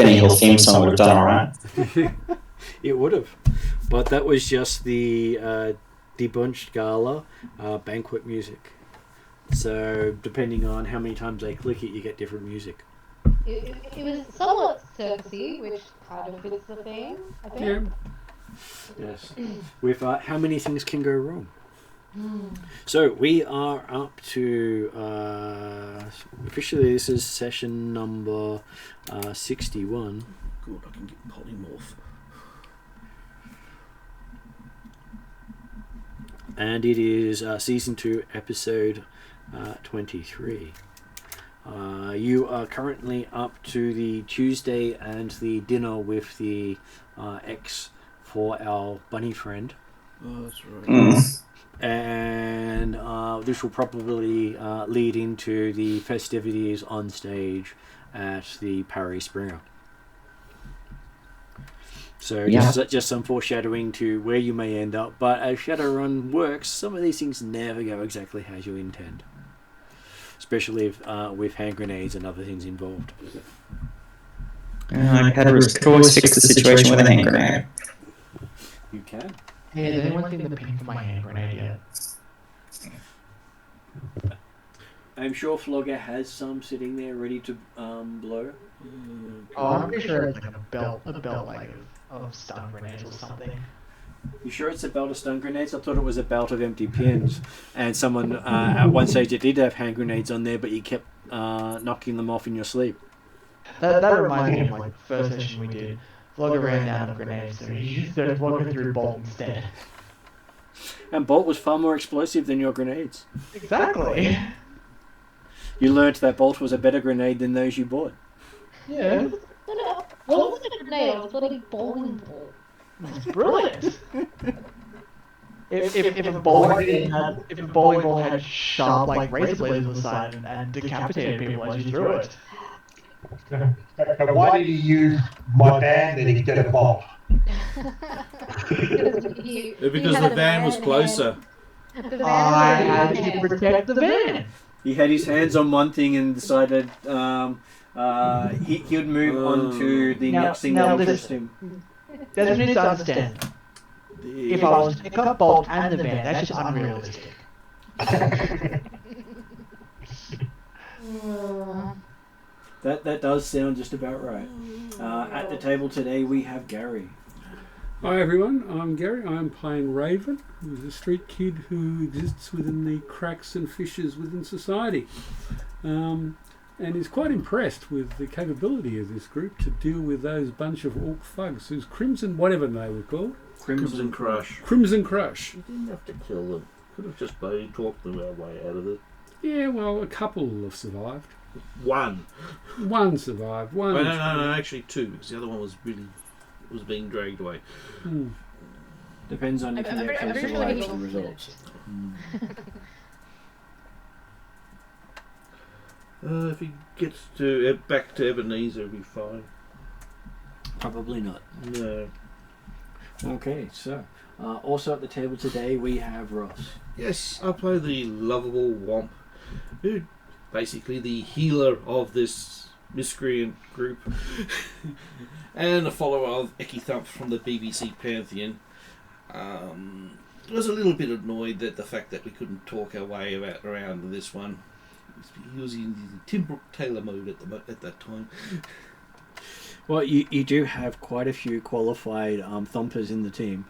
Benny Hill theme song would have done all right. It would have. But that was just the debunched gala banquet music. So depending on how many times they click it, you get different music. It was somewhat circusy, which kind of fits the theme, I think. Yeah. Yes. With how many things can go wrong. So we are up to officially this is session number 61. Good, I can get polymorph. And it is season 2, episode 23. You are currently up to the Tuesday and the dinner with the ex for our bunny friend. Oh, that's right. And this will probably lead into the festivities on stage at the Parry Springer. So just some foreshadowing to where you may end up. But as Shadowrun works, some of these things never go exactly as you intend. Especially if, with hand grenades and other things involved. I could always fix the situation with a hand grenade. You can. Hey, has anyone seen the ping for my hand grenade yet? I'm sure Flogger has some sitting there ready to blow. Oh, I'm pretty sure it's like a belt like of stun grenades or something. You sure it's a belt of stun grenades? I thought it was a belt of empty pins. And someone at one stage it did have hand grenades on there, but you kept knocking them off in your sleep. That reminds me of like the first session we did. Flogger ran out of grenades, so he started walking through Bolt instead. And Bolt was far more explosive than your grenades. Exactly. You learnt that Bolt was a better grenade than those you bought. Yeah. What was a grenade? It was a bloody bowling ball. That's brilliant. If a bowling ball had sharp like razor blades on the side and decapitated people as you threw it. And why did he use my van then instead of Bolt? Because the van was closer. I had to protect the van. He had his hands on one thing and decided he would move on to the next thing that interests him. There's a misunderstanding. If I was to pick up Bolt and the van, that's just unrealistic. That does sound just about right. At the table today we have Gary. Hi everyone, I'm Gary. I'm playing Raven, who's a street kid who exists within the cracks and fissures within society. And is quite impressed with the capability of this group to deal with those bunch of orc thugs whose Crimson, whatever they were called. Crimson Crush. Crimson Crush. You didn't have to kill them. Could have just maybe talked them our way out of it. Yeah, well, a couple have survived. One. One survived. One. Oh, no, actually two, because the other one was being dragged away. Depends on if you actually survive the results. If he gets to back to Ebenezer, he'll be fine. Probably not. No. Okay, so also at the table today we have Ross. Yes, I play the lovable Womp, who basically the healer of this miscreant group and a follower of Eki Thump from the BBC Pantheon. I was a little bit annoyed that the fact that we couldn't talk our way around this one. He was in Tim Brooke Taylor mode at that time. Well, you do have quite a few qualified thumpers in the team.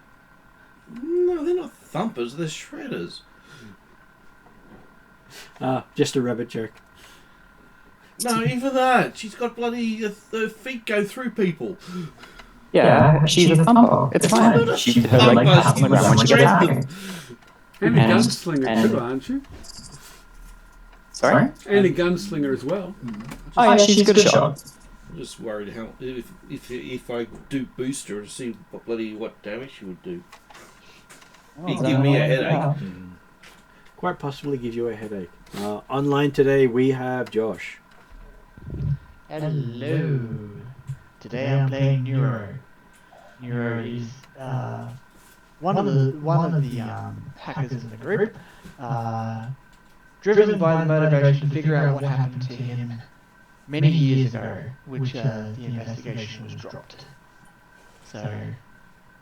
No, they're not thumpers, they're shredders. Just a rabbit joke. No, even that. She's got bloody... her feet go through people. Yeah, she's a thumper. It's fine. She her leg pats on the ground when she gets happy. And a gunslinger too, aren't you? Sorry? And a gunslinger as well. Oh yeah, she's a good shot. I'm just worried how if I do boost her to see what damage she would do. It'd give me a headache. Quite possibly give you a headache. Online today we have Josh. Hello. Today I'm playing Neuro. Neuro is one of the hackers in the group. Driven by the motivation to figure out what happened to him many years ago, which the investigation was dropped. So,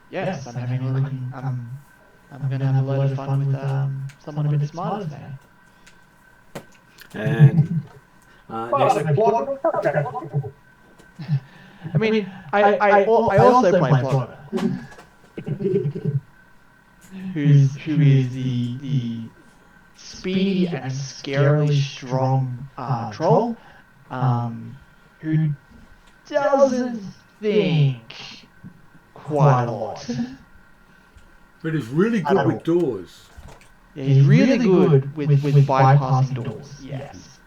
yes, I'm having a look. I'm going to have a load of fun with someone a bit smarter today. And next, I mean, I also play Flogger, who is the speedy and scarily strong troll, who doesn't think quite a lot. But he's really good with doors. Yeah, he's really good with bypassing doors. Yes.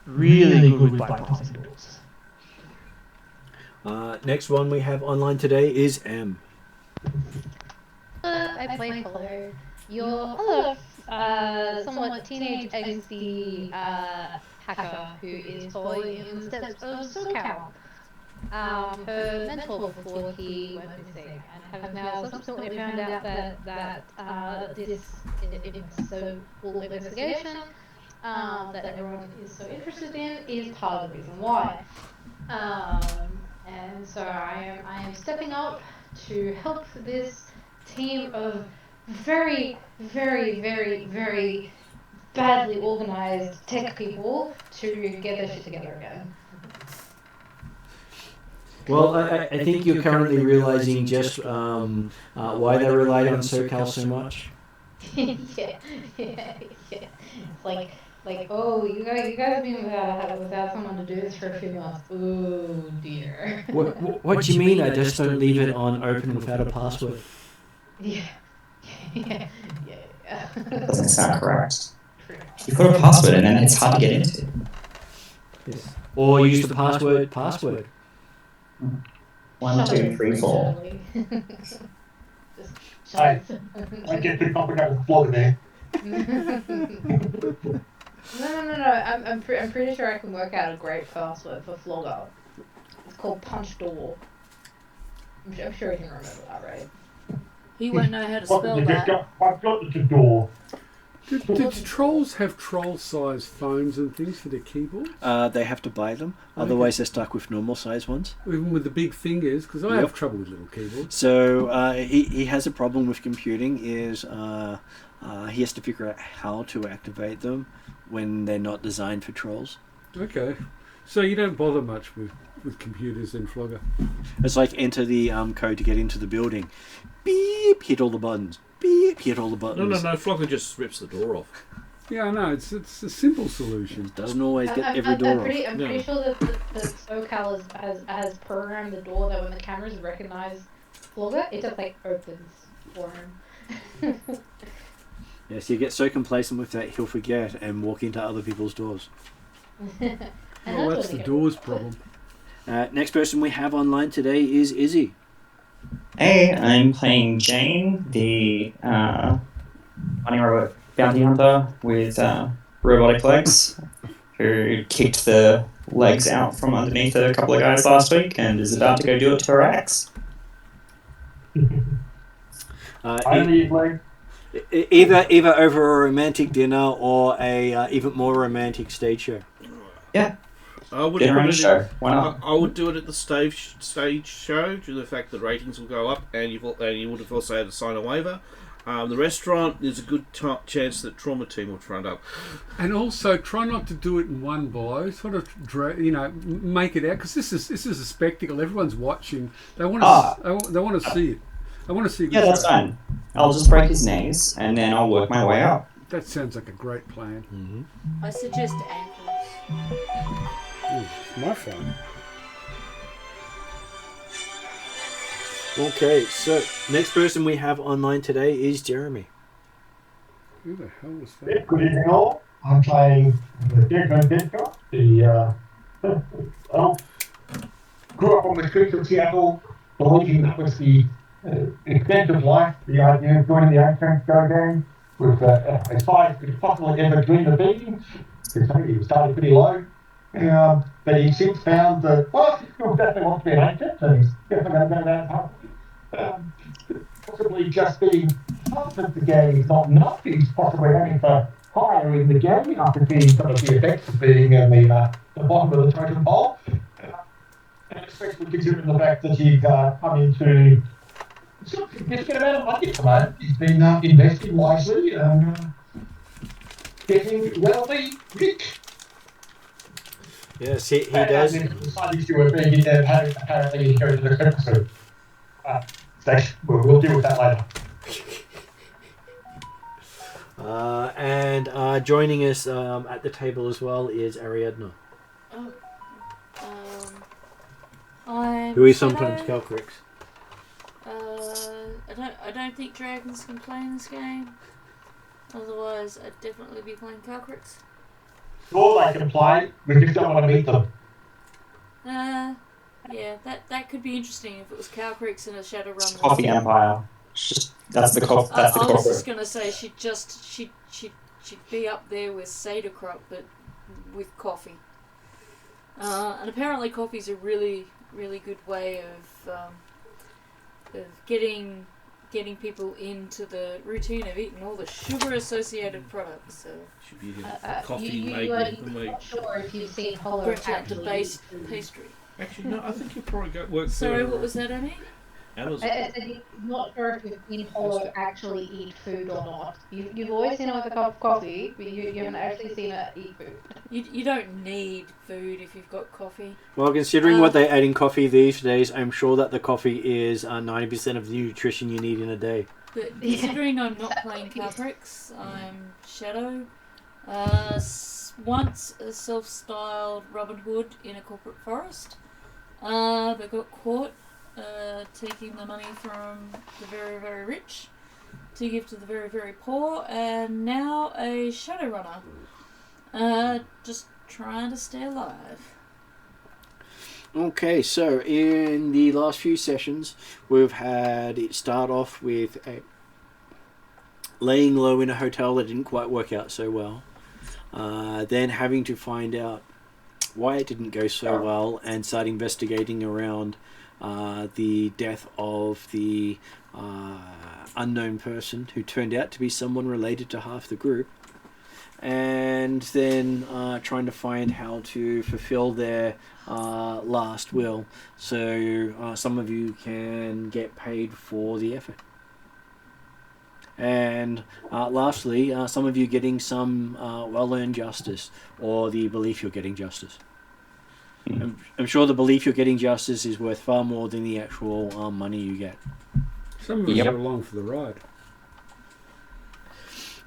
Really good with bypassing doors. next one we have online today is M. I play Follow. Your other somewhat teenage angsty hacker who is following in the steps of SoCal. Her mentor before he went missing, and have now subsequently found out that this so full investigation that everyone is so interested in is part of the reason why. And so I am stepping up to help this team of very, very, very, very badly organized tech people to get their shit together again. Well, I think you're currently realizing just why they relied on SoCal so much. yeah. It's like, oh, you guys have been without someone to do this for a few months. Oh dear. What do you mean? I just don't leave it on open without a password. Yeah. That doesn't sound correct. You put a password in and it's hard to get into. Yes. Or use the password. 1, 2, 3, 4. I get too complicated with Flogger there. No. I'm pretty sure I can work out a great password for Flogger. It's called Punch Door. I'm sure you can remember that, right? He won't know how to spell that. I've got the door. Did trolls have troll-sized phones and things for their keyboards? They have to buy them, otherwise they're stuck with normal-sized ones. Even with the big fingers, because I have trouble with little keyboards. So he has a problem with computing. Is he has to figure out how to activate them when they're not designed for trolls. Okay, so you don't bother much with computers in Flogger. It's like enter the code to get into the building. Beep, hit all the buttons. Beep, hit all the buttons. No, Flogger just rips the door off. Yeah, I know, it's a simple solution. Doesn't always get every door off. I'm pretty sure that SoCal has programmed the door that when the cameras recognize Flogger, it just like opens for him. Yes, you get so complacent with that, he'll forget and walk into other people's doors. Well, that's the door's problem. Next person we have online today is Izzy. Hey, I'm playing Jane, the bunny robot bounty hunter with robotic legs, who kicked the legs out from underneath a couple of guys last week and is about to go do it to her axe. Either over a romantic dinner or a even more romantic stage show. Yeah. I would Dinner and a show. Why not? I would do it at the stage show due to the fact that ratings will go up, and you would have also had to sign a waiver. The restaurant, there's a good chance that Trauma Team would front up. And also, try not to do it in one blow. Sort of, make it out, because this is a spectacle. Everyone's watching. They want to. They want to see it. I want to see. Yeah, that's fine. I'll just break his knees and then I'll work my way up. That sounds like a great plan. I suggest ankles. Ooh, my phone. Okay, so next person we have online today is Jeremy. Who the hell was that? Yeah, good evening all. I'm playing the Deadguy, the grew up on the streets of Seattle, believing that was the extent of life, the idea of joining the Ancient Go game was as high as could possibly ever dream of being. He started pretty low. But he's since found that, he still definitely wants to be an ancient, and he's definitely going to go down that possibly just being part of the game is not enough. He's possibly aiming for higher in the game after getting some of the effects of being in the bottom of the totem pole. And especially considering the fact that he's come into a significant amount of money at the moment. He's been investing wisely and getting wealthy, rich. Yes, he does. And the side issue of being apparently inherited a cryptocurrency. We'll deal with that later. And joining us at the table as well is Ariadna, I'm who is Shadow. sometimes Calcrix. I don't think dragons can play in this game. Otherwise, I'd definitely be playing Calcrix. Sure, they can play. We just don't want to meet them. Yeah, that could be interesting if it was Calcrix and a Shadowrun. Coffee Empire. That's the coffee. That's the I was coffee. just gonna say she'd be up there with Sadercrop, but with coffee. And apparently, coffee's a really good way of getting people into the routine of eating all the sugar associated products. So Should be coffee you made are with the not sure if you've seen Hollow graduate actually based eat food. pastry. Actually, no, I think you probably got work Sorry, for what was that, Amy? Amazon. I said you're not sure if you've seen Hollow actually eat food or not. You've always seen it with a cup of coffee, but you haven't actually seen it eat food. You don't need food if you've got coffee. Well, considering what they add in coffee these days, I'm sure that the coffee is 90% of the nutrition you need in a day. But considering I'm not playing Calcrix, I'm Shadow. Once a self-styled Robin Hood in a corporate forest, but got caught taking the money from the very, very rich to give to the very, very poor, and now a Shadowrunner. Just trying to stay alive. Okay, so in the last few sessions, we've had it start off with laying low in a hotel that didn't quite work out so well. Then having to find out why it didn't go so well and start investigating around the death of the unknown person who turned out to be someone related to half the group. And then trying to find how to fulfill their last will, so some of you can get paid for the effort. And lastly, some of you getting some well-earned justice, or the belief you're getting justice. I'm sure the belief you're getting justice is worth far more than the actual money you get. Some of us are along for the ride.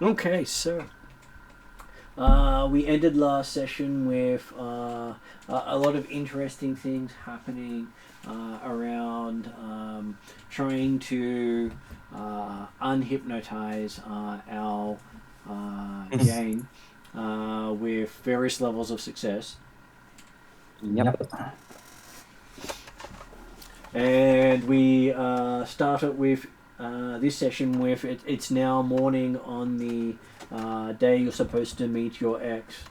Okay, so we ended last session with a lot of interesting things happening around trying to unhypnotize our Jane with various levels of success. Yep. And we started with this session with it's now morning on the day you're supposed to meet your ex,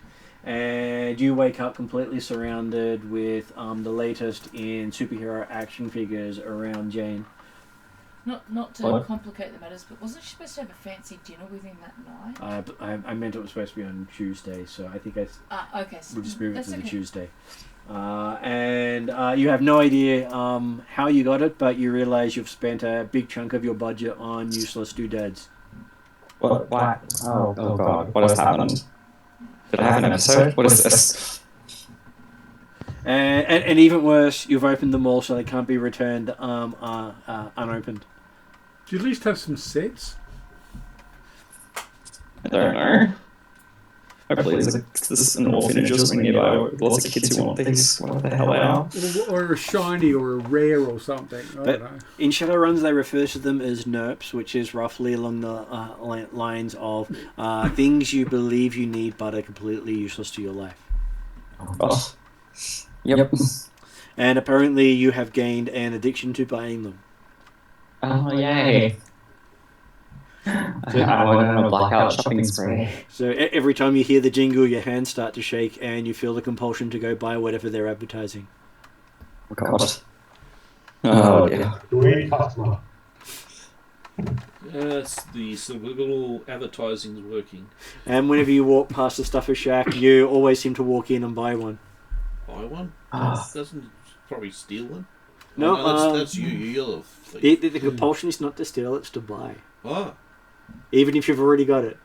and you wake up completely surrounded with the latest in superhero action figures around Jane. Not to complicate the matters, but wasn't she supposed to have a fancy dinner with him that night? I meant it was supposed to be on Tuesday, so I think okay. So we'll just move it to the okay. Tuesday. And you have no idea how you got it, but you realise you've spent a big chunk of your budget on useless doodads. What? Oh God! What has happened? Did I have an episode? What is this? And even worse, you've opened them all so they can't be returned unopened. Do you at least have some sets? I don't know. Hopefully there's an orphanage or something nearby with lots of kids who want these. What the hell they are. Or a shiny or a rare or something. I don't know. In Shadowruns, they refer to them as NERPs, which is roughly along the lines of things you believe you need but are completely useless to your life. Oh. Yep. And apparently you have gained an addiction to buying them. Oh, yay. I went on a blackout shopping spree. So every time you hear the jingle, your hands start to shake and you feel the compulsion to go buy whatever they're advertising. Oh, God. Oh, dear. Great customer. Yes, the subliminal advertising's working. And whenever you walk past the stuffer shack, you always seem to walk in and buy one. Buy one? Doesn't probably steal one? No, that's you. You're a thief. The compulsion is not to steal; it's to buy. Ah. Even if you've already got it.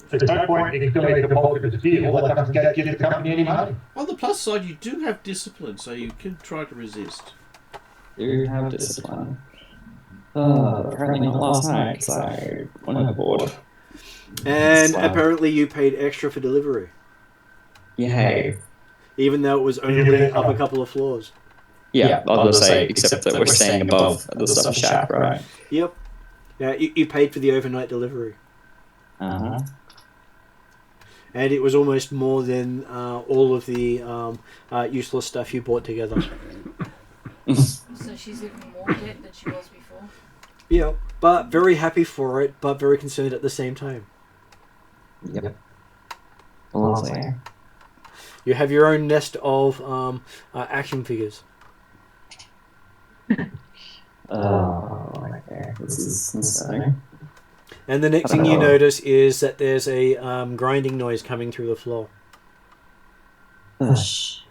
There's no point in doing the compulsion to steal. That doesn't give the company any money. On the plus side, you do have discipline, so you can try to resist. You have discipline. Apparently not last night, because I went overboard. And apparently you paid extra for delivery. Yay. Even though it was only up a couple of floors. Yeah, I was going to say, except that we're staying above the stuff shack, right? Yep. Yeah, you paid for the overnight delivery. Uh-huh. And it was almost more than all of the useless stuff you bought together. So she's even more debt than she was before. Yeah, but very happy for it, but very concerned at the same time. Yep. Lovely. You have your own nest of action figures. Okay. This is insane. And the next thing you notice is that there's a grinding noise coming through the floor.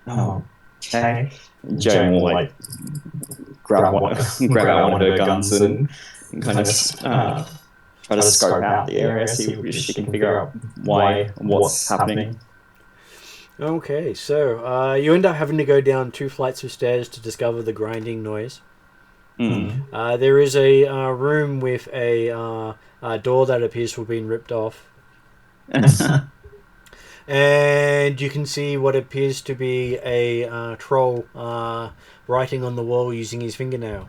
Oh, okay. Jane will like grab out one of her guns and kind of try to scope out the area, see if she can figure out what's happening. Okay, so you end up having to go down 2 flights of stairs to discover the grinding noise. There is a room with a door that appears to have been ripped off. And you can see what appears to be a troll writing on the wall using his fingernail.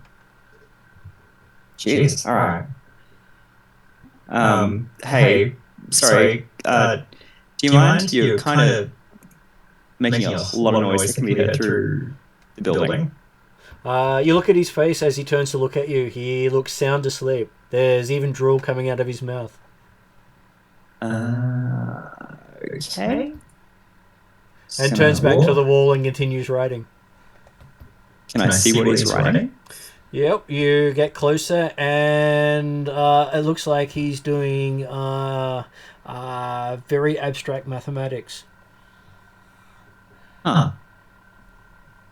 Jeez, alright. Hey, sorry, do you mind? You're kind of making a lot of noise that can be heard through the building. You look at his face as he turns to look at you. He looks sound asleep. There's even drool coming out of his mouth. Okay. And turns back to the wall and continues writing. Can I see what he's writing? Yep, you get closer and it looks like he's doing very abstract mathematics. Huh.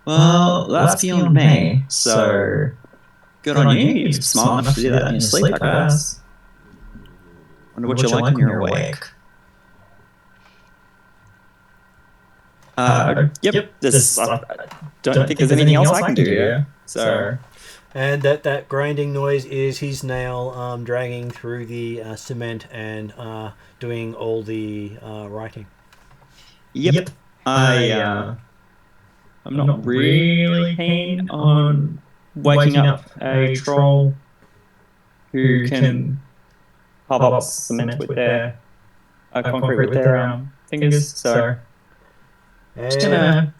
Well, that's beyond me, so good on you. You're smart enough to do that in your sleep, I guess. Wonder what you're like when you're awake. Yep. I don't think there's anything else I can do here. So. And that grinding noise is his nail dragging through the cement and doing all the writing. Yep. I'm not really keen on waking up a troll who can pop up cement with their concrete with their fingers. So. And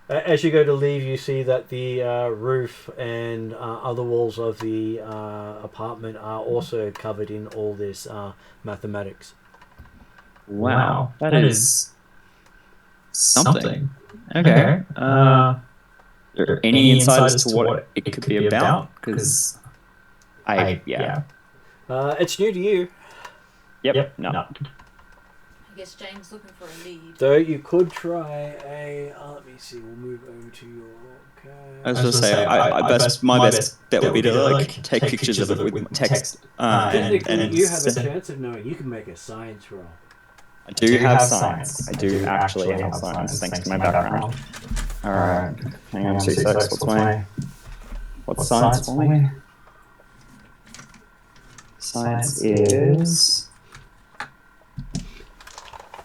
as you go to leave, you see that the roof and other walls of the apartment are also covered in all this mathematics. Wow, that is something. Okay. Are there any insight as to what it could be about? Because it's new to you. Yep. No. I guess Jane's looking for a lead. So you could try a. Let me see. We'll move over to your. I was going to say, my best bet would be to like take pictures of it with text. And you have a chance of knowing. You can make a science roll. I do have science. I do actually have science, thanks to my background. Alright, hang on 2 seconds. What's science for me? Science is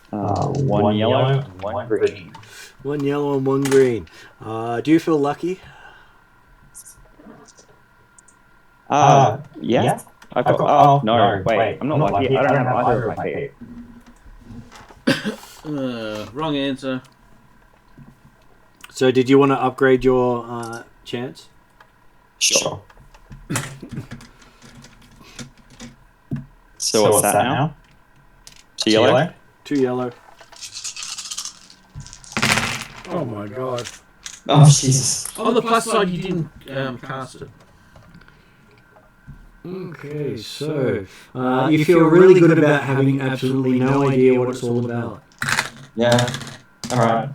1 yellow and 1 green. 1 yellow and 1 green. Do you feel lucky? Yeah. I've got, no, wait, I'm not lucky. I don't have either of my feet. Wrong answer. So did you want to upgrade your chance? Sure. So what's that now? 2 yellow? 2 yellow. Oh my god. Oh Jesus. On the plus side, you didn't cast it. Okay, so you feel really good about having absolutely no idea what it's all about. Yeah. All right.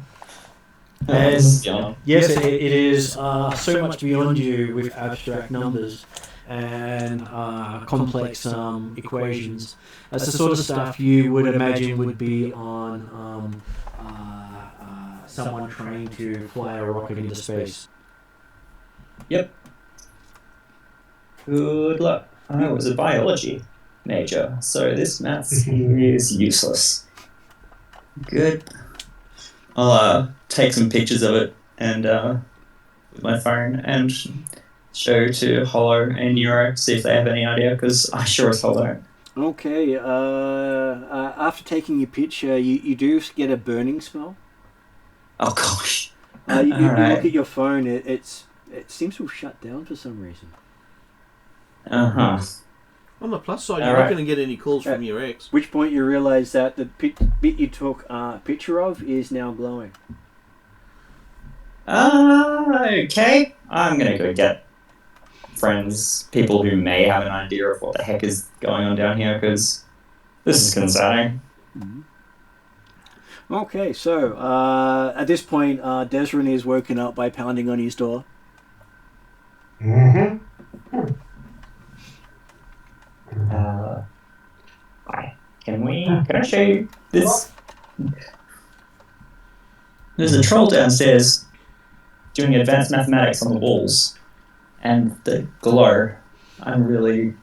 As, yes, it is so much beyond you with abstract numbers and complex equations. That's the sort of stuff you would imagine would be on someone trying to fly a rocket into space. Yep. Good luck. I was a biology major, so this maths is useless. Good. I'll take some pictures of it and with my phone and show to Hollow and Neuro, see if they have any idea, because I sure as hell don't. Okay, after taking your picture, you do get a burning smell. Oh gosh. You Alright. look at your phone, it seems to have shut down for some reason. Uh-huh. On the plus side, All you're right. not going to get any calls from your ex. Which point you realise that the bit you took a picture of is now glowing. Okay. I'm gonna go get friends, people who may have an idea of what the heck is going on down here, because this is concerning. Okay, so at this point, Desrin is woken up by pounding on his door. Mm-hmm. Hi. Can I show you this? There's a troll downstairs doing advanced mathematics on the walls. And the glow. I'm really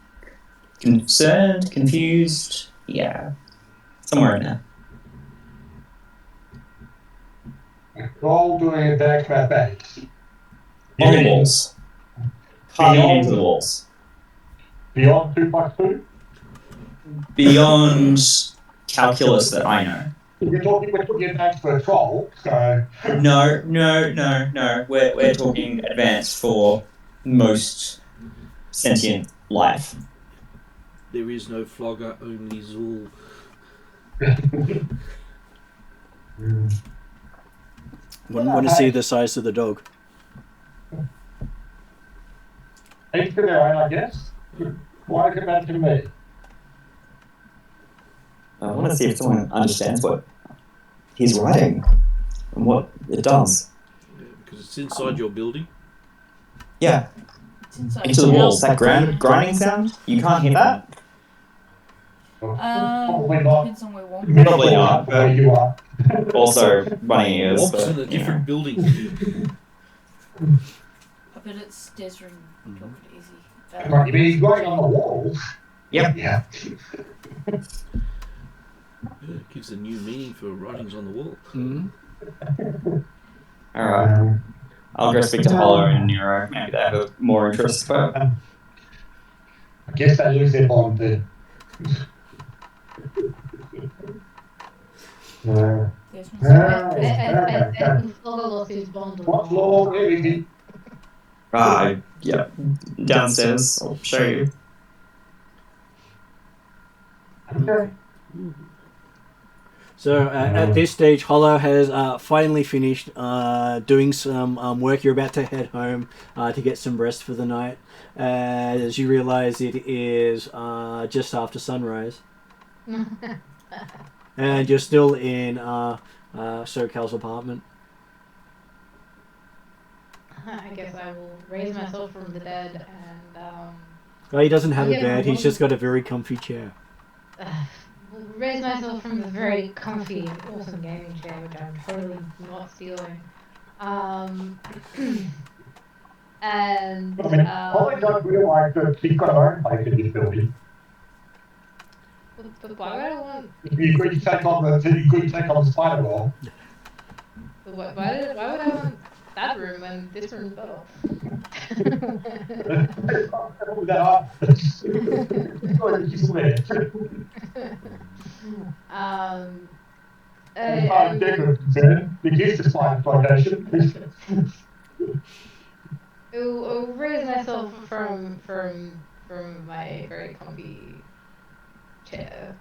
concerned, confused. Yeah. Somewhere in there. All doing advanced mathematics. On the walls. Carving into the walls. Beyond 2 plus 2? Beyond calculus that I know. We're talking advanced for a troll, so... No. We're talking advanced for most sentient life. There is no flogger, only Zool. Want to see the size of the dog. Each to their own, I guess. Why come back to me? I want to see if someone understands what he's writing and what it does. Because it's inside your building. Yeah. It's inside Into the the walls. house. That grinding sound? You can't hear that? Probably not. Depends on where one. Probably not, The way you are. Also, running ears. Womp's But, in a different building. I bet it's Desrin talking to Izzy. Right, you mean he's going on the walls? Yep. Yeah. Yeah, it gives a new meaning for writings on the wall. Alright. I'll go speak to Hollow and Nero. Maybe they have more interest. But I guess they lose their bond then. Desrin's lost his bond. What's law? Where is he? yeah. Downstairs. I'll show you. Okay. So at this stage, Hollow has finally finished doing some work. You're about to head home to get some rest for the night. As you realise it is just after sunrise. And you're still in SoCal's apartment. I guess I will raise myself from the dead and Well, he doesn't have a Yeah, bed. He's well- just got a very comfy chair. raise myself from the very comfy, awesome gaming chair, which I'm totally not stealing. And I mean, I don't realise that he's got our own place in this building. but why would I want? You could take on the spider wall. Why would I want that room when this room's better? I'll raise myself from my very comfy chair,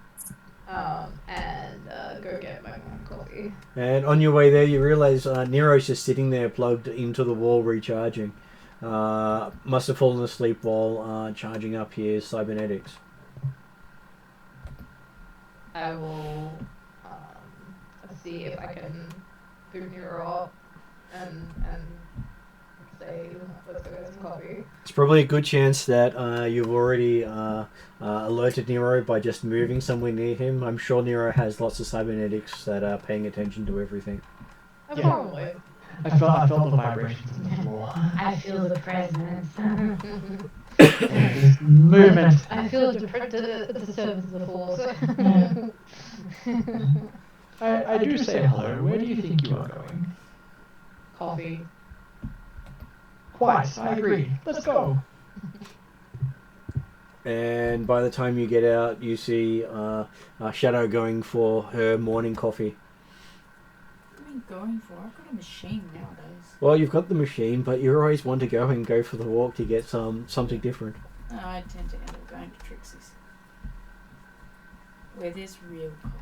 and go get my coffee. And on your way there, you realise Nero's just sitting there plugged into the wall recharging. must have fallen asleep while charging up his cybernetics. I will see if I can boot Nero up and say, let's go get some coffee. It's probably a good chance that you've already alerted Nero by just moving somewhere near him. I'm sure Nero has lots of cybernetics that are paying attention to everything. Yeah. Probably. I felt the vibrations on the floor. I feel the presence. This movement. I feel the service of the force. I do say hello. Where do you think you are going? Coffee. Quite, I agree. Let's go. And by the time you get out, you see Shadow going for her morning coffee. What am I going for? I've got a machine nowadays. Well, you've got the machine, but you always want to go for the walk to get something different. I tend to end up going to Trixie's, where there's real coffee.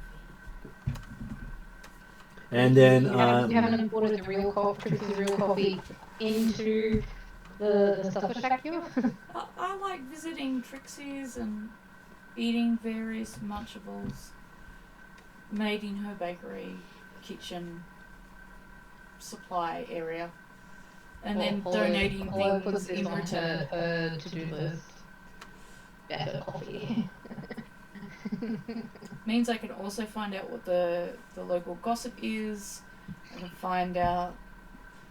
And then you haven't imported the real Trixie's real coffee into the Suffer Shack here? I like visiting Trixie's and eating various Munchables made in her bakery kitchen supply area, and then donating things in return. Her to-do list. Better coffee. Means I can also find out what the local gossip is. I can find out.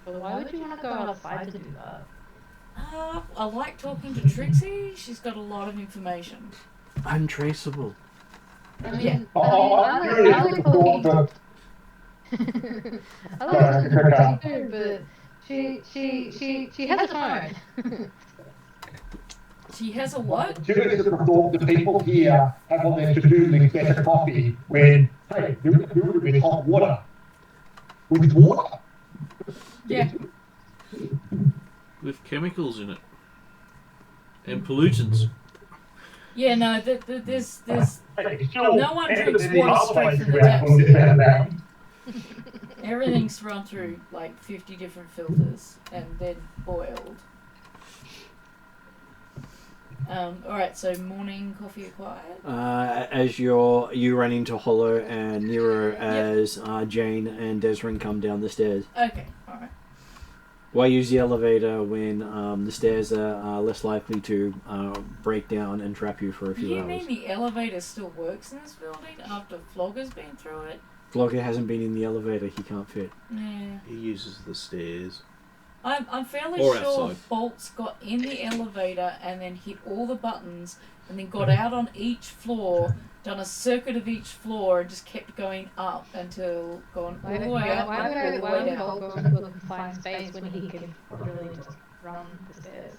But why would you want to go outside to do that? I like talking to Trixie. She's got a lot of information. Untraceable. I mean, Yeah. I like talking. I like talking too, but she has a phone. She has a what? Curious at the thought that people here have on their to-do list better coffee when, hey, do it with hot water. With water? Yeah. With chemicals in it. And pollutants. Yeah, no, there's Hey, sure. no one And drinks the water other straight places from the we have tap. on this end now. Everything's run through like 50 different filters and then boiled. Alright, so morning coffee acquired. As you run into Hollow and Nero as Jane and Desrin come down the stairs. Okay, alright. Why use the elevator when the stairs are less likely to break down and trap you for a few You hours? mean the elevator still works in this building after Flogger's been through it? Flogger hasn't been in the elevator, he can't fit. Yeah. He uses the stairs. I'm fairly Or sure outside. Bolts got in the elevator and then hit all the buttons and then got out on each floor, done a circuit of each floor and just kept going up until going all the way up. Why all the would way Bolt down. go into a confined space when he could really just run the stairs?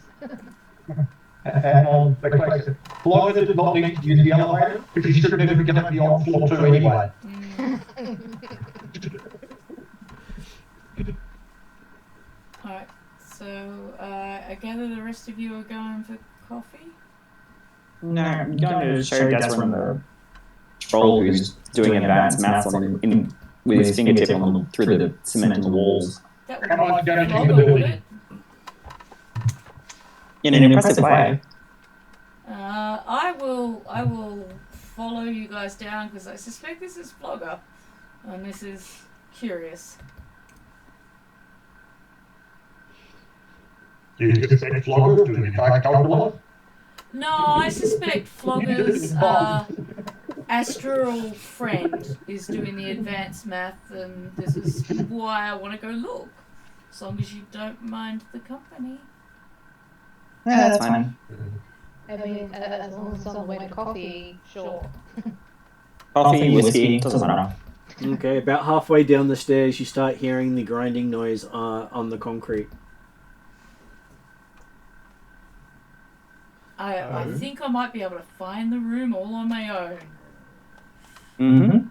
And the question, Florida did not need to use the elevator because she should never get up beyond floor 2 anyway. Alright, so I gather the rest of you are going for coffee? No, I'm going to show Desrin the troll who's doing advanced maths with his fingertip through the cement on the walls. That would Come on, be go into the Flogger, would building. it? In an impressive way. I will follow you guys down because I suspect this is Flogger and this is curious. You expect Florida to be like calculus? No, I suspect Flogger's astral friend is doing the advanced math, and this is why I want to go look. As long as you don't mind the company. Yeah, that's fine. I mean, as long as it's on the way to coffee, sure. Coffee, whiskey, doesn't matter. Okay, about halfway down the stairs, you start hearing the grinding noise on the concrete. I think I might be able to find the room all on my own. Mm-hmm.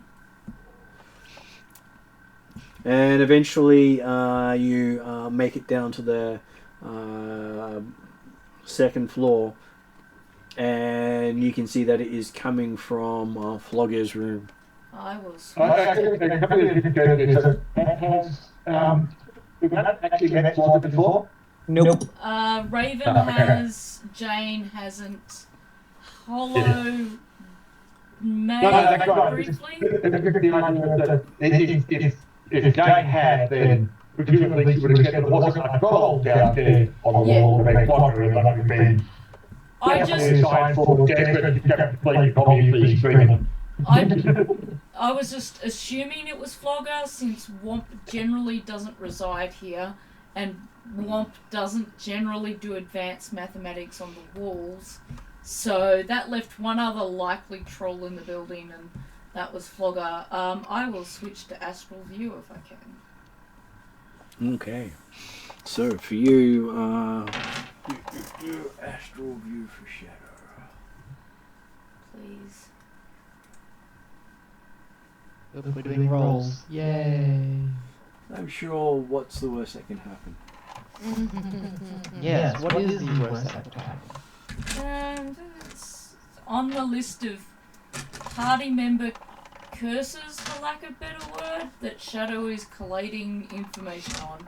And eventually, you make it down to the second floor, and you can see that it is coming from Flogger's room. I will I switch. think a couple of different areas. We've not actually met Florida before. Nope. Raven Okay. has. Jane hasn't. Hollow may No, that's right. briefly. The idea that if Jane had, then presumably she would have said there wasn't a troll down there on the wall of a blocker, and that would be I definitely a just. sign for desperate, obviously screaming. I was just assuming it was Flogger, since Womp generally doesn't reside here, and Womp doesn't generally do advanced mathematics on the walls. So that left one other likely troll in the building, and that was Flogger. I will switch to Astral View if I can. Okay. So for you, Astral View for Shadow. Please. We're doing rolls. Yay. I'm sure what's the worst that can happen? Yes, what is the worst that could happen? It's on the list of party member curses, for lack of a better word, that Shadow is collating information on.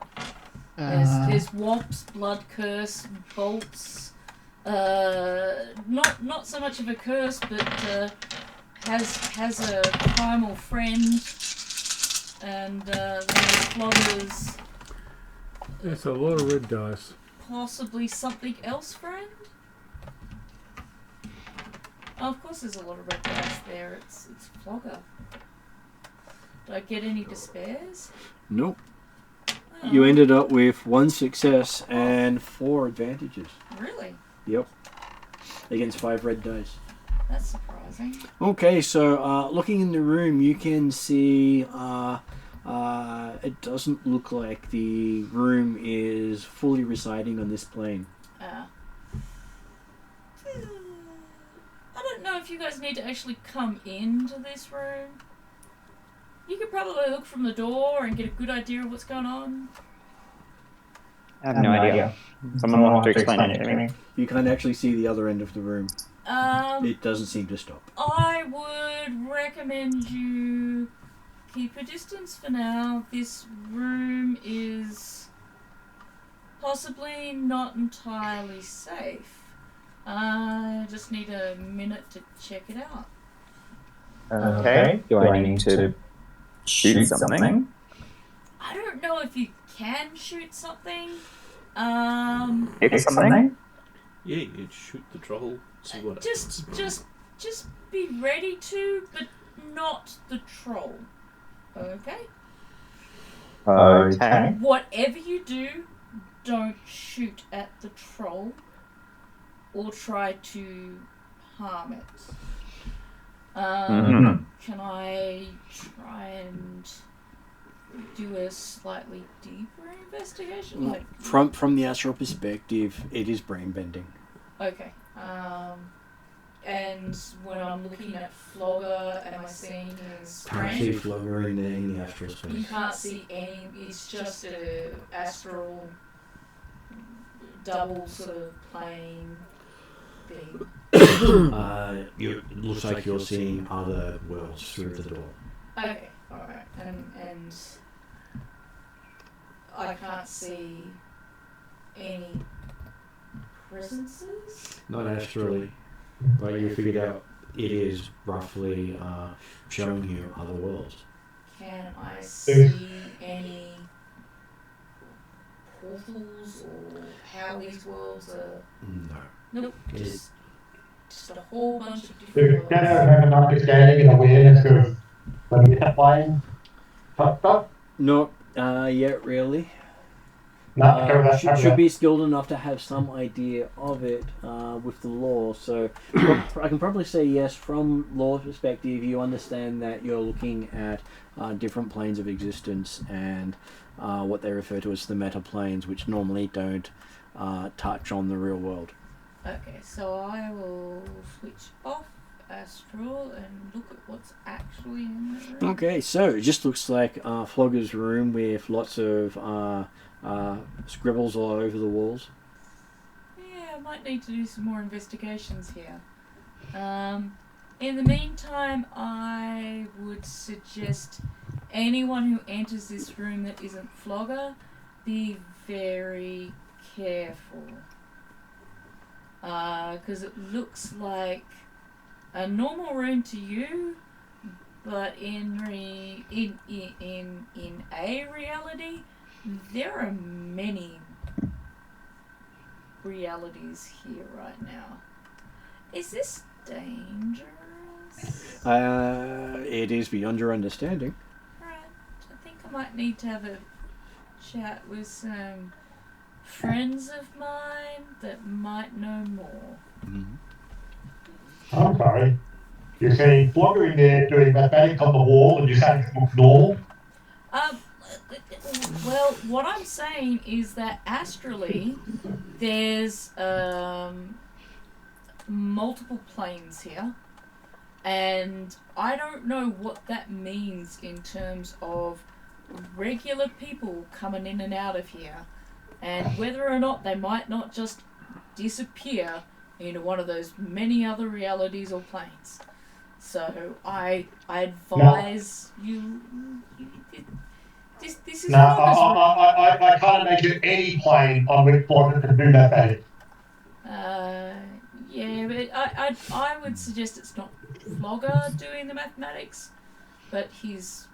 There's Womp's blood curse, Bolt's not so much of a curse, but has a primal friend, and there's Flogger's That's a lot of red dice. possibly something else friend. Oh, of course there's a lot of red dice there. It's Flogger. Do I get any despairs? Nope. Oh, You ended up with 1 success and 4 advantages. Really? Yep. Against 5 red dice. That's surprising. Okay, so looking in the room, you can see it doesn't look like the room is fully residing on this plane. I don't know if you guys need to actually come into this room. You could probably look from the door and get a good idea of what's going on. I have no idea. Someone will have to explain it to me. You can't actually see the other end of the room. It doesn't seem to stop. I would recommend you keep a distance for now. This room is possibly not entirely safe. I just need a minute to check it out. Okay. Do I need to shoot something? I don't know if you can shoot something. Hit something? Yeah, you'd shoot the troll. See what happens. Just be ready to, but not the troll. Okay? Okay. Whatever you do, don't shoot at the troll or try to harm it. Can I try and do a slightly deeper investigation? Like, From the astral perspective, it is brain bending. okay. And when I'm looking at Flogger, am I seeing his Can't see brain? Flogger in the astral You space. can't see any. It's just a astral double sort of plane thing. It looks like you're seeing other worlds through the door. Okay, alright. And I can't see any presences? Not astrally, but you figured out it is roughly showing you other worlds. Can I see any portals or how these worlds are? No. Nope. Just a whole bunch of Do different Shadow worlds. have an understanding and awareness of the meta-plane type stuff? Not yet, really. No, Should be skilled enough to have some idea of it with the lore. So I can probably say yes, from lore perspective, you understand that you're looking at different planes of existence and what they refer to as the meta planes, which normally don't touch on the real world. Okay, so I will switch off Astral and look at what's actually in the room. Okay, so it just looks like Flogger's room with lots of scribbles all over the walls. Yeah, I might need to do some more investigations here. In the meantime, I would suggest anyone who enters this room that isn't Flogger be very careful. Because it looks like a normal rune to you, but in a reality, there are many realities here right now. Is this dangerous? It is beyond your understanding. Right. I think I might need to have a chat with some friends of mine that might know more. I'm sorry. You're saying Flogger in there doing mathematics on the wall and you're saying it looks normal? Well, what I'm saying is that astrally, there's multiple planes here, and I don't know what that means in terms of regular people coming in and out of here, and whether or not they might not just disappear into one of those many other realities or planes. So I advise you. This is No, not as I can't imagine any plane on which Flogger can do mathematics. yeah, but I would suggest it's not Flogger doing the mathematics, but he's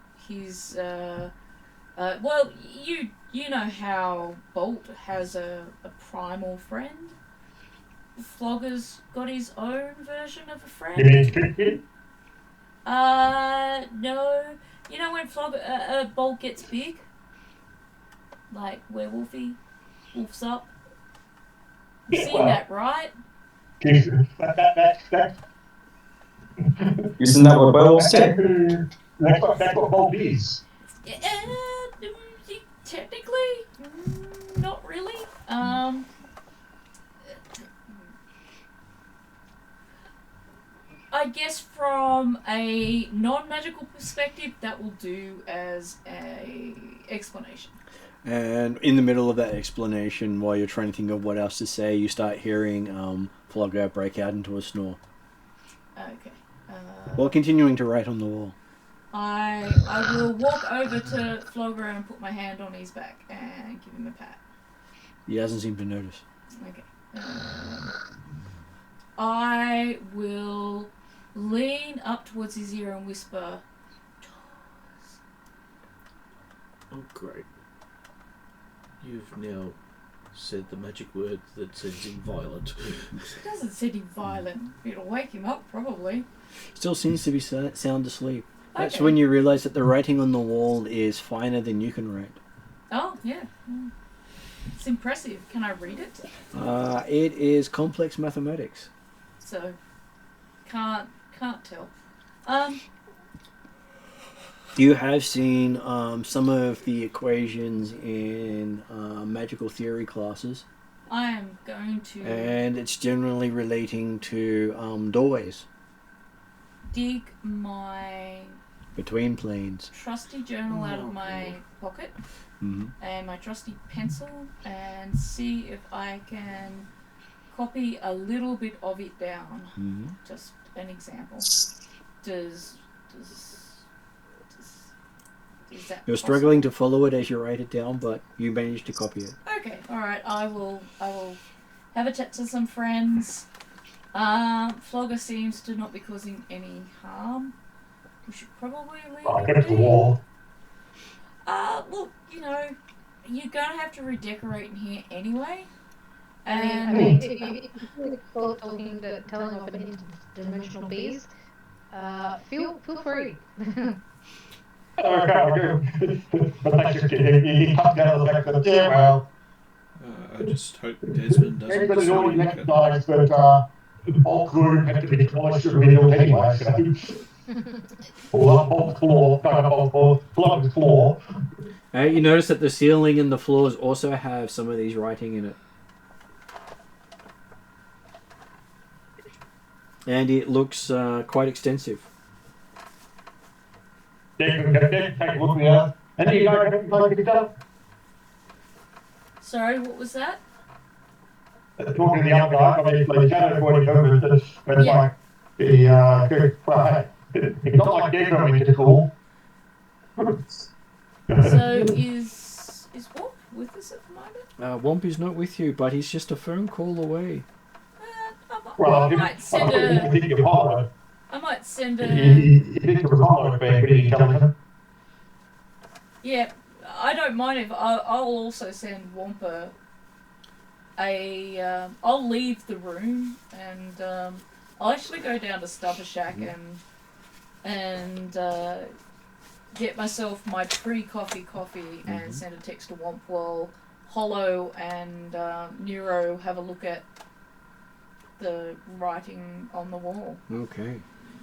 well, you know how Bolt has a primal friend. Flogger's got his own version of a friend. You mean Tricky? No. You know when Bolt gets big? Like werewolfy? Wolf's up? You've Yeah, seen well. that, right? Jesus, that's Isn't that what werewolves do? that's what Bolt is. Technically, not really. I guess from a non-magical perspective, that will do as a explanation. And in the middle of that explanation, while you're trying to think of what else to say, you start hearing Flogger break out into a snore. Okay. While continuing to write on the wall. I will walk over to Flogger and put my hand on his back and give him a pat. He doesn't seem to notice. Okay. I will lean up towards his ear and whisper, Oh, great. You've now said the magic word that sends him violent. It doesn't sound violent. It'll wake him up, probably. Still seems to be sound asleep. That's Okay. when you realise that the writing on the wall is finer than you can write. Oh, yeah. It's impressive. Can I read it? It is complex mathematics. So, can't tell. You have seen some of the equations in magical theory classes, I am going to and it's generally relating to doorways dig my between planes. trusty journal out of my pocket and my trusty pencil and see if I can copy a little bit of it down. Just an example. Does that You're struggling to follow it as you write it down, but you managed to copy it. Okay, alright, I will have a chat to some friends. Flogger seems to not be causing any harm. We should probably leave I it get the be. wall. Well, you know, you're gonna have to redecorate in here anyway. I And mean, if you call telling of an interdimensional beast, feel free. Okay, I do. But that's just he comes down to the fact that, yeah, well, I just hope Desmond doesn't everybody already decide. recognised that Bolt Group had to be demolished or rebuilt anyway, so. Or Bolt's floor, Flogger's floor. You notice that the ceiling and the floors also have some of these writing in it. And it looks quite extensive. Take a look at me. And you guys like it done? sorry, what was that? Talking to the other guy, obviously, Shadow 42, but it's like the, well, it's not like they're going to school. So is Warp with us at the moment? Womp is not with you, but he's just a phone call away. Well, I might send I think you're hollow. I might send a. You think you're hollow, but you tell him. Yeah, I don't mind if I'll also send Wampa a. I'll leave the room and I'll actually go down to Stubber Shack and get myself my pre-coffee and send a text to Womp while Hollow and Neuro have a look at the writing on the wall. Okay.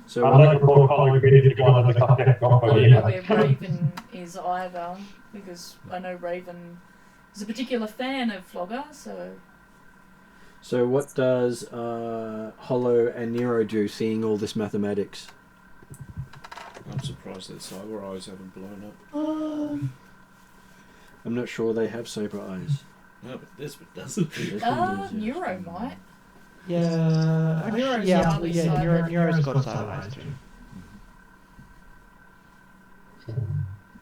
So I'd like to call Hollow to go on the subject. I don't know where Raven is either, because I know Raven is a particular fan of Flogger, so... So what does Hollow and Nero do, seeing all this mathematics? I'm surprised that cyber eyes haven't blown up. I'm not sure they have cyber eyes. No, but this one doesn't. This one does, yeah. Neuro might. Yeah, Neuro's yeah, hardly yeah. cyber. Neuro's got cyber eyes too.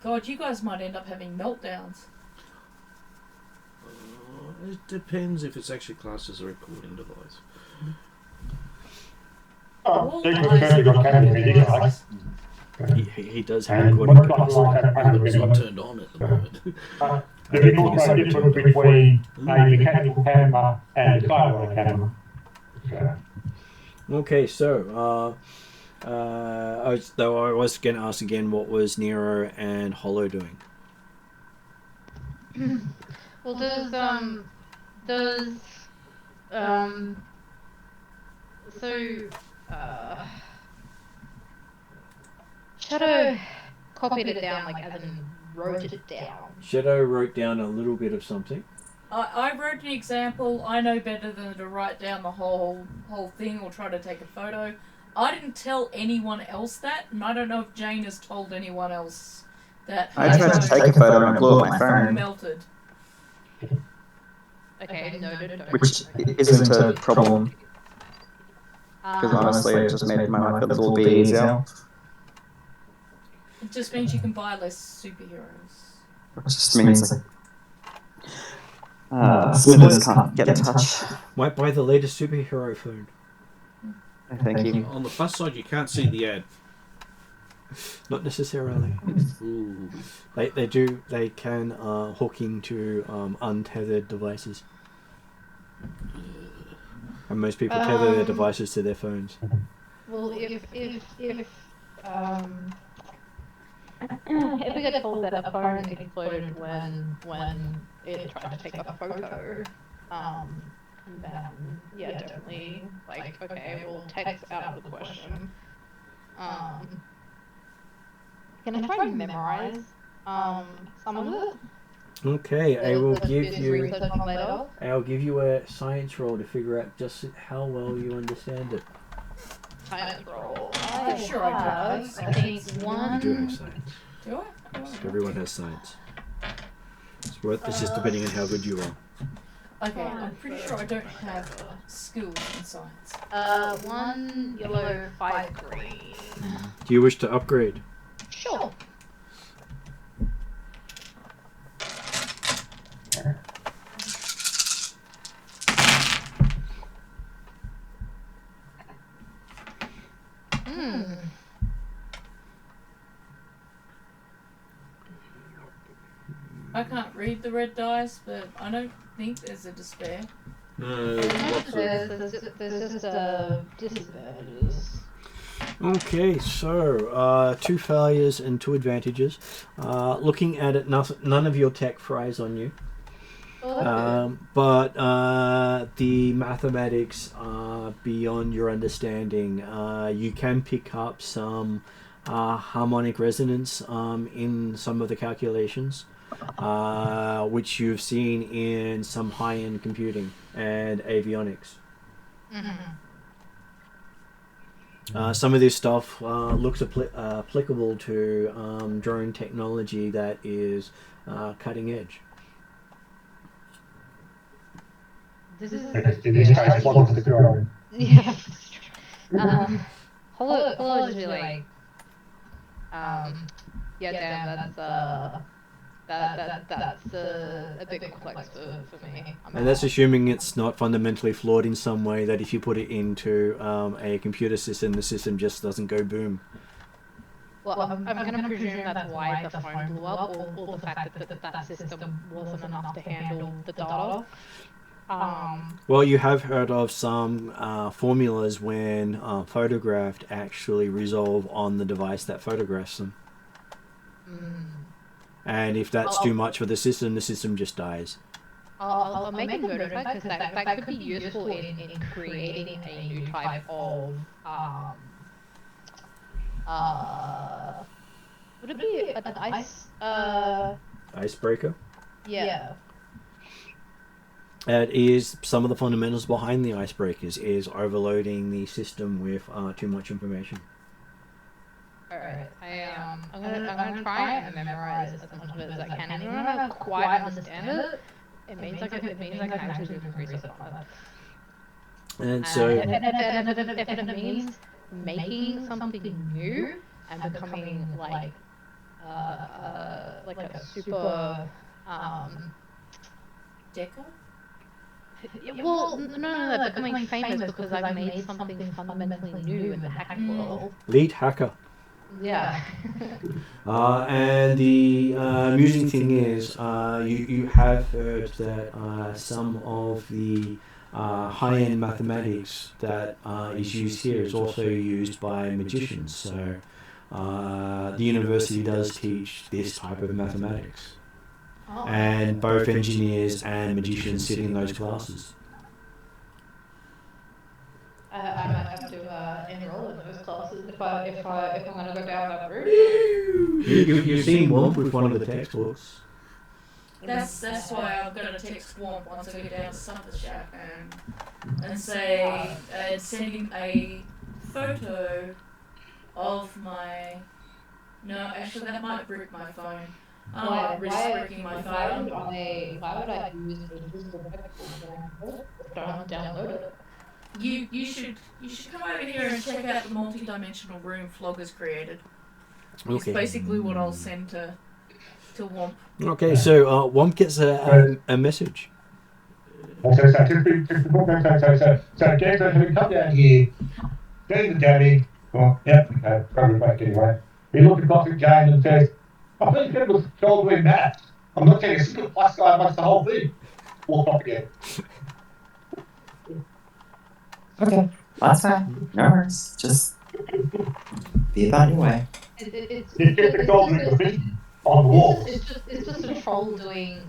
God, you guys might end up having meltdowns. It depends if it's actually classed as a recording device. Oh, they could have got camera video, like. He does have And recording what devices. like have camera It's not video. turned on at the moment. There is also a difference between a mechanical camera and a cyber camera. So, Okay, so I was going to ask again, what was Nero and Hollow doing? Well, Shadow copied it down, like, as in wrote it down. Shadow wrote down a little bit of something. I wrote an example. I know better than to write down the whole thing or try to take a photo. I didn't tell anyone else that, and I don't know if Jane has told anyone else that. I tried to take a photo and it blew up my phone, melted. Okay, noted. which isn't a problem, because honestly it just made my life a little bit easier. It just means you can buy less superheroes. It just means like, Smithers can't get in touch. Might buy the latest superhero phone. Thank you. On the plus side, you can't see the ad. Not necessarily. Ooh. They can hook into untethered devices. And most people tether their devices to their phones. Well, if we get told that a phone exploded when it tried to take a photo, then yeah, definitely, like, okay, we'll text out the question. Can I try and memorize some of it? Okay, I'll give you a science roll to figure out just how well you understand it. Science roll. I'm sure I have, I think, You do one. have science. Do I? Everyone has science. It's just depending on how good you are. Okay, I'm pretty sure I don't have skills in science. 1 yellow, 5 green. Do you wish to upgrade? Sure. I can't read the red dice, but I don't think there's a despair. No, There's just disadvantages. Okay, so 2 failures and 2 advantages. Looking at it, none of your tech fries on you. But the mathematics are beyond your understanding. You can pick up some harmonic resonance in some of the calculations, which you've seen in some high-end computing and avionics. Some of this stuff looks applicable to drone technology that is cutting edge. This is in this case, what's the drone? yeah. Hollow is really like, yeah, damn, that's a bit complex for me. And that's assuming it's not fundamentally flawed in some way, that if you put it into a computer system, the system just doesn't go boom. Well, I'm going to presume that's why the phone blew up, or the fact that system wasn't enough to handle the data. Well, you have heard of some formulas when photographed actually resolve on the device that photographs them. And if that's too much for the system just dies. I'll make a note of that, because that could be useful in creating a new type of would it be an ice Icebreaker? Yeah. It is some of the fundamentals behind the icebreakers is overloading the system with too much information. Alright, I'm gonna try and memorize as much of it as I can. And even if I don't quite understand it, it means I can actually do some research on it. And so if it means making something new and becoming like a super Deco? well, no, becoming famous because I've made something fundamentally new in the hacking world. lead hacker. Yeah. And the amusing thing is, you have heard that some of the high-end mathematics that is used here is also used by magicians. So the university does teach this type of mathematics. And both engineers and magicians sit in those classes. I might have to enroll in those classes if I'm going to go down that route. You've seen Womp with one of the textbooks. That's why I'm gonna text Womp once I get down to Summer's Shack and say sending a photo of my. No, actually that might brick my phone. I don't like risk bricking my phone. Why would I use the invisible vector? Don't download it. You should come over here and check out the multi-dimensional room Flogger's created. It's basically what I'll send to Womp. Okay, so Womp gets a message. So James, have you come down here? There's the dummy. Oh, yep, okay, probably back anyway. He looked across at Jane and says, I think it was told doing that. I'm not getting a single plus guy amongst the whole thing. Walk off again. Okay, that's fine. No worries. Just be about your way. It's It's all the graffiti on the walls. it's just a troll doing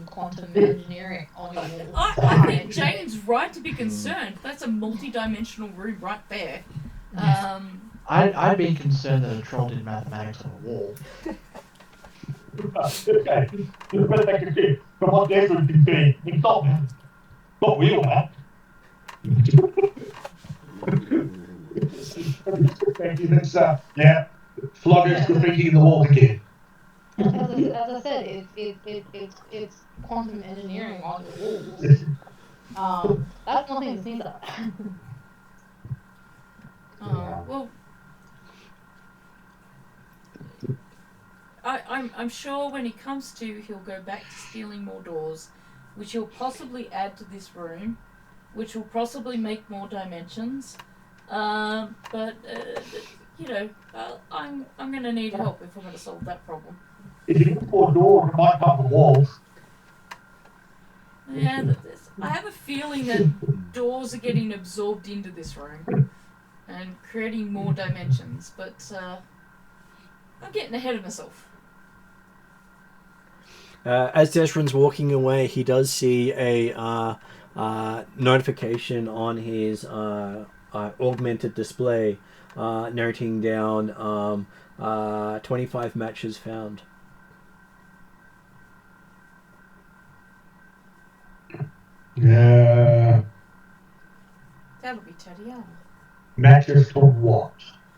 quantum engineering on your walls. I think Jane's right to be concerned. That's a multi-dimensional room right there. I'd be concerned that a troll did mathematics on a wall. Okay, the best I can see from what David can see, it's not real, man. Yeah, Floggers graffiti in the walls again. As I said, it's quantum engineering on the walls. That's nothing to sneeze at. Well, I'm sure when he comes to, he'll go back to stealing more doors, which he'll possibly add to this room, which will possibly make more dimensions. But you know, I'm gonna need help if I'm gonna solve that problem. If you look for a door, it might come the walls. Yeah, I have a feeling that doors are getting absorbed into this room and creating more dimensions, but I'm getting ahead of myself. As Deshran's walking away, he does see a notification on his augmented display noting down 25 matches found. Yeah. That'll be Tatiana. Matches for what?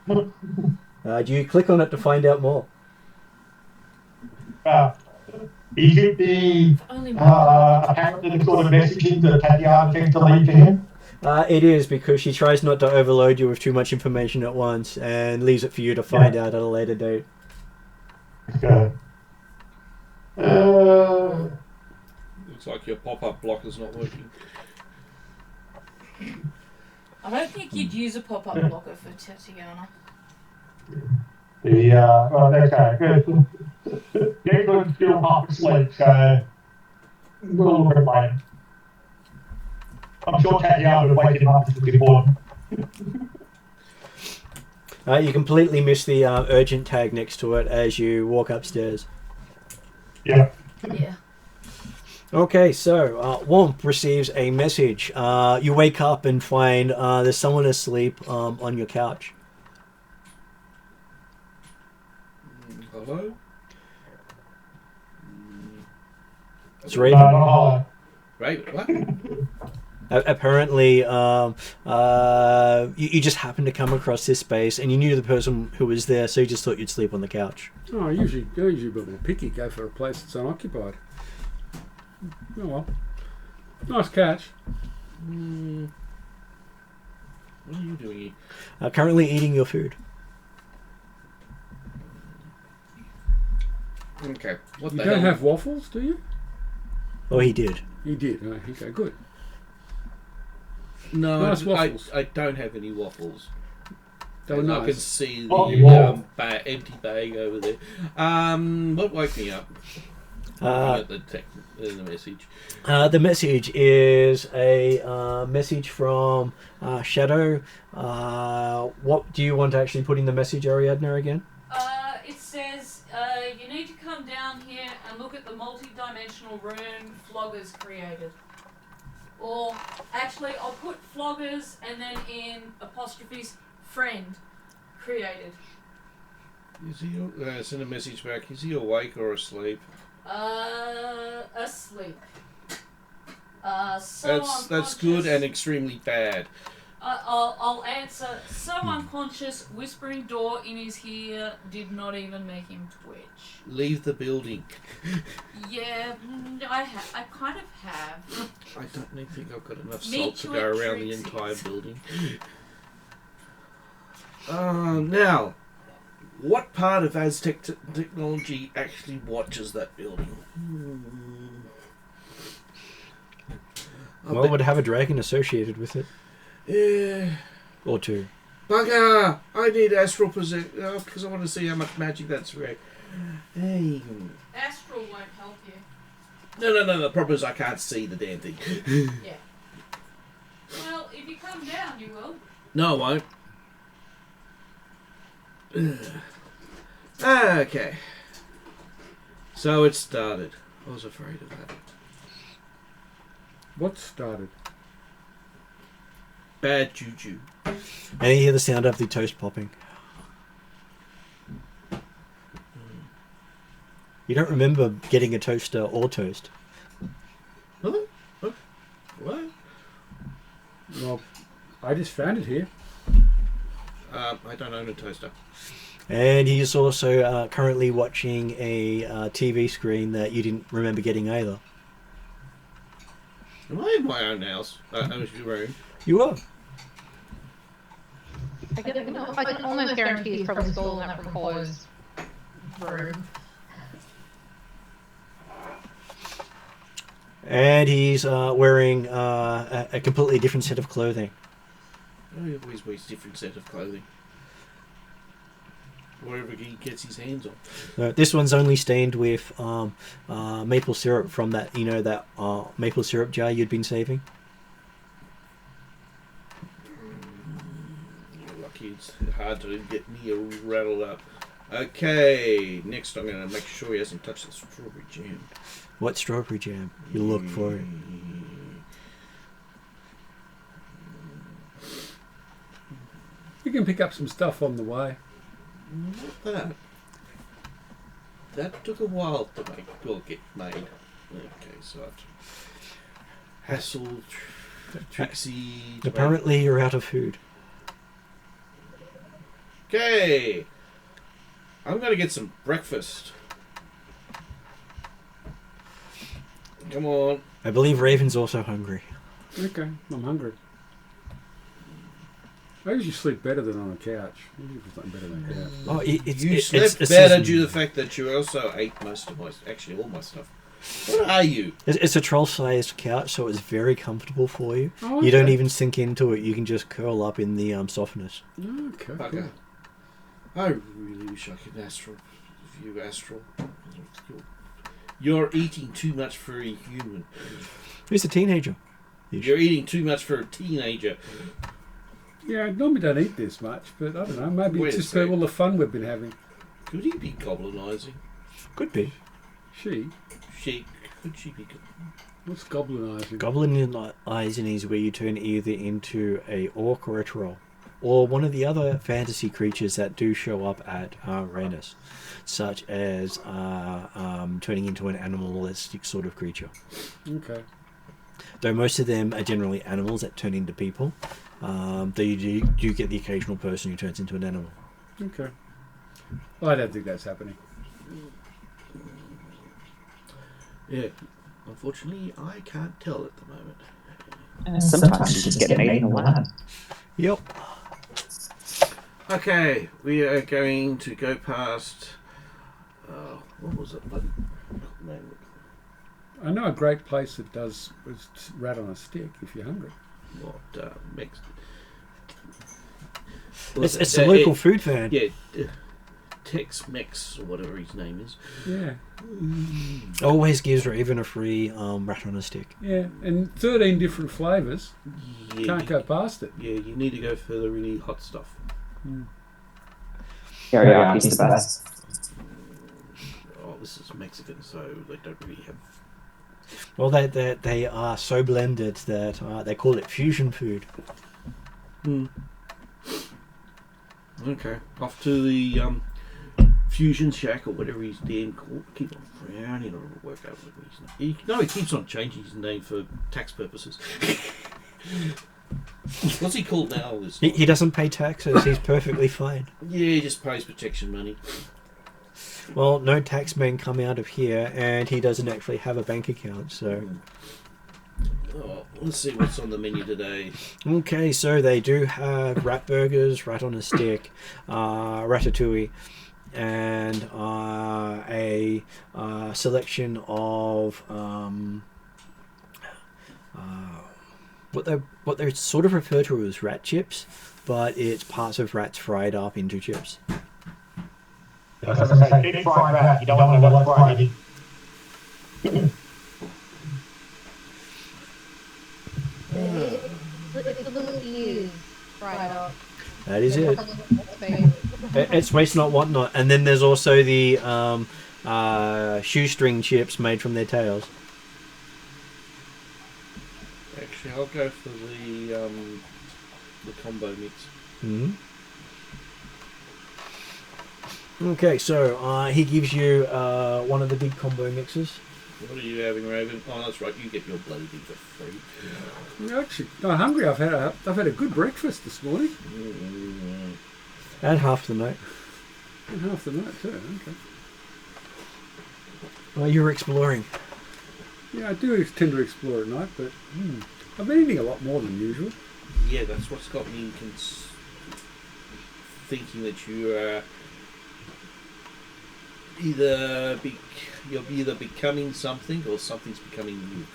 Do you click on it to find out more? Is it the apparently the sort of messaging that Tatiana tends to leave to him? It is, because she tries not to overload you with too much information at once and leaves it for you to find out at a later date. Okay. Looks like your pop-up blocker's not working. I don't think you'd use a pop-up blocker for Tatiana. Okay, good. England's still half asleep, so we'll look at it later. I'm sure Tatiana would wake him up if it's important. You completely miss the urgent tag next to it as you walk upstairs. Yeah. Yeah. Okay, so Womp receives a message. You wake up and find there's someone asleep on your couch. Hello? It's Raven. Right, what? Apparently, you just happened to come across this space, and you knew the person who was there, so you just thought you'd sleep on the couch. Oh, I usually a bit more picky. Go for a place that's unoccupied. Oh well. Nice catch. What are you doing? Currently eating your food. Okay. What You the don't hell? have waffles, do you? Oh, he did. He did. Oh, okay, good. No, Nice waffles. I don't have any waffles. They were I can nice. see Oh, the wow. empty bag over there. What woke me up? The message. The message is a message from Shadow. What do you want to actually put in the message, Ariadna, again? It says, you need to come down here and look at the multi-dimensional rune Floggers created. Or, actually, I'll put Floggers and then in apostrophes friend created. Is he? Send a message back. Is he awake or asleep? Asleep. That's good and extremely bad. I'll answer. So unconscious, whispering door in his ear did not even make him twitch. Leave the building. Yeah, I kind of have. I don't think I've got enough Meet salt to you go at around the Trixie's. entire building. Now, what part of Aztec technology actually watches that building? Well, it would have a dragon associated with it. Yeah. Or two. Bugger! I need astral possession because I want to see how much magic that's right. Hey. Astral won't help you. No. The problem is I can't see the damn thing. Yeah. Well, if you come down, you will. No, I won't. Okay. So it started. I was afraid of that. What started? Bad juju. And you hear the sound of the toast popping. You don't remember getting a toaster or toast. Huh? What? Well, I just found it here. I don't own a toaster. And he's also currently watching a TV screen that you didn't remember getting either. Am I in my own house? Room? You are. I can almost guarantee he's probably stolen that from Paul's room. And he's wearing a completely different set of clothing. He always wears a different set of clothing. Wherever he gets his hands on. This one's only stained with maple syrup from that, that maple syrup jar you'd been saving. You're lucky it's hard to get me rattled up. Okay, next I'm going to make sure he hasn't touched the strawberry jam. What strawberry jam? You look for it. You can pick up some stuff on the way. Not that. That took a while to make or get made. Okay, so I've hassled Trixie. Apparently you're out of food. Okay. I'm going to get some breakfast. Come on. I believe Raven's also hungry. Okay, I'm hungry. I usually sleep better than on a couch. I usually sleep better than a couch. Oh, You slept better due to the fact that you also ate most of actually all my stuff. What are you? It's a troll-sized couch, so it's very comfortable for you. Oh, You don't okay. even sink into it. You can just curl up in the softness. Okay. Bugger. Cool. I really wish I could view astral. You're eating too much for a human. Who's a teenager? You're eating too much for a teenager. Yeah, I normally don't eat this much, but I don't know. Maybe Wait it's a just sec. all the fun we've been having. Could he be goblinizing? Could be. She? Could she be? What's goblinizing? Goblinizing is where you turn either into a orc or a troll, or one of the other fantasy creatures that do show up at Renus, such as turning into an animalistic sort of creature. Okay. Though most of them are generally animals that turn into people, though you do get the occasional person who turns into an animal. Okay. Well, I don't think that's happening. Yeah. Unfortunately, I can't tell at the moment. Sometimes you just get made in the lab. Yep. Okay, we are going to go past. What was it? Bloody name? I know a great place that does rat on a stick if you're hungry. What Mex? It's a local food van. Yeah, Tex-Mex or whatever his name is. Yeah. Always gives Raven a free rat on a stick. Yeah, and 13 different flavours. Yeah, Can't go past it. Yeah, you need to go for the really hot stuff. Teriyaki is the best. Oh, this is Mexican, so they don't really have. Well, they are so blended that they call it fusion food. Okay, off to the Fusion Shack or whatever he's damn called. Keep on frowning or work out what his name. He keeps on changing his name for tax purposes. What's he called now? He doesn't pay taxes. He's perfectly fine. Yeah, he just pays protection money. Well, no tax men come out of here, and he doesn't actually have a bank account, so... Oh, let's see what's on the menu today. Okay, so they do have rat burgers, rat on a stick, ratatouille, and a selection of what they sort of refer to as rat chips, but it's parts of rats fried up into chips. I was going to say, deep fried rat, you don't want to know what's fried. It's a little ears fried up. That is it. It's waste not, want not. And then there's also the shoestring chips made from their tails. Actually, I'll go for the combo mix. Mm-hmm. Okay, so he gives you one of the big combo mixes. What are you having, Raven? Oh, that's right. You get your bloody thing for free. I'm actually not hungry. I've had a good breakfast this morning. And half the night. And half the night too. Okay. Well, you were exploring. Yeah, I do tend to explore at night, but I've been eating a lot more than usual. Yeah, that's what's got me thinking that you are you're either becoming something or something's becoming you.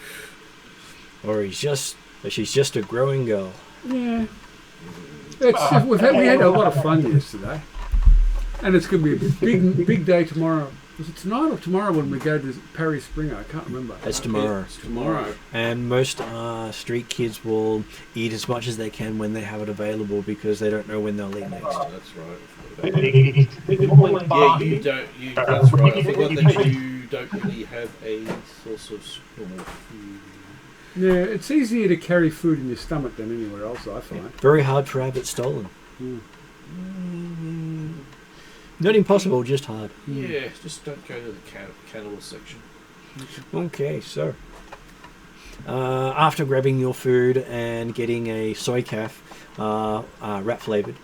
Or she's just a growing girl. Yeah. We had a lot of fun yesterday, and it's going to be a big day tomorrow. Was it tonight or tomorrow when we go to Parry Springer? I can't remember. It's tomorrow. It's tomorrow. And most street kids will eat as much as they can when they have it available because they don't know when they'll eat next. That's right. Yeah, Yeah, you don't. That's right. I forgot that you don't really have a source of normal food. Yeah, it's easier to carry food in your stomach than anywhere else, I find. Very hard to have it stolen. Not impossible, just hard. Yeah, just don't go to the cannibal section. Okay, so after grabbing your food and getting a soy calf, rat flavored.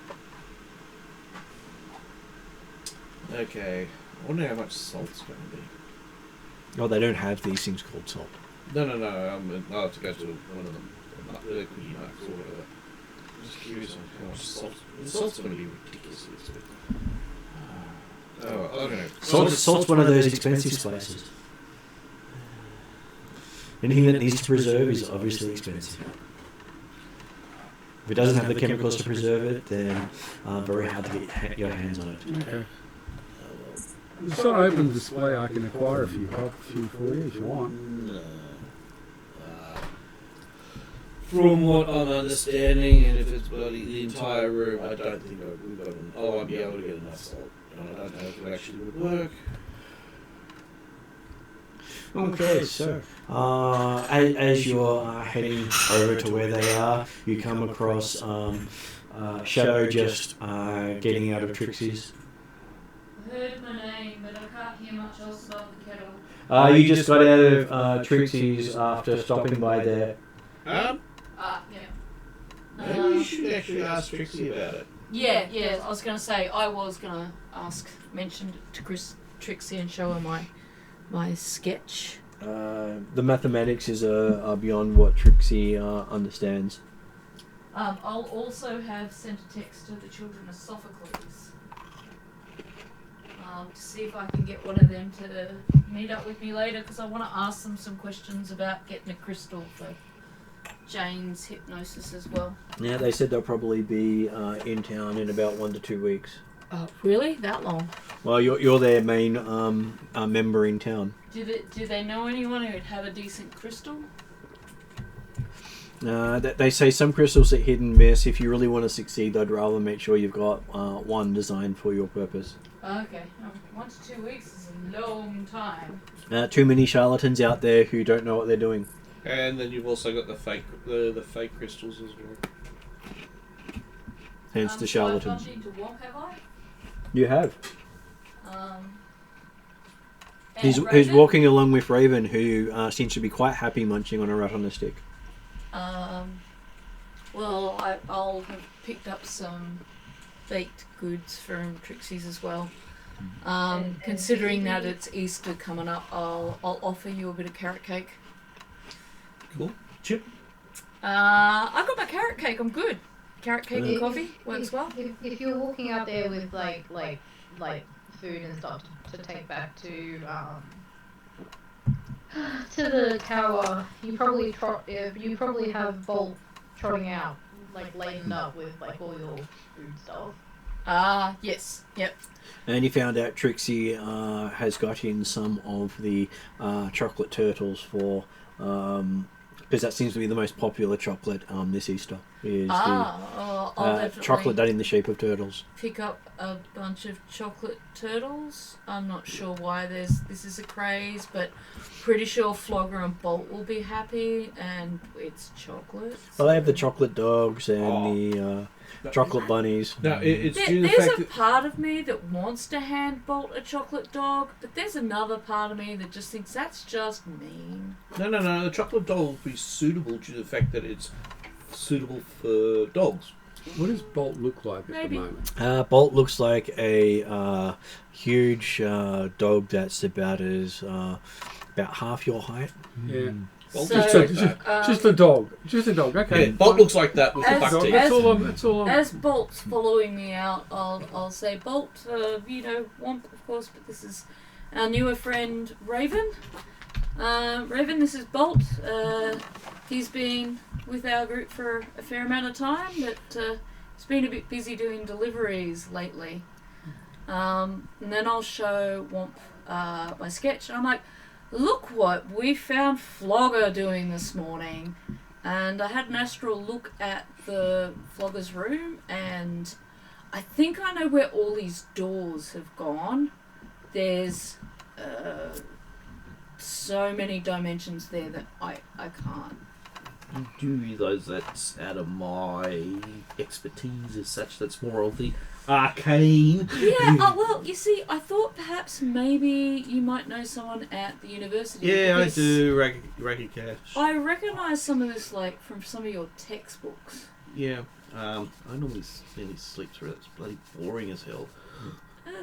Okay, I wonder how much salt's going to be. Oh, they don't have these things called salt. No. I'll have to go to one of them. Marks or whatever. Just curious on how much salt. The salt's going to be ridiculously expensive. I don't know. Salt's one of those expensive spices. Anything that needs to preserve is obviously expensive. If it doesn't have the chemicals to preserve it, then very hard to get your hands on it. Okay. It's not open display. I can acquire a few for you if you want. From what I'm understanding, and if it's bloody the entire room, I don't think we've got. I won't be able to get enough salt. I don't know if it actually would work. Okay, so as you're heading over to where they are, you come across Shadow just getting out of Trixie's. I heard my name, but I can't hear much else above the kettle. You just got out of Trixie's after stopping by there. Yeah. Maybe you should actually ask Trixie about it. Yeah, I was going to say, I was going to mention it to Trixie and show her my sketch. The mathematics is beyond what Trixie understands. I'll also have sent a text to the children of Sophocles to see if I can get one of them to meet up with me later, because I want to ask them some questions about getting a crystal for Jane's hypnosis as well. Yeah, they said they'll probably be in town in about 1 to 2 weeks. Really? That long? Well, you're their main member in town. Do they know anyone who'd have a decent crystal? They say some crystals are hit and miss. If you really want to succeed, I'd rather make sure you've got one designed for your purpose. Okay. 1 to 2 weeks is a long time. Too many charlatans out there who don't know what they're doing. And then you've also got the fake crystals as well. Hence the charlatans. So I've bumped into Womp, have I? You have. And He's walking along with Raven, who seems to be quite happy munching on a rat on a stick. Well, I'll have picked up some baked goods from Trixie's as well. Considering that it's Easter coming up, I'll offer you a bit of carrot cake. Cool. Chip? I've got my carrot cake. I'm good. Carrot cake and coffee works well. If you're walking out there with like food and stuff to take back to the tower, you probably have Bolt trotting out, like laden up with like all your food stuff. Yes, yep. And you found out Trixie has got in some of the chocolate turtles for, because that seems to be the most popular chocolate this Easter, is the chocolate done in the shape of turtles. Pick up a bunch of chocolate turtles. I'm not sure why this is a craze, but pretty sure Flogger and Bolt will be happy, and it's chocolate. Well, they have the chocolate dogs and the chocolate bunnies. No, it's due to the there's fact a part of me that wants to hand Bolt a chocolate dog, but there's another part of me that just thinks that's just mean. No. The chocolate dog will be suitable due to the fact that it's suitable for dogs. What does Bolt look like at the moment? Bolt looks like a huge dog that's about half your height. Yeah. Bolt So, looks like that. Just a dog. Just a dog. Okay. Yeah, Bolt looks like that with the As- buck teeth. That's all I'm. As Bolt's following me out, I'll say, Bolt, Womp, of course, but this is our newer friend, Raven. Raven, this is Bolt. He's been with our group for a fair amount of time, but he's been a bit busy doing deliveries lately. And then I'll show Womp my sketch, and I'm like, look what we found Flogger doing this morning. And I had an astral look at the Flogger's room, and I think I know where all these doors have gone. There's so many dimensions there that I can't. You do realise that's out of my expertise as such. That's more of the arcane. Yeah, well, you see, I thought perhaps maybe you might know someone at the university. Yeah, I because do. Ragged Cash. I recognise some of this, like, from some of your textbooks. Yeah. I normally nearly sleep through it. It's bloody boring as hell. I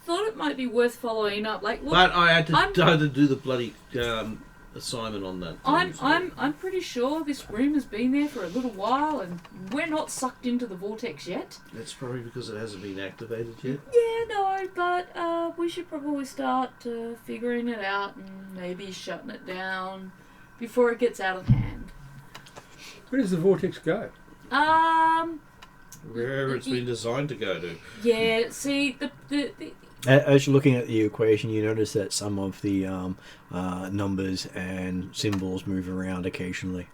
thought it might be worth following up. Like, look, But I had to do the bloody assignment on that. I'm pretty sure this room has been there for a little while, and we're not sucked into the vortex yet. That's probably because it hasn't been activated yet. Yeah, no, but we should probably start figuring it out and maybe shutting it down before it gets out of hand. Where does the vortex go? Wherever it's been designed to go to. Yeah. See, the As you're looking at the equation, you notice that some of the numbers and symbols move around occasionally.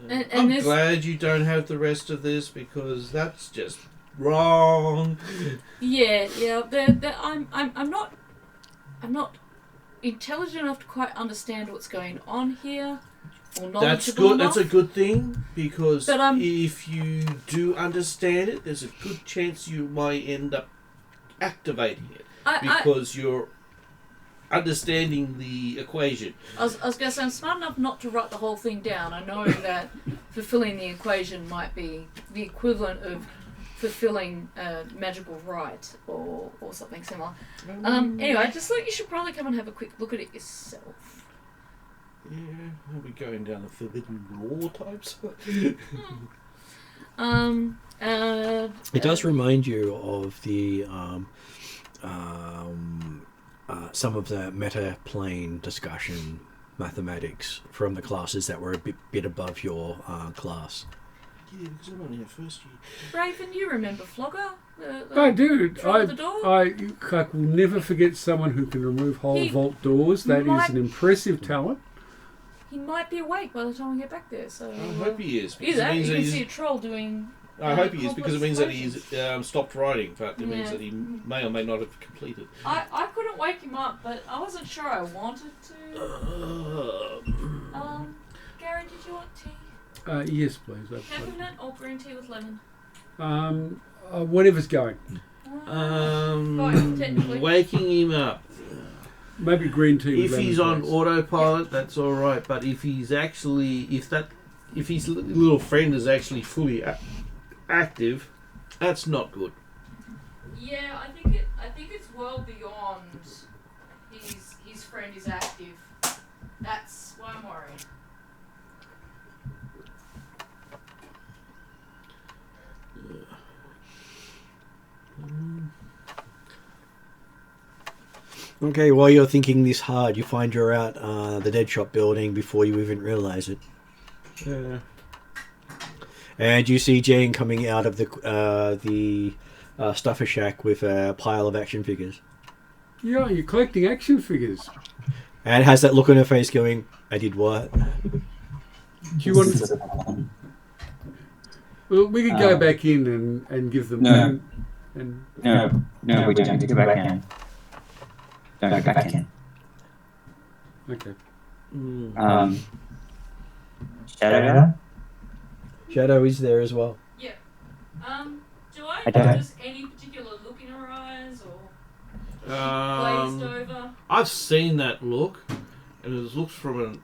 and I'm there's glad you don't have the rest of this because that's just wrong. yeah. I'm not intelligent enough to quite understand what's going on here. Or That's knowledgeable good. That's a enough. good thing because But, if you do understand it, there's a good chance you might end up activating it because you're understanding the equation. I was going to say, I'm smart enough not to write the whole thing down. I know that fulfilling the equation might be the equivalent of fulfilling a magical rite or something similar. Anyway, I just thought you should probably come and have a quick look at it yourself. Yeah, are we going down the forbidden law types? It does remind you of the some of the meta plane discussion mathematics from the classes that were a bit above your class. Yeah, because I'm only in first year. Raven, you remember Flogger? I do. Through the door? I will never forget someone who can remove whole vault doors. That is an impressive talent. He might be awake by the time we get back there, so... I hope he is. Because Either, it means you that can see a troll doing... I hope he is because it means that complex he's stopped writing. In fact, it means Yeah. that he may or may not have completed. I couldn't wake him up, but I wasn't sure I wanted to. Gary, did you want tea? Yes, please. Peppermint or green tea with lemon? Whatever's going. Both, technically. Waking him up. Maybe green tea with If lemon, he's on please. autopilot, that's all right. But if he's actually, if his little friend is actually fully active, that's not good. Yeah, I think it's well beyond his friend is active. That's why I'm worried. Okay, while you're thinking this hard, you find you're out the Dead Shop building before you even realise it. And you see Jane coming out of the stuffer shack with a pile of action figures. Yeah, you're collecting action figures. And has that look on her face going, I did what? Do you want? Well, we could go back in and give them. No. And No, we don't need to go back in. Don't go back in. okay. Shadow? Shadow is there as well. Yeah. Do I I don't. notice any particular look in her eyes or glazed over? I've seen that look, and it looks from a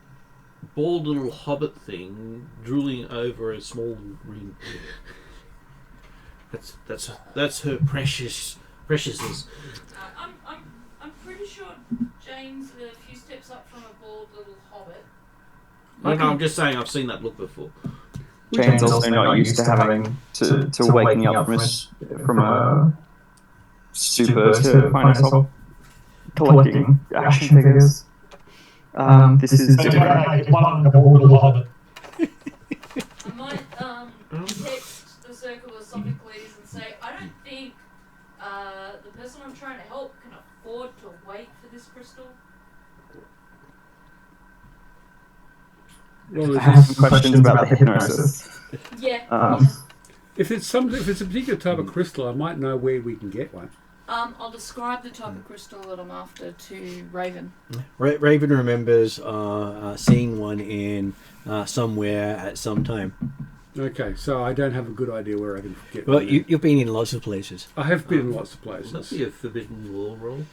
bald little hobbit thing drooling over a small ring. That's her preciousness. I'm pretty sure Jane's a few steps up from a bald little hobbit. No, I'm just saying I've seen that look before. Jane's also not used to having to waking up from a stupor to find herself collecting action figures. This is different. It's one of the old hobbit. I might text the circle of Sophocles and say, I don't think the person I'm trying to help can afford to wait for this crystal. Well, I have some questions about the hypnosis. Yeah. if it's a particular type of crystal, I might know where we can get one. I'll describe the type of crystal that I'm after to Raven. Raven remembers seeing one in somewhere at some time. Okay, so I don't have a good idea where I can get Well, one. you've been in lots of places. I have been in lots of Would that places. be a forbidden law roll?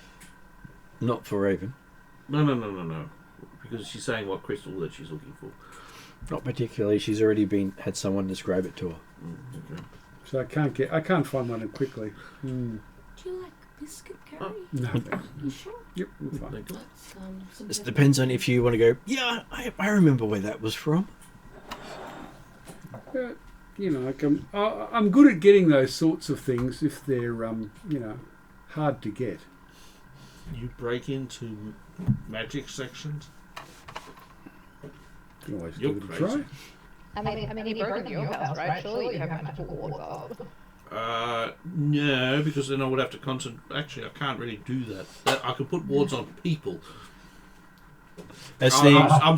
Not for Raven. No. Because she's saying what crystal that she's looking for. Not particularly. She's already had someone describe it to her. Okay. So I can't find one quickly. Do you like biscuit curry? No, thanks. You sure? Yep, I'm fine. That's, some It pepper. depends on if you want to go, yeah, I remember where that was from. You know, like I'm good at getting those sorts of things if they're you know, hard to get. You break into magic sections. You can always You're give it a crazy. try. I mean, he broke into your house, right? Surely you have magical wardrobe. No, because then I would have to concentrate. Actually, I can't really do that. I could put wards on people. That's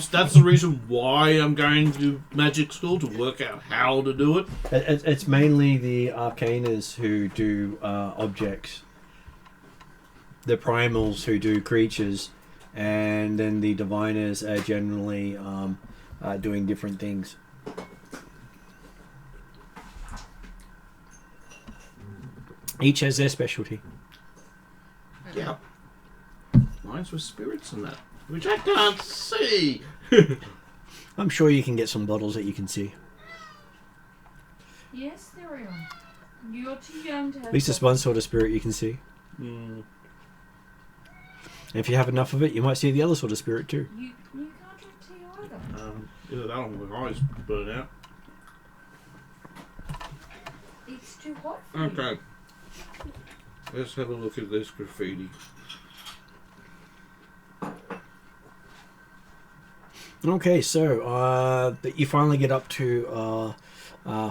That's the reason why I'm going to magic school, to work out how to do it. it's mainly the arcaners who do objects, the primals who do creatures, and then the diviners are generally doing different things. Each has their specialty. Yeah. Mine's with spirits and that, which I can't see. I'm sure you can get some bottles that you can see. Yes, there we are. You're too young to have. At least there's one sort of spirit you can see. Mm. And if you have enough of it, you might see the other sort of spirit too. You can't drink tea either. Either that or my eyes burn out. It's too hot for you. Okay. Let's have a look at this graffiti. Okay, so you finally get up to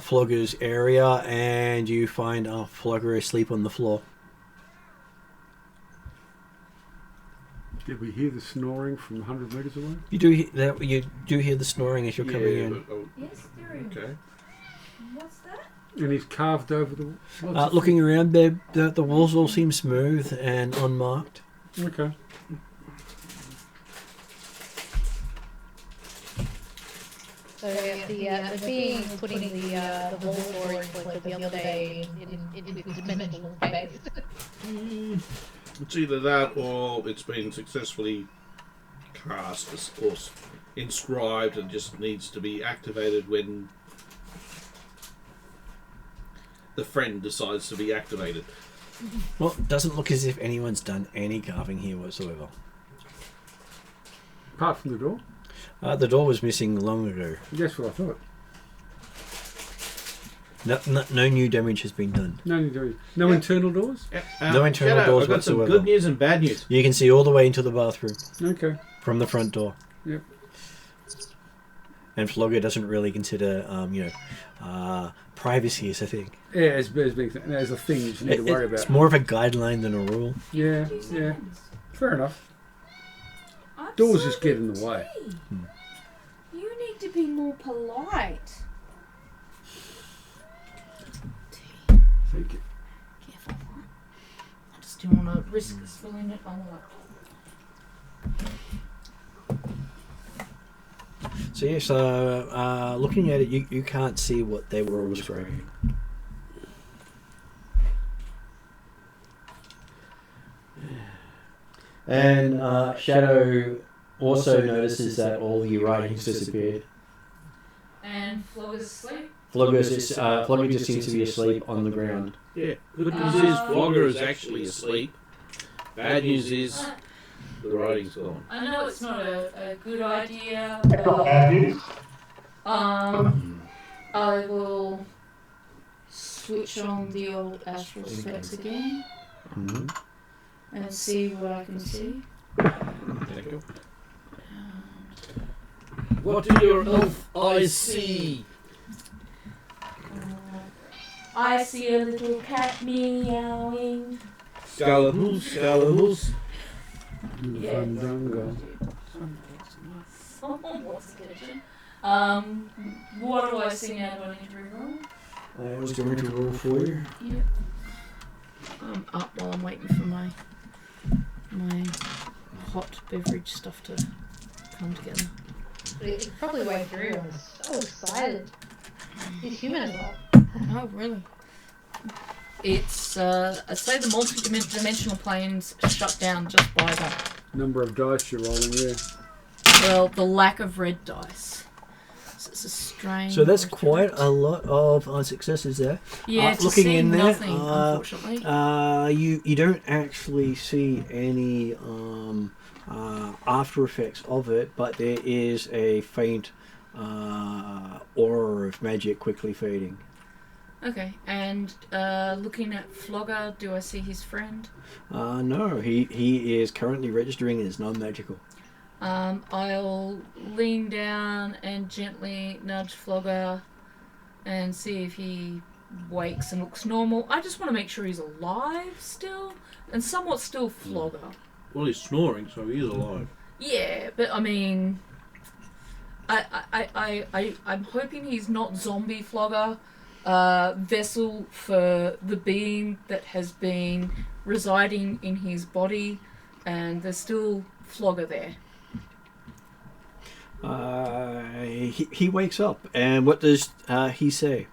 Flogger's area, and you find Flogger asleep on the floor. Did we hear the snoring from 100 metres away? You do hear the snoring as you're coming in. Yes, there is. Okay. What's that? And he's carved over the... Looking around, the walls all seem smooth and unmarked. Okay. So the being putting the wall flooring like the other day into its dimensional space. It's either that or it's been successfully cast or inscribed and just needs to be activated when the friend decides to be activated. Well, it doesn't look as if anyone's done any carving here whatsoever. Apart from the door? The door was missing long ago. That's what I thought. No new damage has been done. No internal doors? No internal doors I've got some whatsoever. good news and bad news. You can see all the way into the bathroom Okay. from the front door. Yep. And Flogger doesn't really consider, privacy as a thing. Yeah, as a thing you need to worry about. It's more of a guideline than a rule. Yeah. Fair enough. Doors just get in the way. You need to be more polite. Thank you. Careful. I just don't want to risk spilling it on the laptop. So yes, looking at it, you can't see what they were all describing. And Shadow also notices that all the writings disappeared. And Flogger's asleep. Flogger just seems to be asleep on the ground. Yeah. Good news is Flogger is actually asleep. Bad news is the writing's gone. I know it's not a good idea, That's not but bad news. I will switch on the old astral specs again Mm-hmm. and see what I can see. Thank you. What do your elf eyes see? I see a little cat meowing. Scalamoose. Yeah. Fandango. What's the kitchen? What do I see now? Do I need to reroll? I was going to roll for you. Yep. I'm up while I'm waiting for my hot beverage stuff to come together. It's probably way through. I'm so excited. He's human as well. Oh, really? It's, I'd say the multi-dimensional planes shut down just by that. Number of dice you're rolling there. Well, the lack of red dice. It's a strange. So that's quite a lot of successes there. Yeah, to looking see in there, nothing, unfortunately. you don't actually see any after effects of it, but there is a faint aura of magic quickly fading. Okay, and looking at Flogger, do I see his friend? No, he is currently registering as non-magical. I'll lean down and gently nudge Flogger and see if he wakes and looks normal. I just want to make sure he's alive still, and somewhat still Flogger. Well, he's snoring, so he is alive. Yeah, but I mean, I'm hoping he's not zombie Flogger, vessel for the being that has been residing in his body, and there's still Flogger there. He wakes up, and what does he say?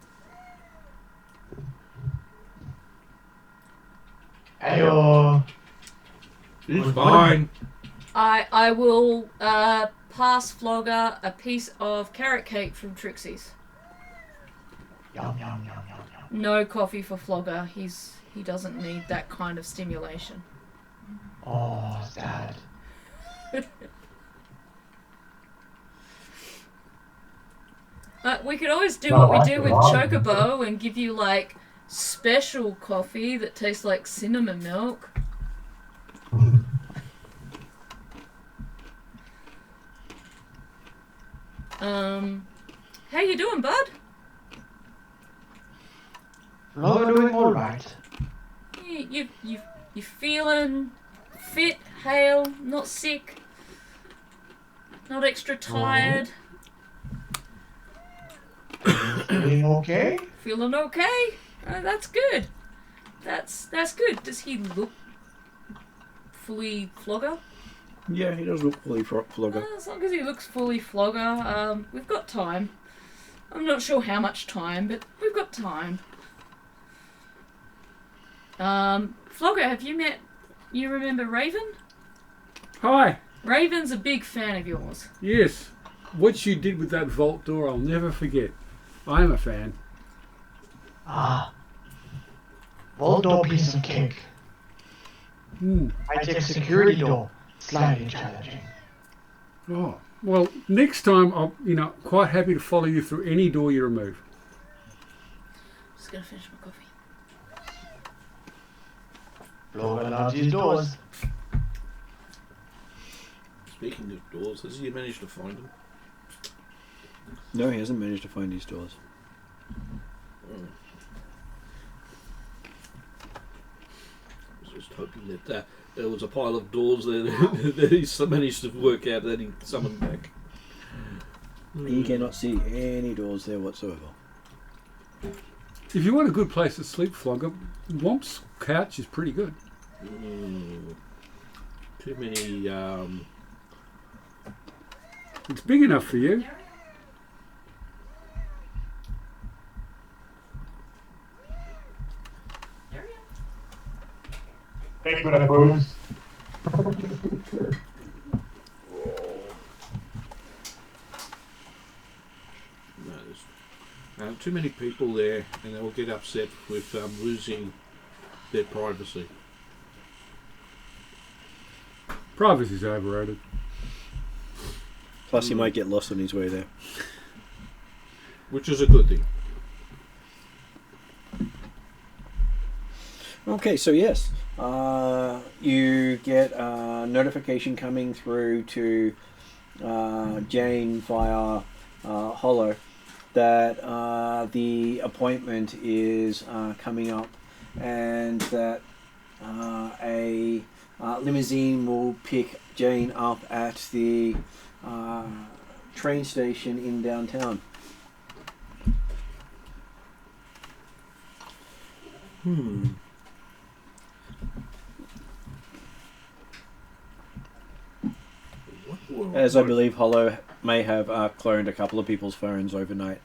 Ayo. He's fine. I will pass Flogger a piece of carrot cake from Trixie's. Yum yum yum yum yum. No coffee for Flogger. He doesn't need that kind of stimulation. Oh, sad. We could always do what we do with Chocobo and give you like special coffee that tastes like cinnamon milk. How you doing, bud? Flogger doing all right. You feeling fit, hale, not sick, not extra tired? Feeling okay? Feeling okay? That's good. That's good. Does he look fully Flogger? Yeah, he does look fully Flogger. As long as he looks fully Flogger, we've got time. I'm not sure how much time, but we've got time. Flogger, have you met... You remember Raven? Hi. Raven's a big fan of yours. Yes. What you did with that vault door, I'll never forget. I am a fan. Ah. Vault door piece of cake. High-tech security door. Slightly challenging. Oh, well, next time I'll, quite happy to follow you through any door you remove. Just gonna finish my coffee. Flogger loves his doors. Speaking of doors, has he managed to find them? No, he hasn't managed to find his doors. Oh. I was just hoping that there was a pile of doors there that he managed to work out that he summoned back. He cannot see any doors there whatsoever. If you want a good place to sleep, Flogger, Womp's couch is pretty good. Too many. It's big enough for you. Thanks for that, boys. No, there's too many people there, and they will get upset with losing their privacy. Privacy's overrated. Plus, he might get lost on his way there. Which is a good thing. Okay, so yes, you get a notification coming through to Jane via Hollow that the appointment is coming up, and that a limousine will pick Jane up at the train station in downtown. As I believe Hollow may have cloned a couple of people's phones overnight.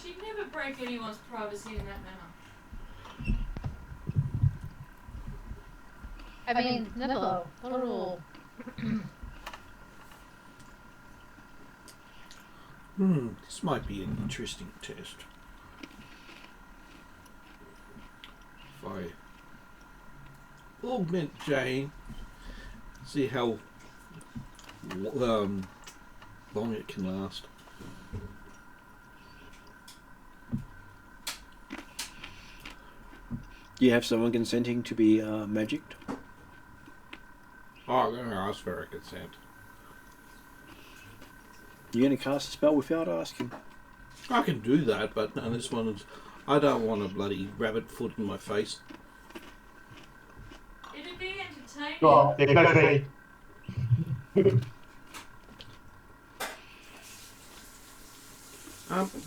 She'd never break anyone's privacy in that manner. I mean, never. Not at all. This might be an interesting test. If I augment Jane, see how long it can last. Do you have someone consenting to be magicked? Oh, I'm going to ask for a consent. You're going to cast a spell without asking? I can do that, but no, this one is... I don't want a bloody rabbit foot in my face. It'd be entertaining. Well, it could be.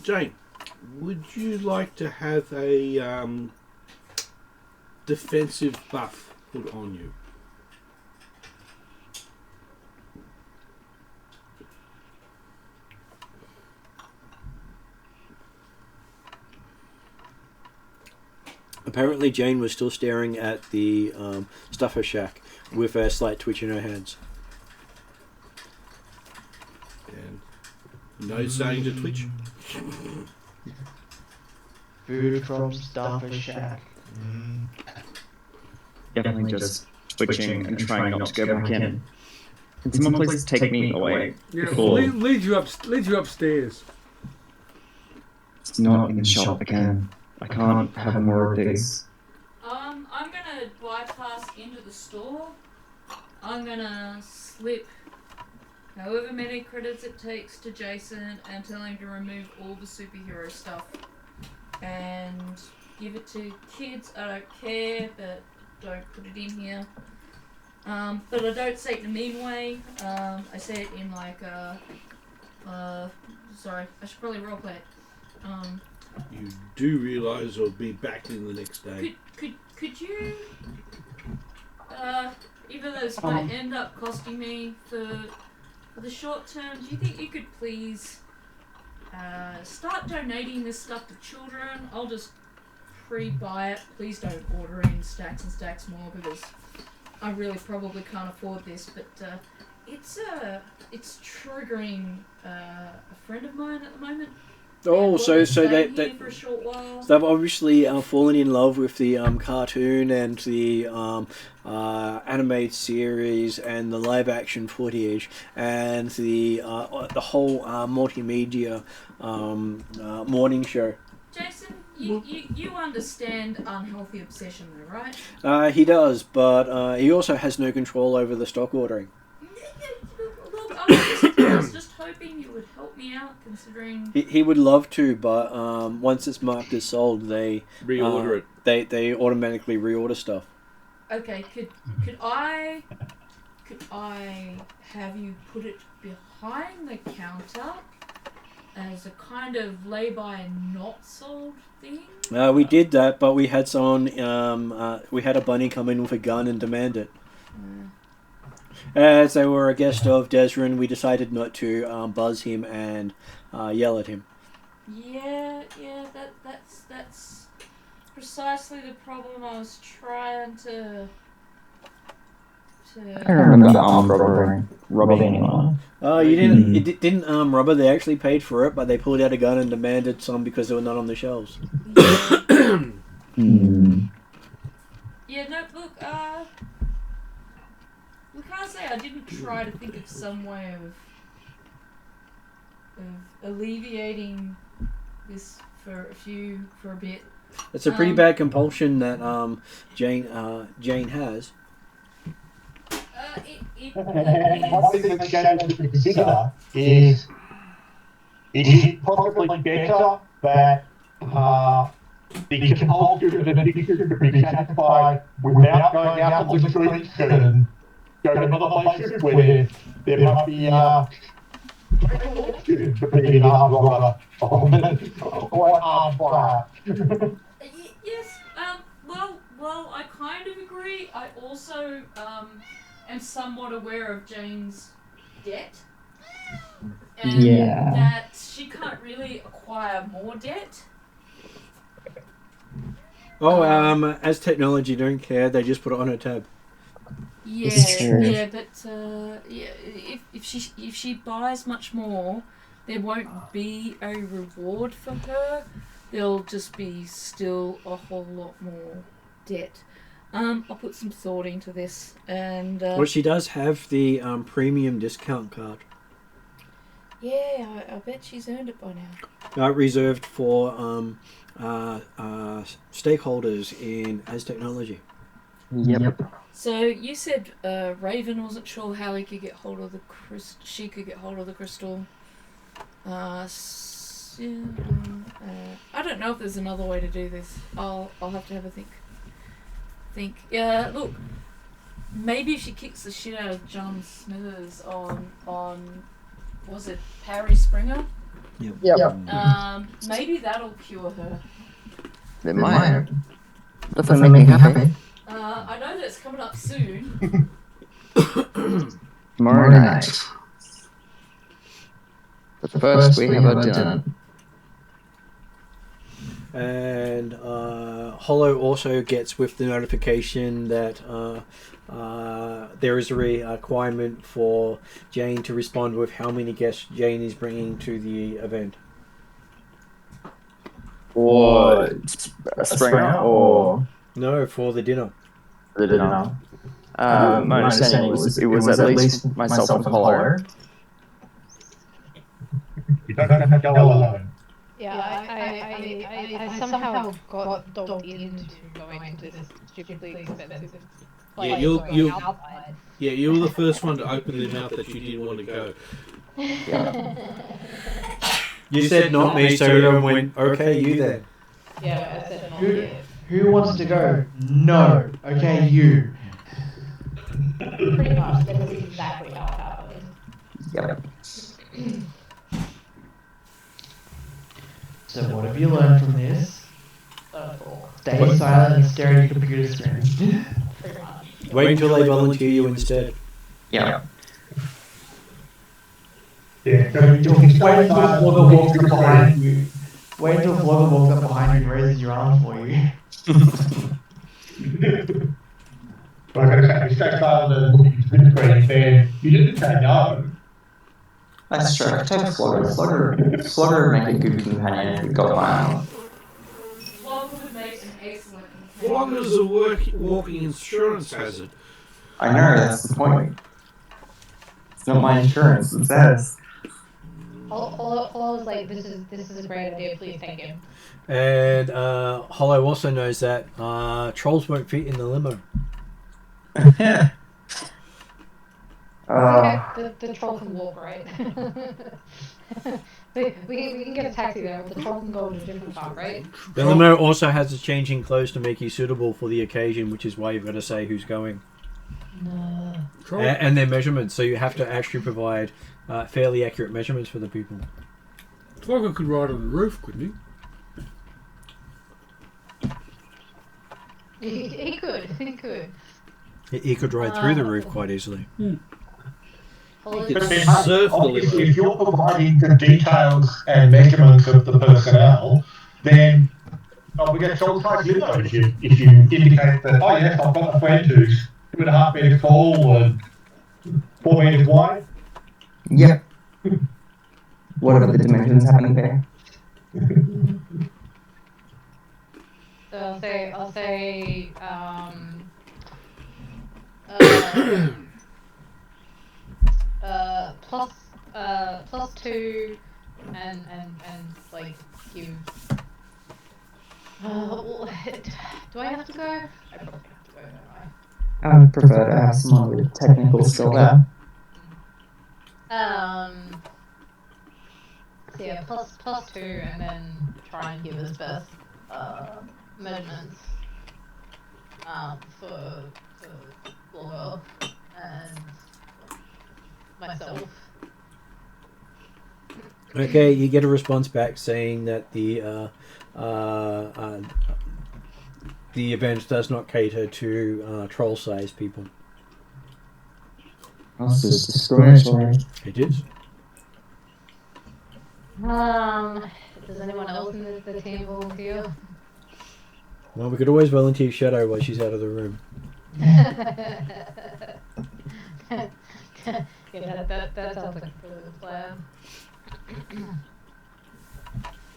Jane, would you like to have a defensive buff put on you? Apparently Jane was still staring at the stuffer shack with a slight twitch in her hands. And no saying to Twitch. Food from Stuffer Shack. Definitely just twitching and trying not to go back in. Can someone please take me away? Yeah, before lead you upstairs. it's not in the shop again? I can't have more of these. I'm gonna bypass into the store. I'm gonna slip however many credits it takes to Jason and tell him to remove all the superhero stuff and give it to kids. I don't care, but don't put it in here. But I don't say it in a mean way. I say it in like sorry, I should probably roleplay it. You do realise I'll be back in the next day. Could you, even though this might end up costing me for the short term, do you think you could please start donating this stuff to children? I'll just pre-buy it. Please don't order in stacks and stacks more because I really probably can't afford this. But it's triggering a friend of mine at the moment. Oh, so here for a short while. they've obviously fallen in love with the cartoon and the animated series and the live action footage and the whole multimedia morning show. Jason, you understand unhealthy obsession, though, right? He does, but he also has no control over the stock ordering. Look, I was just hoping you would help me out, considering... He would love to, but once it's marked as sold, they Reorder it. They automatically reorder stuff. Okay, could I have you put it behind the counter as a kind of lay-by not sold thing? We did that, but we had someone. We had a bunny come in with a gun and demand it. As they were a guest of Desrin, we decided not to buzz him and yell at him. Yeah, that's precisely the problem I was trying to. I remember the armed robbing anyone. You didn't. It didn't robber. They actually paid for it, but they pulled out a gun and demanded some because they were not on the shelves. Yeah, no, look, we can't say I didn't try to think of some way of alleviating this for a bit. It's a pretty bad compulsion that Jane has. One thing that Jane has to consider is it is probably better that the compulsion and addiction to be satisfied without going out on the streets and go to other places where there might be options for being an armed robber or an armed fire. Yes, well, I kind of agree. I also am somewhat aware of Jane's debt. And that she can't really acquire more debt. Oh, as technology don't care, they just put it on her tab. It's true. Yeah, but if she buys much more, there won't be a reward for her. There'll just be still a whole lot more debt. I'll put some thought into this, and Well, she does have the premium discount card. yeah, I bet she's earned it by now. Reserved for stakeholders in As Technology. Yep. So you said Raven wasn't sure how he could get hold of the she could get hold of the crystal. I don't know if there's another way to do this. I'll have to have a think. Yeah, look. Maybe if she kicks the shit out of John Smithers on was it Parry Springer? Yep. Maybe that'll cure her. It might. Definitely make me happy. I know that it's coming up soon. Tomorrow night. But first we have a dinner. And Hollow also gets with the notification that there is a requirement for Jane to respond with how many guests Jane is bringing to the event. Or Springer or No, for the dinner. the dinner. My understanding was it was at least myself and Hollow. You don't have to go alone. Yeah, I somehow got dogged into going to this stupidly expensive place. you'll- outside. Yeah, you were the first one to open your mouth that you didn't want to go. You said not me, so everyone went, okay, you then. Yeah, I said not Who, yet. who wants to go? No. Okay, you. Pretty much, that's exactly how it happened. Yep. So what have you learned from this? Stay silent and stare at your computer screen. Pretty much. Wait until they volunteer you instead. Yeah. Yeah, so you can Wait until start Vlogger walks up behind you. Wait until Vlogger walks up behind you and raises your arm for you. But I gotta say, we stay silent and look at the screen, then you didn't say no. That's true. Take Flogger would make a good companion if we got one. Flogger would make an excellent Floggers a walking insurance hazard. I know, that's the point. It's not my insurance, it's theirs. Hollow was like, this is a great idea, please take him. And Hollow also knows that trolls won't fit in the limo. Okay, the troll can walk, right? we can get a taxi there, but the troll can go in a different car, right? The limo also has its changing clothes to make you suitable for the occasion, which is why you've got to say who's going. No. And their measurements, so you have to actually provide fairly accurate measurements for the people. Flogger could ride on the roof, couldn't he? He could. He could ride through the roof quite easily. It's surf the Obviously, limo. if you're providing the details and measurements of the personnel, then we get sold size limo if you indicate that, oh yes, I've got a friend who's 2.5 meters tall and 4 meters wide. Yep. What are the dimensions happening there? So I'll say plus 2 and like give do I have to go? I probably have to go, don't I would prefer to have someone with technical skill there. I? So yeah, plus 2 and then try and give us best measurements for Blogger and myself. Okay, you get a response back saying that the event does not cater to troll-sized people. That's just discriminatory. It is. Does anyone else in the team volunteer? Well, we could always volunteer Shadow while she's out of the room. Yeah, that sounds like a brilliant plan.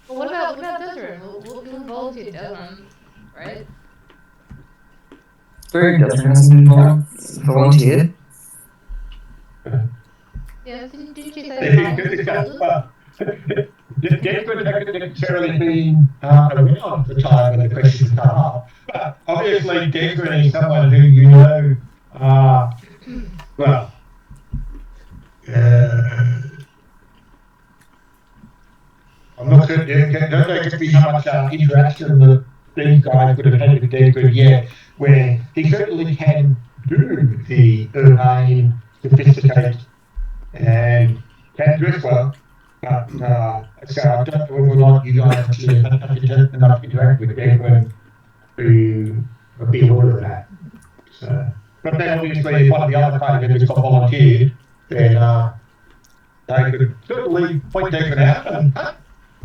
Well, what about Desiree? We'll volunteer Desiree, right? Very Desmond hasn't volunteered. Yeah, didn't you say They the didn't was discuss, golden? Desmond hasn't necessarily been around at the time when the questions come up. But obviously, Desmond is someone who you know, well, I'm not sure, don't know exactly how much interaction that these guys would have had with Desmond yet, where he certainly can do the urbane, sophisticated, and can dress well. But so I don't know whether or not you guys actually have enough to interact with Desmond to be aware of that. So, but then obviously if one of the other party members got volunteered, then they could certainly point Desmond out and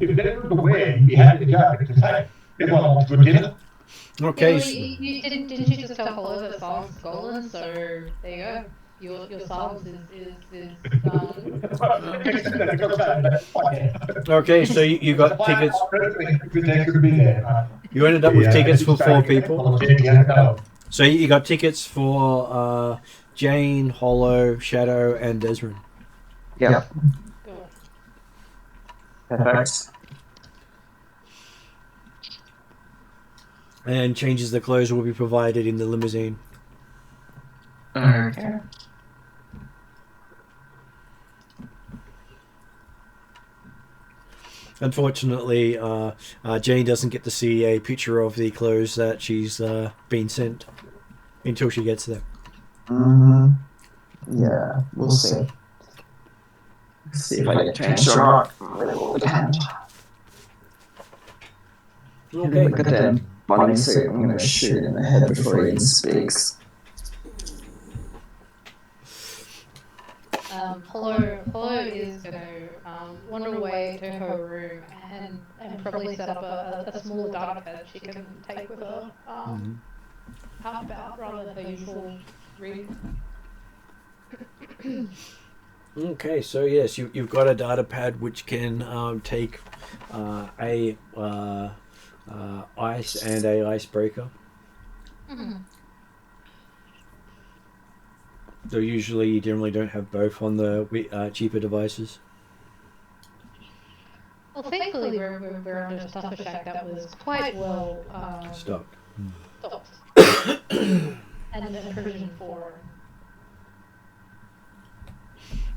if Desmond's aware, you'd be happy to go because hey, everyone wants good dinner. Okay. Yeah, well, you didn't you just tell Hollow that silence is golden? So there you go. Your silence is Okay, so you got tickets. They could be there. You ended up with tickets for 4 people. So you got tickets for Jane, Hollow, Shadow, and Desmond. Yeah. Cool. Perfect. And changes the clothes will be provided in the limousine. Okay. Unfortunately, Jane doesn't get to see a picture of the clothes that she's been sent until she gets there. Yeah, we'll see. See if I get changed or not. It will depend. Okay. Look at that bunny suit. I'm going to shoot him in the head before he even speaks. Hollow is going to wander away to her room and probably set up a smaller data pad she can take with her out about rather than her usual read. Okay, so yes, you've got a data pad which can take a ice and a icebreaker. So usually you generally don't have both on the cheaper devices. Well, thankfully we're under a Stuffer Shack that was quite well Stocked. and provision for.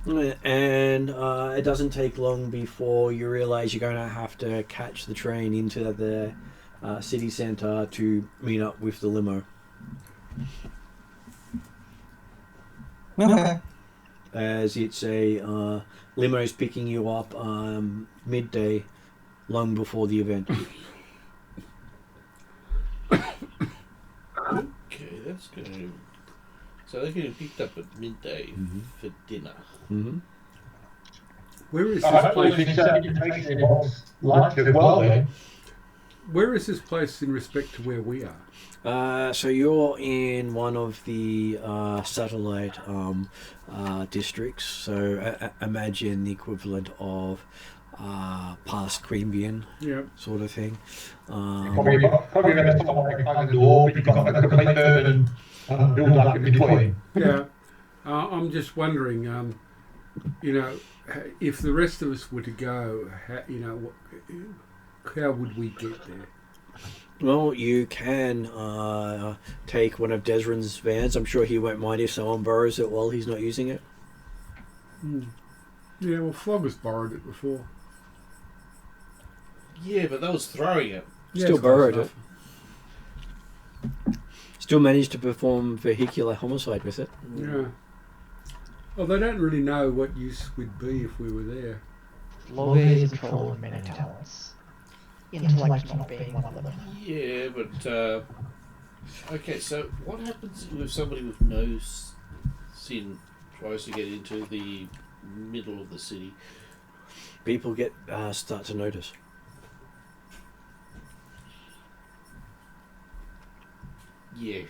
And it doesn't take long before you realise you're going to have to catch the train into the city centre to meet up with the limo. Okay. As it's a limo's picking you up midday, long before the event. Okay, that's going to... So they're getting picked up at midday for dinner. Where is this place? Lunch as well then. Where is this place in respect to where we are? So you're in one of the satellite districts. So imagine the equivalent of past Queanbeyan, sort of thing. Probably around the top of the door, but you've got a complete urban build up in between. Yeah, I'm just wondering, if the rest of us were to go, how would we get there? Well, you can take one of Desrin's vans. I'm sure he won't mind if someone borrows it while he's not using it. Yeah, well, Flogger's borrowed it before. Yeah, but that was throwing it. Still borrowed it. Still managed to perform vehicular homicide with it. Yeah. Well, they don't really know what use we'd be if we were there. Flogger is a troll of many talents. Intellect not being one of them. Yeah, but... okay, so what happens if somebody with no sin tries to get into the middle of the city? People start to notice. Yeah.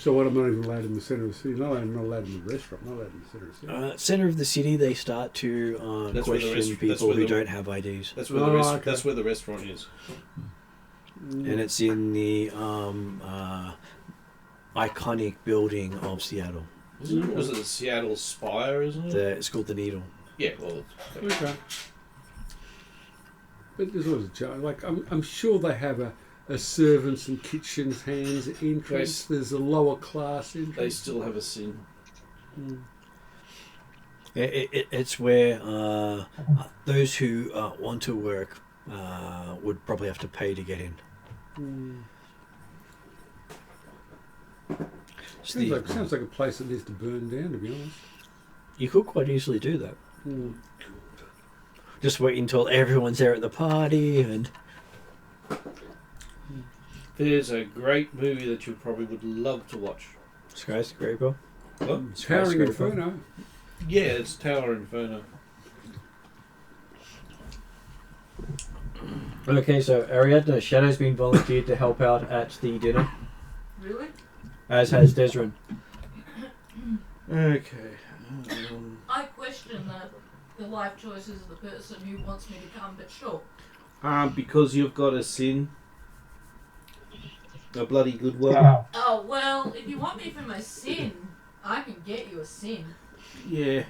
So what? I'm not even allowed in the centre of the city. Not allowed in the restaurant. Not allowed in the centre of the city. Centre of the city, they start to question people who don't have IDs. That's where that's where the restaurant is. And it's in the iconic building of Seattle. Was it the Seattle Spire, isn't it? It's called the Needle. Yeah, well... Okay. But there's always a joke. Like, I'm sure they have a servants and kitchens hands entrance. There's a lower class entrance. They still have a sin. It's where those who want to work would probably have to pay to get in. Sounds like a place that needs to burn down, to be honest. You could quite easily do that. Just wait until everyone's there at the party and... There's a great movie that you probably would love to watch. Skyscraper? What? Towering Inferno. Yeah, it's Tower Inferno. Okay, so Ariadna, Shadow's been volunteered to help out at the dinner. Really? As has Desrin. Okay. I question the life choices of the person who wants me to come, but sure. Because you've got a sin. A bloody good one. Oh, well, if you want me for my sin, I can get you a sin. Yeah.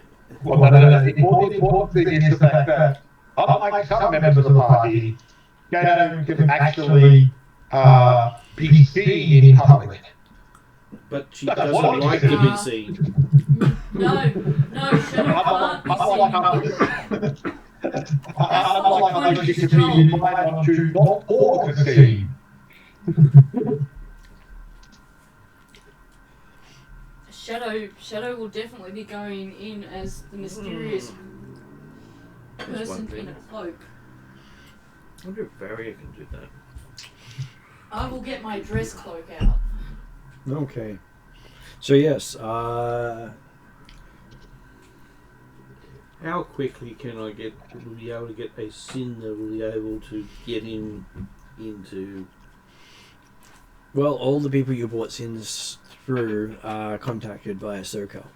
Well, the more important thing is the fact that, unlike some members of the party, Shadow can actually be seen in public. But she doesn't like to be seen. No, Shadow can't be seen. Unlike others, she can be invited to not all to see. Shadow will definitely be going in as the mysterious person in a cloak. I wonder if Barrier can do that. I will get my dress cloak out. Okay. So yes, how quickly can I be able to get a sin that will be able to get into... well, all the people you bought sins through are contacted via SoCal.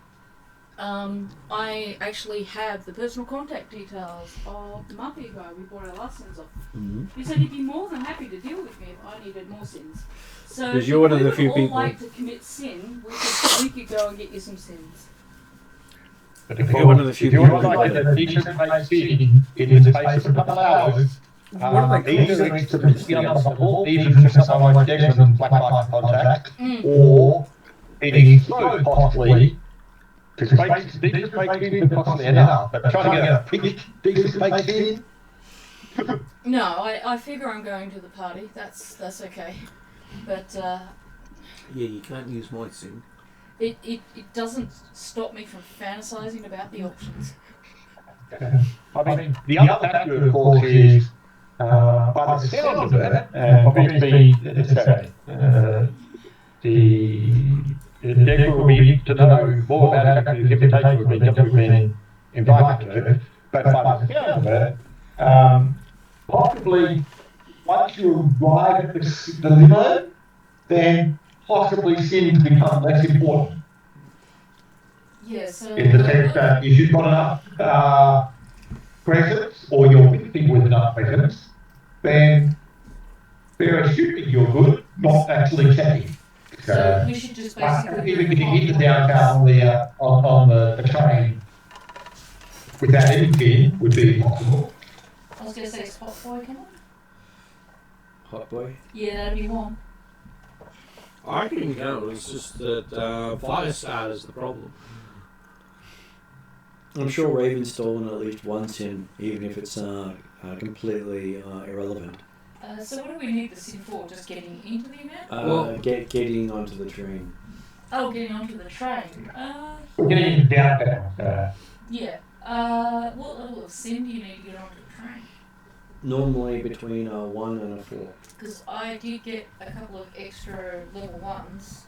I actually have the personal contact details of the Muppy guy we bought our last sins off. He said he'd be more than happy to deal with me if I needed more sins. So because you're one of the few people like to commit sin, we could go and get you some sins. But if you're one of the few people who like a decent place sitting in the space of a couple of hours, either needs to be on the whole, even for someone like Desmond, Black Light Contact, or it needs to possibly, because decent space in can possibly enough, but trying to get a pretty decent space in. No, I figure I'm going to the party. That's okay. But yeah, you can't use my sin. It doesn't stop me from fantasizing about the options. I mean, the other factor, of course, is by the sound of it, obviously, the Deck will be to know more about exactly the invitation we've been invited to, but by the sound of it, possibly once you arrive at the limo, then possibly sins become less important. Yeah, so... in the sense that if you've got enough presence, or you're with people with enough presence, then they're assuming you're good, not actually checking. So we should just basically... even if you hit the downtown on the train without anything would be impossible. I was going to say Spot Boy, can I? Hot boy? Yeah, that'd be one. I can go, it's just that Firestar is the problem. I'm sure Raven's stolen at least one sin, even if it's completely irrelevant. So what do we need the sin for? Just getting into the event? Getting onto the train. Oh, getting onto the train. We're getting downtown. Yeah. What level of sin do you need to get onto the train? Normally between a 1 and a 4. Because I did get a couple of extra level 1s.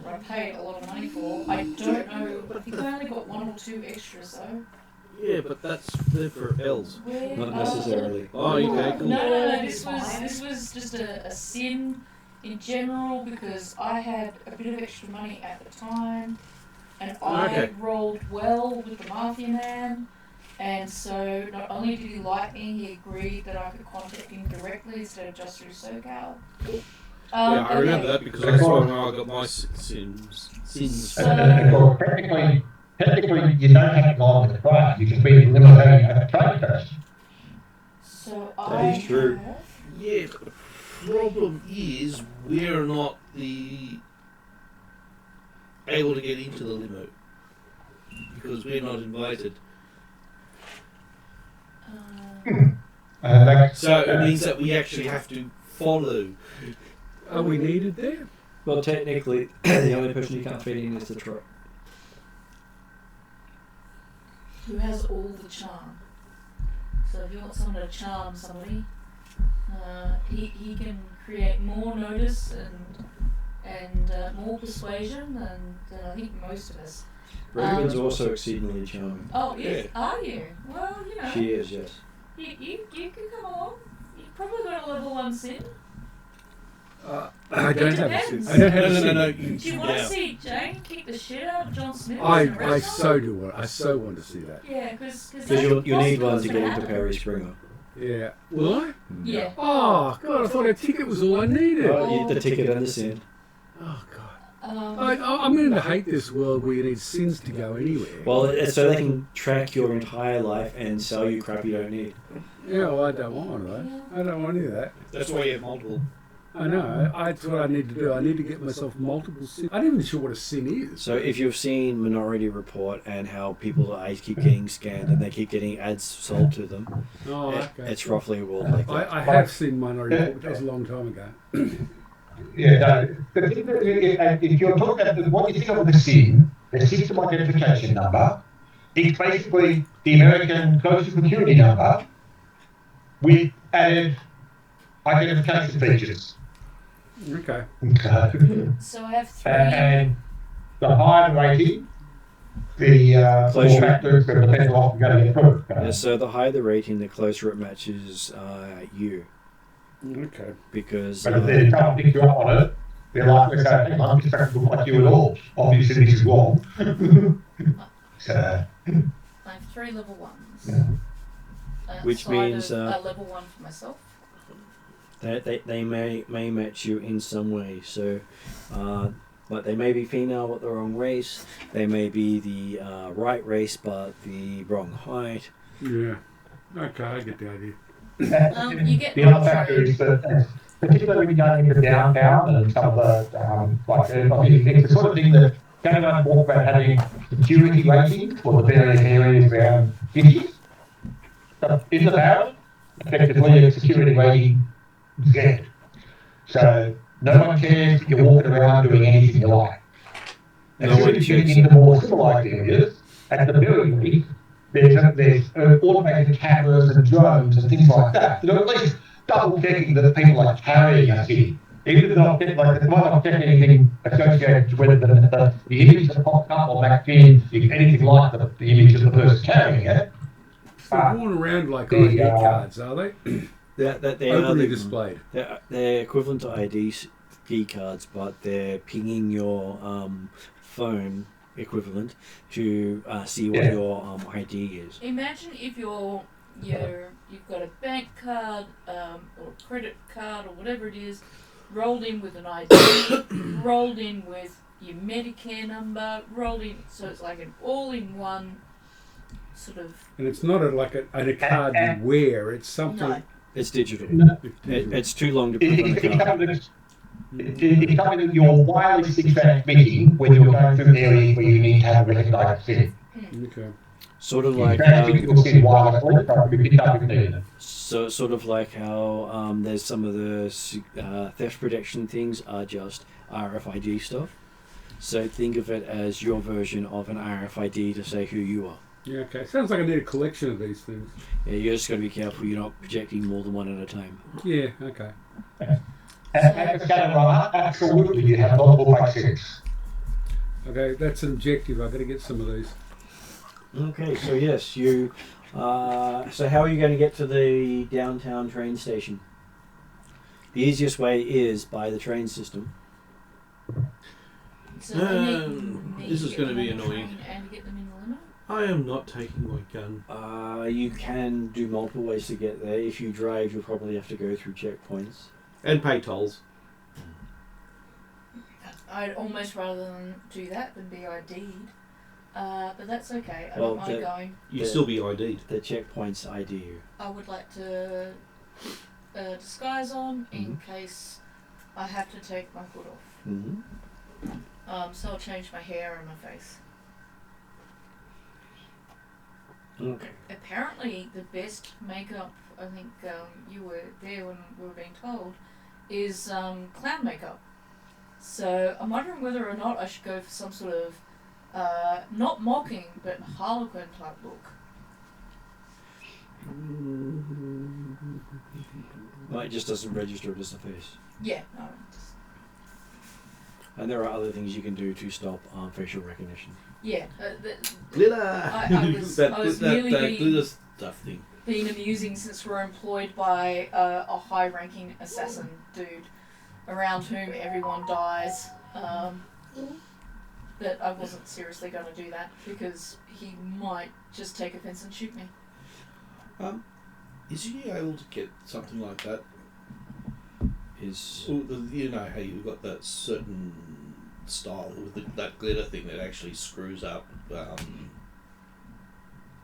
I paid a lot of money for. I don't know, I think I only got 1 or 2 extras though. Yeah, but that's for elves. Where, Not necessarily. Oh, okay, cool. No, this was just a sin in general because I had a bit of extra money at the time, and I rolled well with the Mafia Man, and so not only did he like me, he agreed that I could contact him directly instead of just through SoCal. Yeah, I remember that because that's why I got my sins. Well, technically, you don't have to go on with the crime. You can be eliminating a trade test. So That is true. Yeah, but the problem is we're not able to get into the limo because we're not invited. So it means that we actually have to follow. Are we needed there? Well, technically, the only person you can't fit in is the truck. who has all the charm. So if you want someone to charm somebody, he can create more notice and more persuasion than I think most of us. Raven's also exceedingly charming. Oh, yes, are you? Well, you know. She is, yes. You can come along. You've probably got a level 1 sin. I don't have a depends. sin. I don't have a sin. No. Do you want to see Jane kick the shit out of John Smith? I so do want. I so want to see that. Yeah, because you need one to get into Parry Springer. Yeah. Will I? Yeah. Oh God! I thought a ticket was all I needed. The ticket and the sin. Oh God. I'm going to hate this world where you need sins to go anywhere. Well, it's so they can track your entire life and sell you crap you don't need. Yeah, well, I don't want one of those. I don't want any of that. That's why you have multiple. I know. That's what I need to do. I need to get myself multiple sins. I'm not even sure what a sin is. So if you've seen Minority Report and how people keep getting scanned and they keep getting ads sold to them, it's roughly a world like that. I have seen Minority Report, but that was a long time ago. Yeah, the thing that, if you're talking about what you think of the SIN, the System Identification Number, it's basically the American Social Security number with added identification features. Okay. So I have 3. And the higher the rating, the more factors that the people often going to get through. Yeah, so the higher the rating, the closer it matches you. Okay. Because but if they come and pick you up on it, they're like, okay, hang on, this doesn't look like you at all. Obviously, this is wrong. So, I have 3 level 1s. Which means a level 1 for myself. They may match you in some way. So, but they may be female but the wrong race. They may be the right race but the wrong height. Yeah. Okay, I get the idea. You get the other factor is that, particularly when you're going into downtown and some of the, it's the sort of thing that going around and walk about having security ratings for the various areas around cities. So in the Barren, effectively a security rating Z. So no one cares that you're walking around doing anything you like. And as soon as you get into more civilized areas, at the very least, there's automated cameras and drones and things like that. They're at least double checking that people are carrying a city. Even if they might not check anything associated to whether the image that popped up on that pin is anything like the image of the person carrying it. They're worn around like ID cards, are they? They openly displayed. They're equivalent to ID cards, but they're pinging your phone equivalent to see what your ID is. Imagine if you've got a bank card or a credit card or whatever it is, rolled in with an ID, rolled in with your Medicare number, rolled in, so it's like an all-in-one sort of. And it's not a card you wear. It's something. No. It's digital. No. It's too long to put on a card. It's something that you're wirelessly transmitting when you're going through areas where you need to have a recognised SIM. Okay. Sort of like sort of like how there's some of the theft protection things are just RFID stuff. So think of it as your version of an RFID to say who you are. Yeah, okay. Sounds like I need a collection of these things. Yeah, you just got to be careful you're not projecting more than one at a time. Yeah, okay. And for Shadowrun, absolutely you have multiple vaccines. Okay, that's an objective. I've got to get some of these. Okay, so yes, you. So how are you going to get to the downtown train station? The easiest way is by the train system. So they need me this to is get going to them be on the annoying. train and get them in the limo. I am not taking my gun. You can do multiple ways to get there. If you drive, you'll probably have to go through checkpoints. And pay tolls. I'd almost rather than do that than be ID'd. But that's okay. I Well, don't mind going. You'd still be ID'd. The checkpoints ID you. I would like to disguise on in case I have to take my hood off. Mm-hmm. So I'll change my hair and my face. Okay. Apparently, the best makeup, I think you were there when we were being told, is clown makeup. So I'm wondering whether or not I should go for some sort of not mocking but Harlequin type look. Well, it just doesn't register as a face. Yeah, no. And there are other things you can do to stop facial recognition. Yeah, Glitter! I was really that glitter stuff thing. been amusing since we're employed by a high-ranking assassin dude around whom everyone dies. That I wasn't seriously going to do that because he might just take offence and shoot me. Is he able to get something like that? Is You know how you've got that certain style with that glitter thing that actually screws up.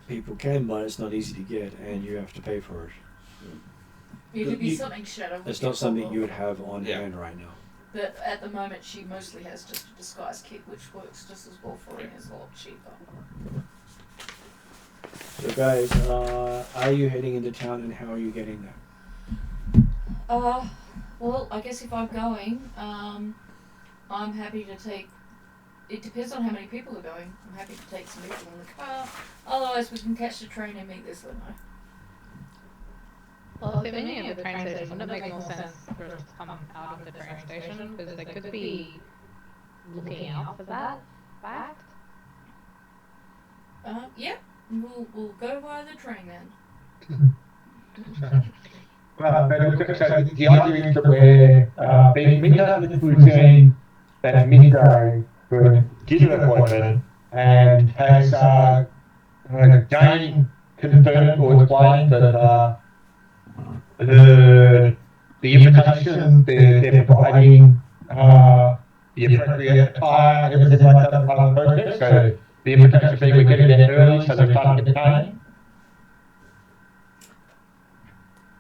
people can, but it's not easy to get, and you have to pay for it. It'd be something Shadow would It's get not something hold you of. would have on Yeah. hand right now. But at the moment, she mostly has just a disguise kit, which works just as well for her and is a lot cheaper. So guys, are you heading into town, and how are you getting there? Well, I guess if I'm going, I'm happy to take. It depends on how many people are going. I'm happy to take some people in the car. Otherwise, we can catch the train and meet this limo. Well, if they're near the train station, wouldn't it make more sense for us to come out of the train station? Because they could be looking out for that fact. Yeah, we'll go via the train then. But look, so the idea is that we're being midday with the routine at midday for a dinner appointment and has Jane confirmed or explained that the invitation they're providing the appropriate attire, everything like that part of the process. So the invitation being we're getting there early so they start campaigning.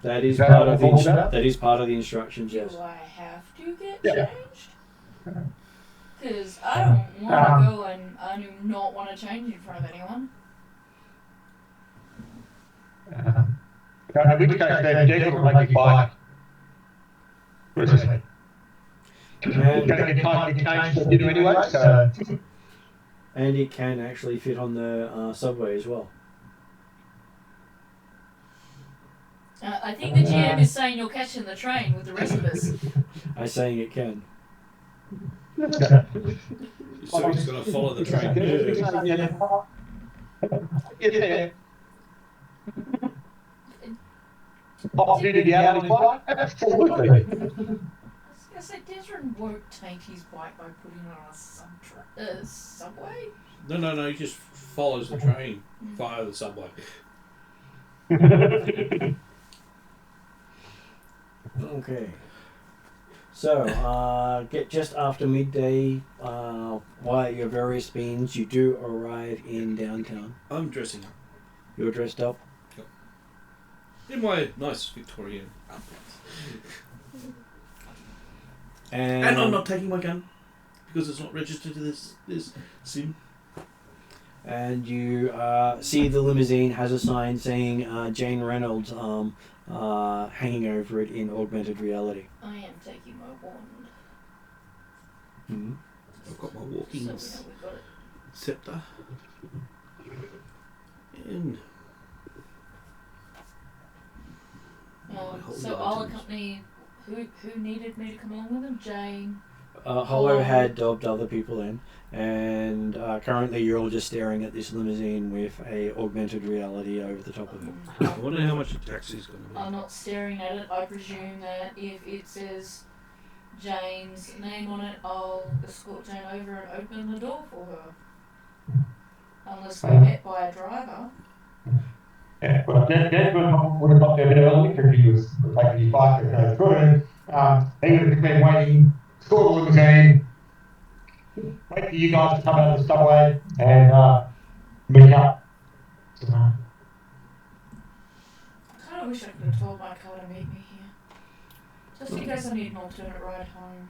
That is Is that part what of the it falls out? that is part of the instructions. Yes. Do I have to get Yeah. changed? Because I don't want to go and I do not want to change in front of anyone. In which case, then Jacob will make you buy. What is it? You're going to get time to change for dinner anyway, so. And it can actually fit on the subway as well. I think the GM is saying you're catching the train with the rest of us. I'm saying it can. So he's going to follow the train. Yeah. Opportunity out of his bike? Absolutely. I was going to say, Desrin won't take his bike by putting it on a subway. No, he just follows the train via the subway. Okay. So, get just after midday, via your various means, you do arrive in downtown. I'm dressing up You're dressed up. in my nice Victorian outfit. And I'm not taking my gun because it's not registered to this sim. And you see the limousine has a sign saying Jane Reynolds hanging over it in augmented reality. I am taking my wand. Mm-hmm. I've got my So walking we know we've got it. scepter. And So I'll accompany. Who needed me to come along with him? Jane. Hollow had dobbed other people in, and currently you're all just staring at this limousine with a augmented reality over the top of it. I wonder how much a taxi's going to be. I'm not staring at it. I presume that if it says Jane's name on it, I'll escort Jane over and open the door for her. Unless we're met by a driver. Yeah, well, Desmond would have got there a bit early because he was taking his bike to go through. He would have been waiting, saw the limousine, wait for you guys to come out of the subway and meet up. I kind of wish I could have told my car to meet me here. Just in case I need an alternate ride home.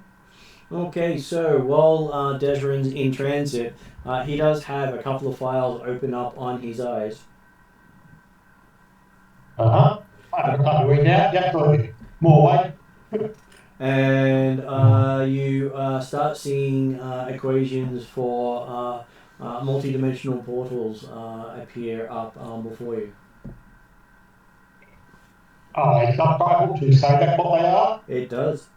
Okay, so while Desrin's in transit, he does have a couple of files open up on his eyes. I have a couple of weeks now, absolutely. More weight. And you start seeing equations for multi-dimensional portals appear up before you. Oh, it's not Bible to say that's what they are? It does.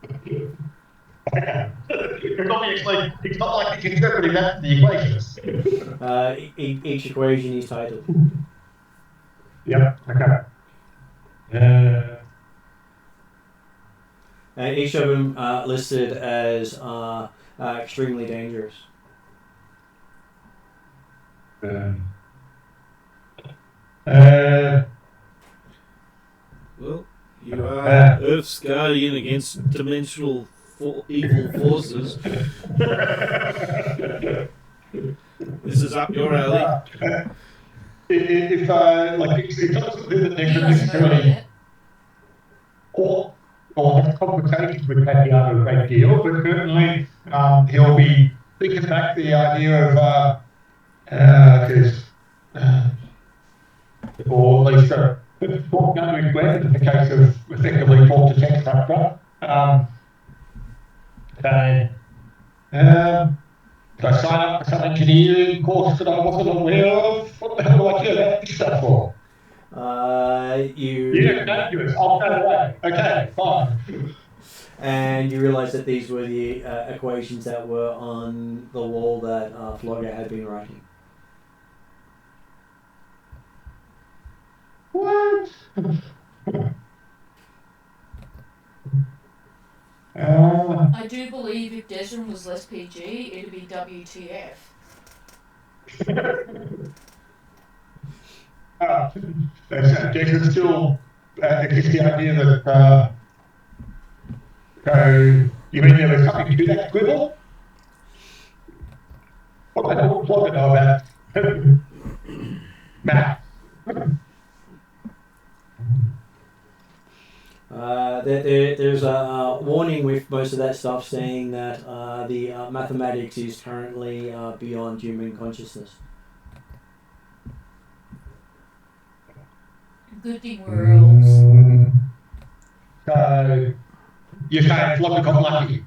It's not like it's interpreting that the equations. Each equation is titled. Yep, okay. And each of them listed as extremely dangerous. Well, you are Earth's guardian against dimensional evil forces. This is up your alley. If it doesn't do that they're necessarily or have conversations with Tatiana a great deal, but certainly he'll be thinking back the idea of or at least Fortnighly Glenn in the case of effectively talk to text after. Did I sign up for some engineering course that I wasn't aware of? What the hell do I do that stuff for? You don't do it. I'll go away. Okay, fine. And you realise that these were the equations that were on the wall that Flogger had been writing. What? I do believe if Desmond was less PG, it'd be WTF. Desmond still gets the idea that you mean there was something to that quibble? What the hell would Flogger know about math? There's a warning with most of that stuff saying that the mathematics is currently beyond human consciousness. Good thing we're elves. You're saying Flogger got lucky?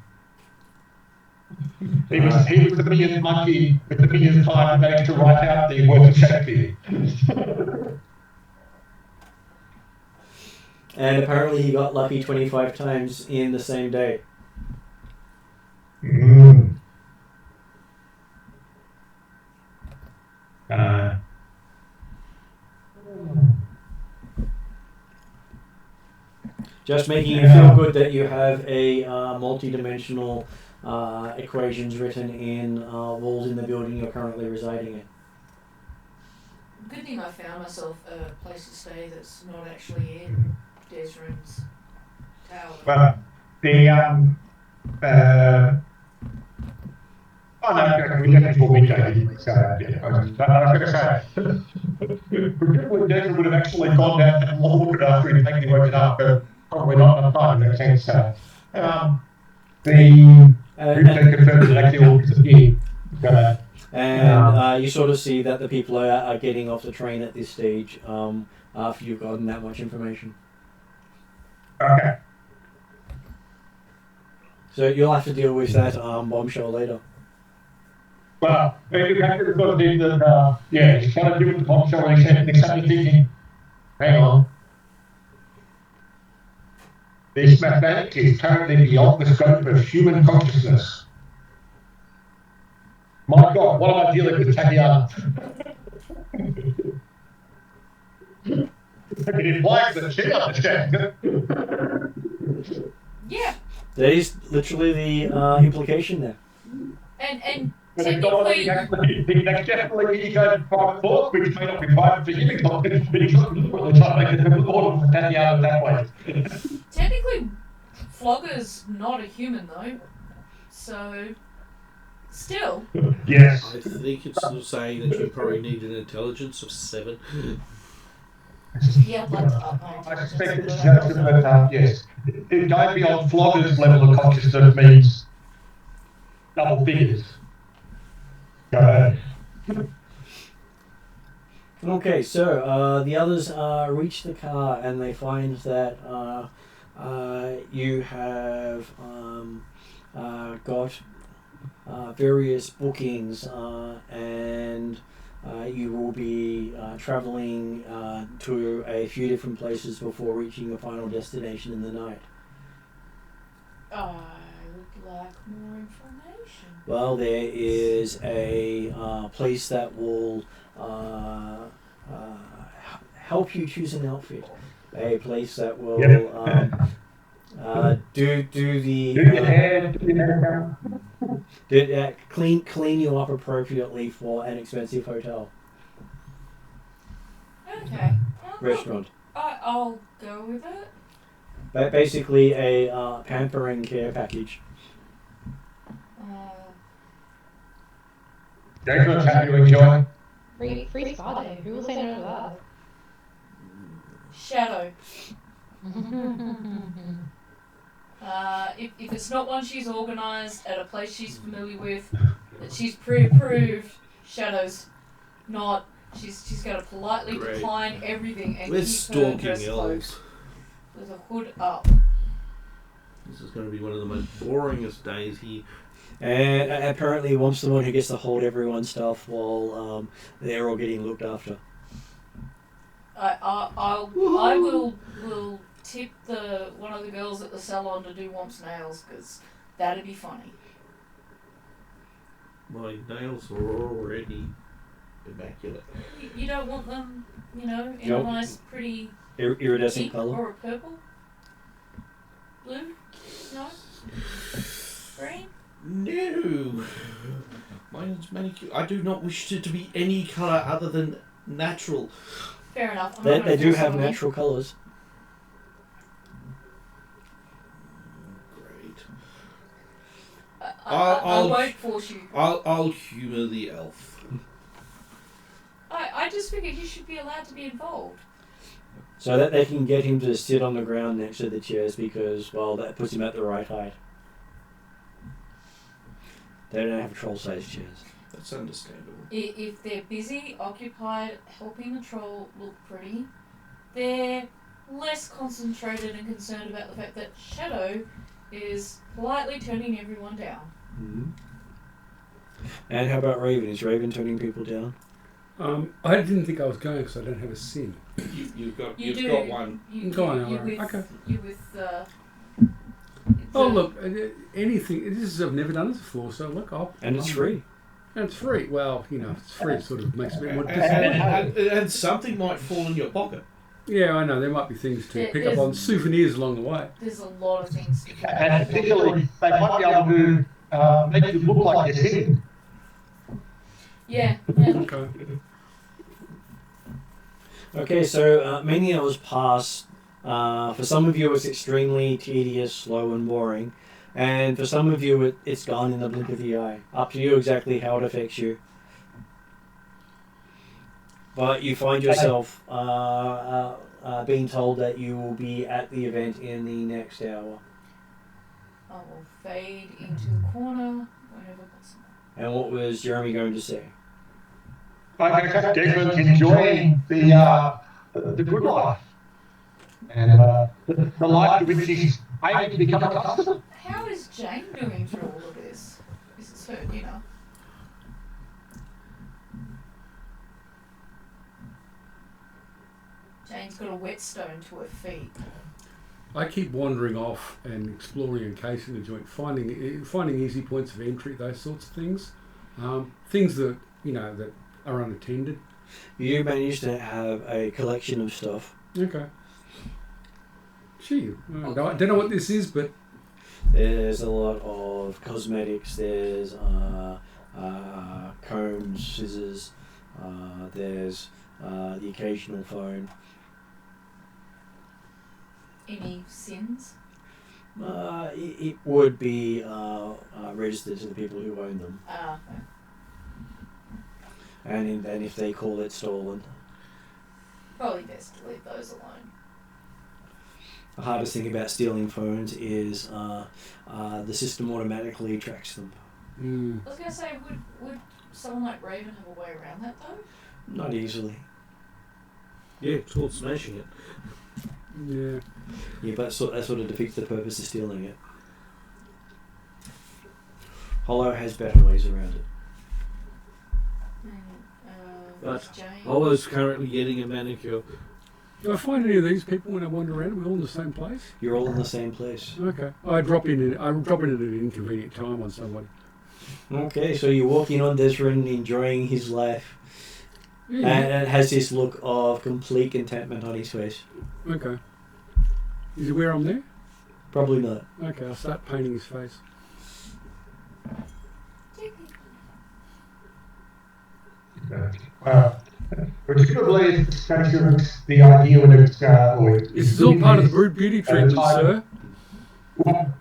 He was the millionth monkey with the millionth time managed to write out the work of Shakespeare. And apparently he got lucky 25 times in the same day. Just making you feel good that you have a multi-dimensional equations written in walls in the building you're currently residing in. Good thing I found myself a place to stay that's not actually in Desrin's tower. Well, we left before midday, didn't we? So, yeah, I was going to say, presumably Desmond would have actually gone down and looked after him, taken him woken up, but probably not enough time in that sense. The group then confirmed that actually all disappeared. And you sort of see that the people are getting off the train at this stage after you've gotten that much information. Okay. So you'll have to deal with that bombshell later. Well, you have to sort of think that, he's trying to deal with the bombshell and he's suddenly thinking, hang on, this mathematics is currently beyond the scope of human consciousness. My God, what am I dealing with, Tatiana? It implies that she understands it. Yeah, That is literally the implication there. and But it's not that he technically, that's definitely ego private thoughts, which may not be private for him, but he's deliberately trying to make it order for Tatiana that way. technically, Flogger's not a human though, so still. Yes. I think it's still saying that you probably need an intelligence of 7. Yeah, but I suspect it's just that, yes, going beyond Flogger's level of consciousness means double figures. Okay, so the others reach the car and they find that you have got various bookings and you will be travelling to a few different places before reaching your final destination in the night. I would like more information. Well, there is a place that will help you choose an outfit. A place that will clean you up appropriately for an expensive hotel. Okay. Restaurant. I'll go with it. But basically a pampering care package. Jacob's happy to enjoy. Free spa day. Who will say no to that? Shadow. If it's not one she's organised at a place she's familiar with, that she's pre-approved, Shadow's not. She's going to politely decline everything and We're keep her stalking dress elves. closed with a hood up. This is going to be one of the most boringest days here. And apparently wants the one who gets to hold everyone's stuff while they're all getting looked after. I will tip one of the girls at the salon to do Womp's nails, because that'd be funny. My nails are already immaculate. You don't want them, in a nice, pretty Iridescent pink colour. or a purple? Blue? No? Green? No. Mine is manicure. I do not wish it to be any colour other than natural. Fair enough. They do have natural colours. Great. I won't force you. I'll humour the elf. I just figured you should be allowed to be involved. So that they can get him to sit on the ground next to the chairs because, well, that puts him at the right height. They don't have troll-sized chairs. That's understandable. If they're busy, occupied, helping the troll look pretty, they're less concentrated and concerned about the fact that Shadow is politely turning everyone down. Mm-hmm. And how about Raven? Is Raven turning people down? I didn't think I was going because I don't have a sin. You've got one. Go on, Alvaro. Okay. You with Oh look, anything. This is I've never done this before, so look, and it's free. And it's free. Well, it's free. It sort of makes a bit more difference. And something might fall in your pocket. Yeah, I know. There might be things to pick up on, souvenirs along the way. There's a lot of things to pick up. And particularly, they might be able to make you look like you're sitting. Yeah. Okay. Okay, so many hours pass. For some of you, it's extremely tedious, slow, and boring. And for some of you, it's gone in the blink of the eye. Up to you exactly how it affects you. But you find yourself being told that you will be at the event in the next hour. I will fade into the corner whenever possible. And what was Jeremy going to say? Desmond's enjoying the good life. And the life to which he's aiming to become accustomed. How is Jane doing through all of this? This is her dinner. Jane's got a whetstone to her feet. I keep wandering off and exploring and casing the joint, finding easy points of entry, those sorts of things. Things that that are unattended. You managed to have a collection of stuff. Okay. Gee, I don't know what this is, but There's a lot of cosmetics. There's combs, scissors. There's the occasional phone. Any sins? It would be registered to the people who own them, and then if they call it stolen. Probably best to leave those alone. The hardest thing about stealing phones is the system automatically tracks them. I was going to say, would someone like Raven have a way around that though? Not easily. Yeah, it's called smashing it. yeah. Yeah, but that sort of defeats the purpose of stealing it. Hollow has better ways around it. But Jane? Hollow's currently getting a manicure. Do I find any of these people when I wander around? Are we all in the same place? You're all in the same place. Okay. I drop in at an inconvenient time on somebody. Okay, so you walk in on Desrin enjoying his life. Yeah. And it has this look of complete contentment on his face. Okay. Is it where I'm there? Probably not. Okay, I'll start painting his face. Presumably, it's kind of the idea when it's. This is all part of the Brood Beauty treatment, sir.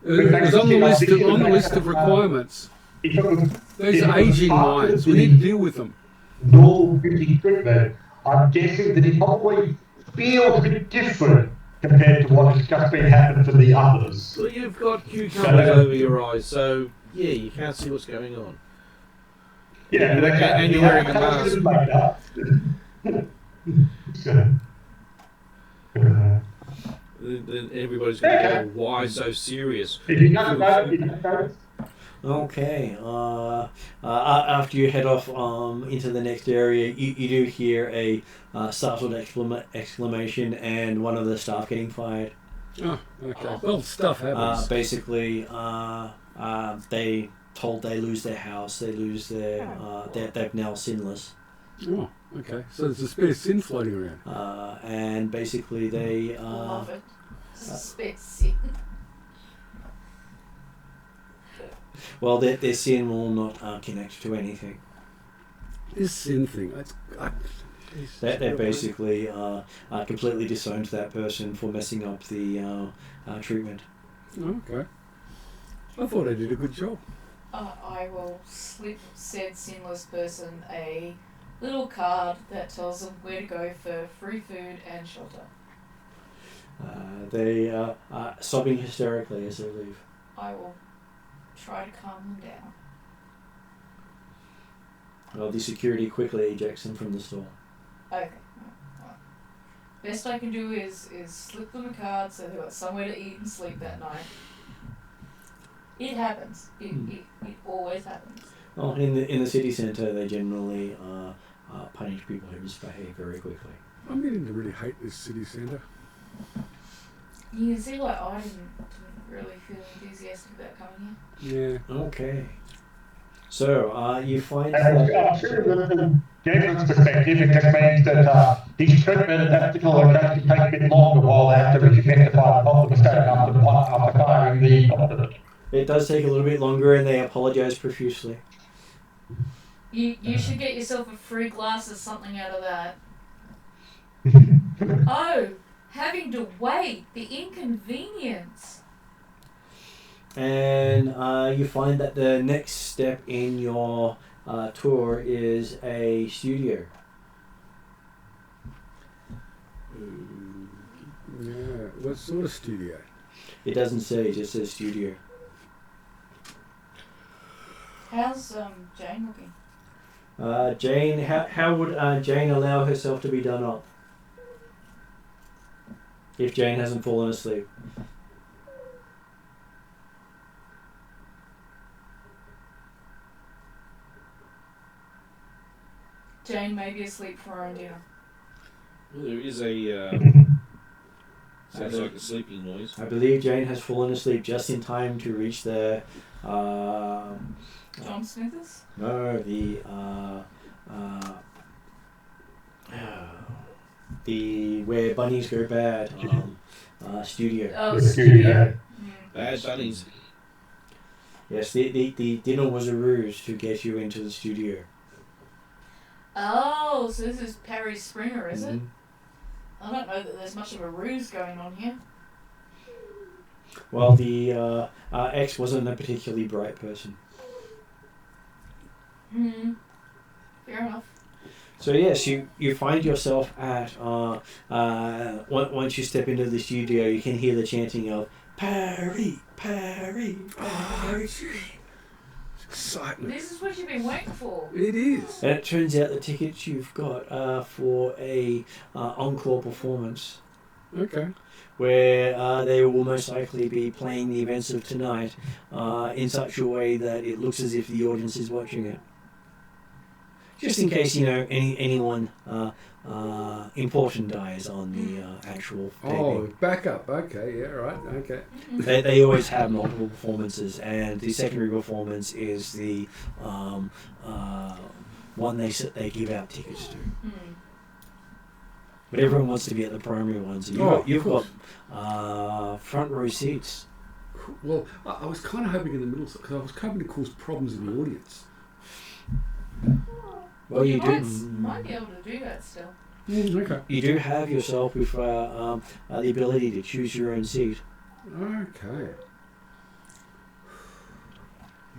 It's on the list of requirements. Those are aging lines. We need to deal with them. No beauty treatment. I'm guessing that it probably feels a bit different compared to what has just been happening to the others. Well, you've got cucumbers over your eyes, so yeah, you can't see what's going on. Yeah, and you're wearing a mask. Then everybody's going to go, why so serious? Okay. After you head off into the next area, you do hear a startled exclamation and one of the staff getting fired. Oh, okay. Well, stuff happens. Basically, they they lose their house, they lose their they're now sinless. Oh, okay. So there's a spare sin floating around. And basically they love it. Spare sin. Well, their sin will not connect to anything. This sin thing, They basically completely disowned that person for messing up the treatment. Okay. I thought I did a good job. I will slip said sinless person a little card that tells them where to go for free food and shelter. They are sobbing hysterically as they leave. I will try to calm them down. Well, the security quickly ejects them from the store. Okay. Right. Best I can do is slip them a card so they've got somewhere to eat and sleep that night. It happens. It always happens. Well, in the city centre, they generally punish people who misbehave very quickly. I'm beginning to really hate this city centre. You can see why I didn't really feel enthusiastic about coming here. Yeah. Okay. So, you find I'm sure that from Jason's perspective, it just means that his treatment at that particular location take a bit longer while after he rectified the mistake after firing the competent. It does take a little bit longer, and they apologise profusely. You should get yourself a free glass of something out of that. Oh, having to wait, the inconvenience. And you find that the next step in your tour is a studio. Yeah, what sort of studio? It doesn't say, it just says studio. How's Jane looking? Jane, how would Jane allow herself to be done up? If Jane hasn't fallen asleep. Jane may be asleep for her own dinner. Well, there is a sounds like a sleeping noise. I believe Jane has fallen asleep just in time to reach the John Smithers? No, the where bunnies go bad studio. Oh, The studio. Bad bunnies. Yes, the dinner was a ruse to get you into the studio. Oh, so this is Parry Springer, is it? Mhm. I don't know that there's much of a ruse going on here. Well, the ex wasn't a particularly bright person. Fair enough. So yes, you find yourself at once you step into the studio, you can hear the chanting of Parry, Parry, Parry. Excitement. This is what you've been waiting for. It is. And it turns out the tickets you've got for a encore performance, Okay. where they will most likely be playing the events of tonight in such a way that it looks as if the audience is watching it. Just in case, anyone important dies on the actual Oh, taping. backup. Okay, yeah, right. Okay. They always have multiple performances, and the secondary performance is the one they give out tickets to. But everyone wants to be at the primary ones. And you've got front row seats. Well, I was kind of hoping in the middle because I was hoping to cause problems in the audience. Well, you do. Might be able to do that still. Okay. You do have yourself with the ability to choose your own seat. Okay.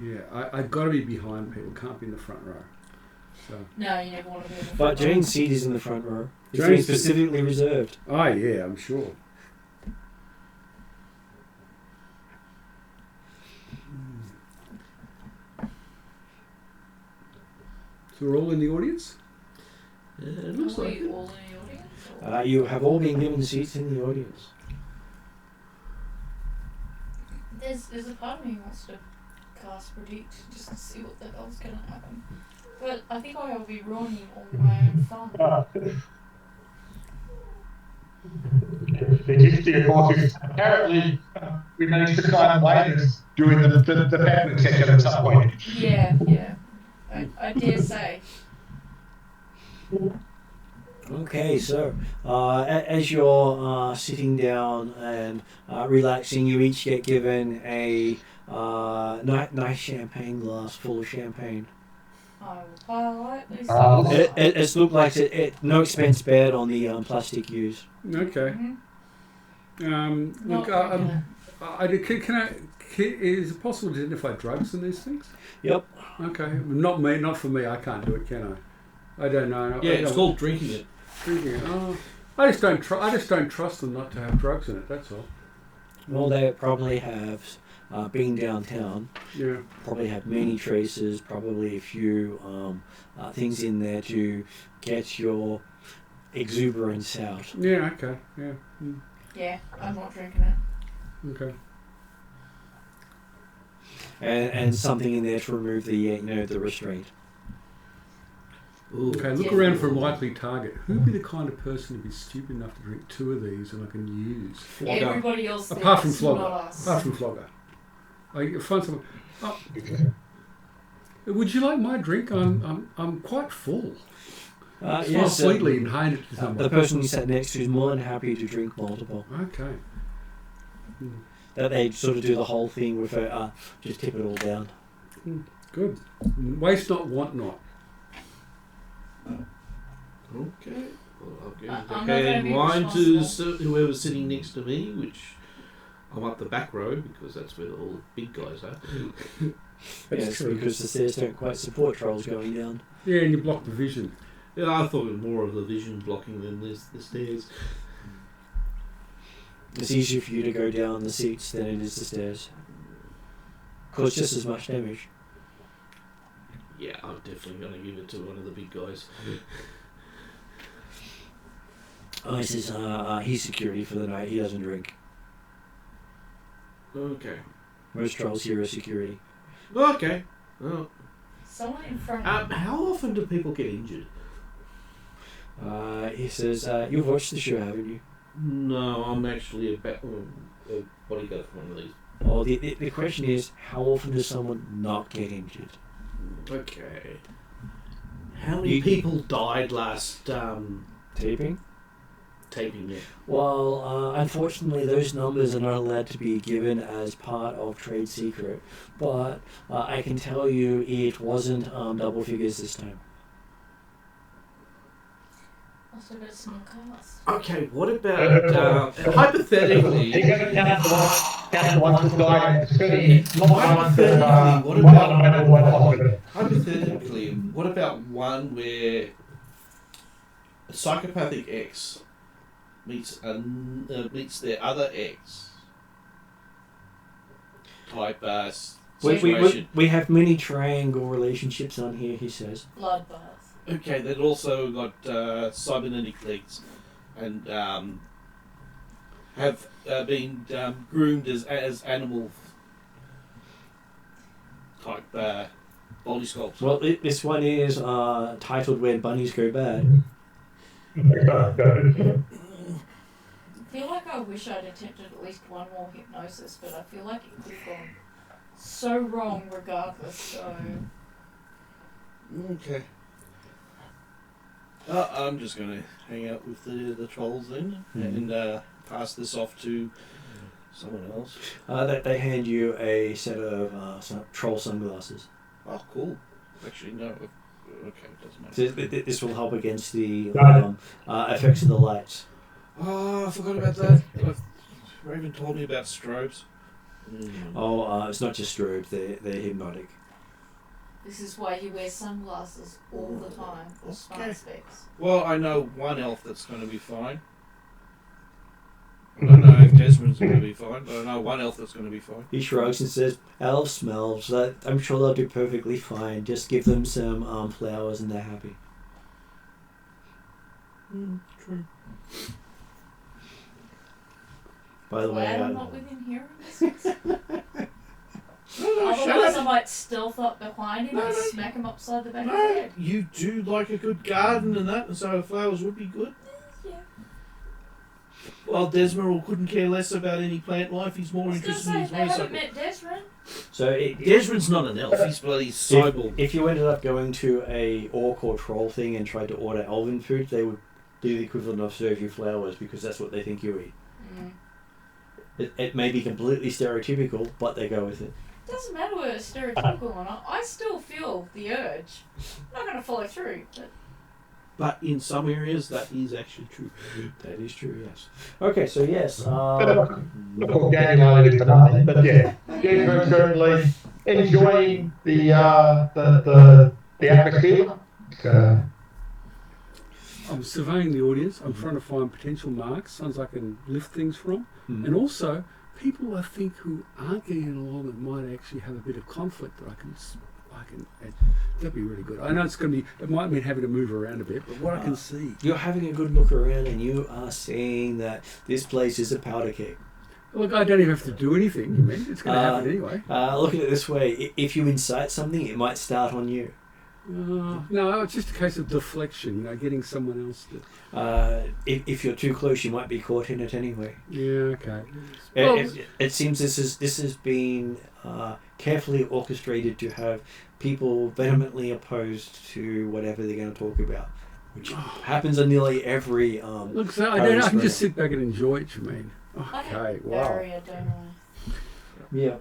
Yeah, I got to be behind people. Can't be in the front row. So. No, you never want to be in the But front row. Jane's seat is in the front row. It's Jane's been specifically reserved. Oh yeah, I'm sure. So we're all in the audience? It looks Are like we it. all in the audience? You have all been given seats in the audience. There's a part of me who wants to cast predict just to see what the hell's going to happen. But I think I will be ruining all my own fun. The history, of course, is apparently we managed to climb ladders during the banquet session at some point. Yeah. I dare say. Okay, so as you're sitting down and relaxing, you each get given a nice champagne glass full of champagne. I will politely It's looked like no expense spared on the plastic used. Okay. Look, is it possible to identify drugs in these things? Yep. Okay. Not for me. I can't do it, can I? I don't know. Yeah, it's called drinking it. Drinking it. Oh, I just don't trust them not to have drugs in it. That's all. Well, they probably have, being downtown, Yeah. probably have many traces, probably a few things in there to get your exuberance out. Yeah. Okay. Yeah. Yeah, I'm not drinking it. Okay. And something in there to remove the the restraint. Ooh. Okay. Look Yeah. around for a likely target. Who'd be the kind of person to be stupid enough to drink 2 of these and I can use? Flogger. Everybody else Apart from thinks, Flogger. not us. Apart from Flogger. I find someone. Oh, would you like my drink? I'm quite full. Yes, Sweetly and hand it to someone. the person you sat next to is more than happy to drink multiple. Okay. That they sort of do the whole thing with just tip it all down. Good. Waste not, want not. Okay. Well, I'll give I'm the not decade gonna in be line to responsible. whoever's sitting next to me, which I'm up the back row because that's where all the big guys are. Yes, because the stairs don't quite support trolls going down. Yeah, and you block the vision. Yeah, I thought it was more of the vision blocking than the stairs. It's easier for you to go down the seats than it is the stairs. Cause just as much damage. Yeah, I'm definitely going to give it to one of the big guys. Oh, he says he's security for the night. He doesn't drink. Okay. Most trolls here are security. Okay. Well, Someone in front. how often do people get injured? He says you've watched the show, haven't you? No, I'm actually a bodyguard for one of these Well, the question is, how often does someone not get injured? Okay. How many people died last Taping? taping? Yeah. Well, unfortunately, those numbers are not allowed to be given as part of trade secret, but I can tell you it wasn't double figures this time. Also got some cars. Okay. What about hypothetically? You're going to count the ones that died at the city, not the ones that What might about- not have made it away to hospital. Hypothetically, what about one where a psychopathic ex meets their other ex type situation? We have many triangle relationships on here, he says. Bloodbath. Okay, they've also got cybernetic legs and have been groomed as animal type body sculpts. Well, this one is titled Where Bunnies Go Bad. I feel like I wish I'd attempted at least one more hypnosis, but I feel like it could have gone so wrong regardless, so... Okay. I'm just going to hang out with the trolls then and pass this off to someone else. They hand you a set of troll sunglasses. Oh, cool. Actually, no. Okay, it doesn't matter. So this will help against the effects of the lights. Oh, I forgot about that. Raven told me about strobes. Oh, it's not just strobes, they're hypnotic. This is why he wears sunglasses all the time, or smart specs. Well, I know one elf that's going to be fine. I don't know if Desmond's going to be fine, but I know one elf that's going to be fine. He shrugs and says, elf smells, I'm sure they'll do perfectly fine. Just give them some flowers and they're happy. True. By the way, Glad I'm not within hearing distance. Otherwise I might stealth up behind him and smack him upside the back of the head. You do like a good garden and that, and so flowers would be good. Yeah. Well, Desmond couldn't care less about any plant life. He's more I was going to interested say, in if his they haven't honeysuckle. met Desmond, so Desmond's not an elf. He's bloody cyborg. if you ended up going to a orc or troll thing and tried to order elven food, they would do the equivalent of serve you flowers because that's what they think you eat. It may be completely stereotypical, but they go with it. doesn't matter whether it's stereotypical or not, I still feel the urge. I'm not going to follow through, but... But in some areas, that is actually true. That is true, yes. Okay, so yes. Look, Daniel only for nothing, but yeah, Desmond certainly enjoying the atmosphere. I'm surveying the audience. I'm trying to find potential marks, ones I can lift things from, and also people I think who aren't getting along and might actually have a bit of conflict that I can add. That'd be really good. I know it's going to be. It might mean having to move around a bit, but what I can see. You're having a good look around, and you are seeing that this place is a powder keg. Look, I don't even have to do anything. You mean it's going to happen anyway? Look at it this way: if you incite something, it might start on you. No, it's just a case of deflection. Getting someone else to. If you're too close, you might be caught in it anyway. Yeah. Okay. It seems this has been carefully orchestrated to have people vehemently opposed to whatever they're going to talk about, which happens on nearly every. Look, so I can just sit back and enjoy it. You mean? Okay. Wow. Barrier, don't I? Yeah.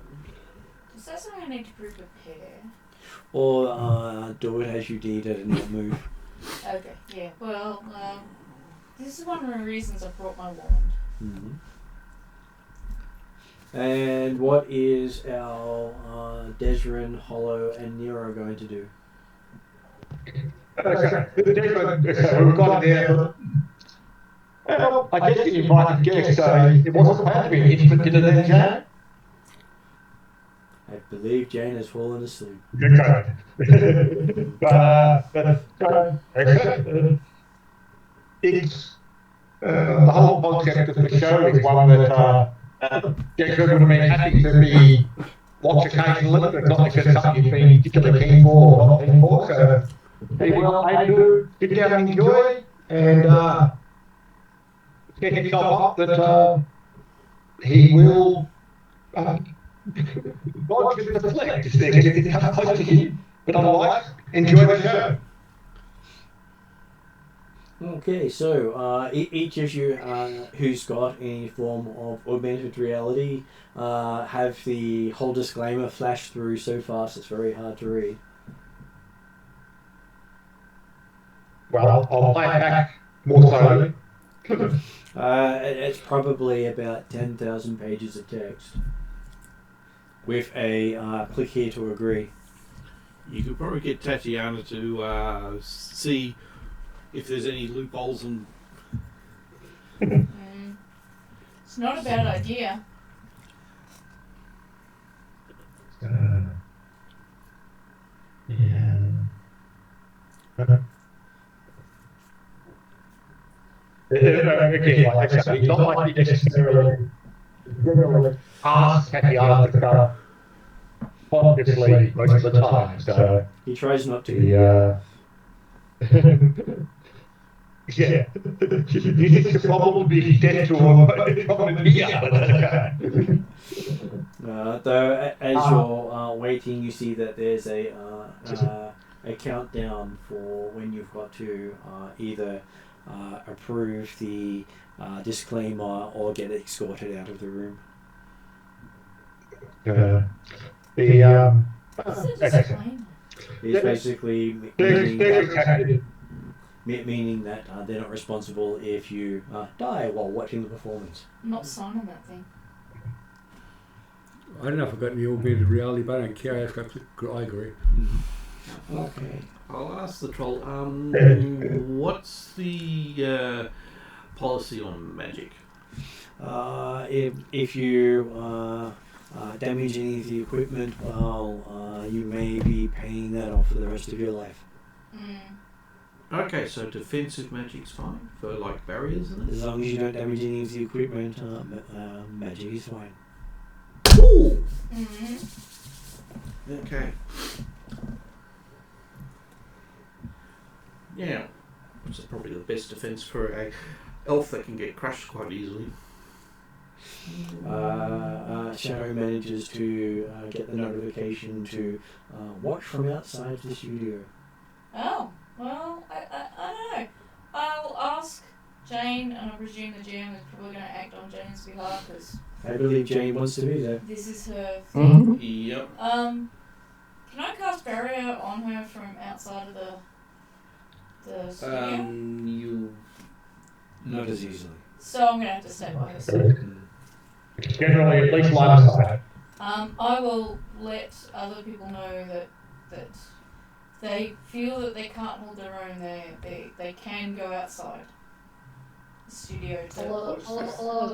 Is that something I need to prepare? Or do it as you did and not move. Okay, yeah. Well, this is one of the reasons I brought my wand. Mm-hmm. And what is our Desrin, Hollow, and Nero going to do? Okay, we've got there. Well, I guess you invited guests, so it wasn't planned to be an intimate dinner then, Jane? I believe Jane has fallen asleep. Okay. It's the whole concept of the show is one that Jacob would have been happy to be watched occasionally, but not necessarily something you've been particularly keen for or not keen for. So he will aim to sit down and enjoy and set himself up that he will God should reflect if they're getting close to him. But otherwise, enjoy the show. Okay, so each of you who's got any form of augmented reality have the whole disclaimer flash through so fast it's very hard to read. Well, I'll play it back more slowly. It's probably about 10,000 pages of text with a click here to agree. You could probably get Tatiana to see if there's any loopholes and. It's not a bad idea. Yeah. Okay, like I said, it's not like you necessarily ask Tatiana to come obviously most of the time, so He tries not to. yeah. Yeah. You should probably be dead to a problem here, but okay. Though as you're waiting, you see that there's a countdown for when you've got to either approve the disclaimer or get escorted out of the room. It's basically meaning that they're not responsible if you die while watching the performance. I'm not signing that thing. I don't know if I've got any augmented reality, but I don't care. I agree. Okay, I'll ask the troll. What's the policy on magic? If you damage any of the equipment, well, you may be paying that off for the rest of your life. Okay, so defensive magic's fine for like barriers and As long as you don't damage any of the equipment, magic is fine. Ooh. Okay. Yeah, which is probably the best defense for a elf that can get crushed quite easily. Shadow manages to get the notification to watch from outside the studio. Oh, well, I don't know. I'll ask Jane, and I presume the GM is probably going to act on Jane's behalf because I believe Jane wants to be there. this is her thing. Yep. Can I cast barrier on her from outside of the studio? You. Not as easily. So I'm going to have to stay by her. Generally, at least line of sight. I will let other people know that they feel that they can't hold their own. They can go outside the studio to.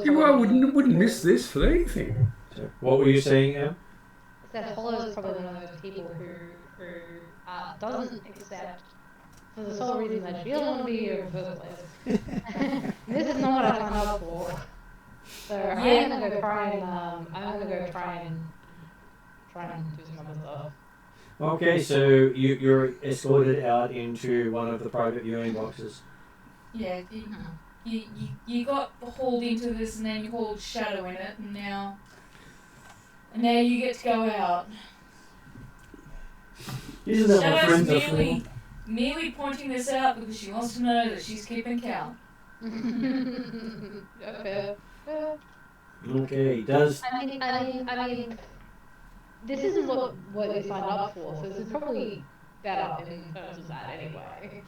I wouldn't miss this for anything. So, what were you saying, Em? That Hollow is probably one of those people who doesn't accept for the sole reason that she doesn't want to be here in the first place. This is not what I signed up for. So I'm gonna go try and do some other stuff. Okay, so you're escorted out into one of the private viewing boxes. Yeah, you got hauled into this, and then you hauled Shadow in it, and now you get to go out. Isn't that what Shadow's friends are for? merely pointing this out because she wants to know that she's keeping count. Okay. Okay, does... I mean, this isn't what you signed up for, so this is probably better in terms of that anyway.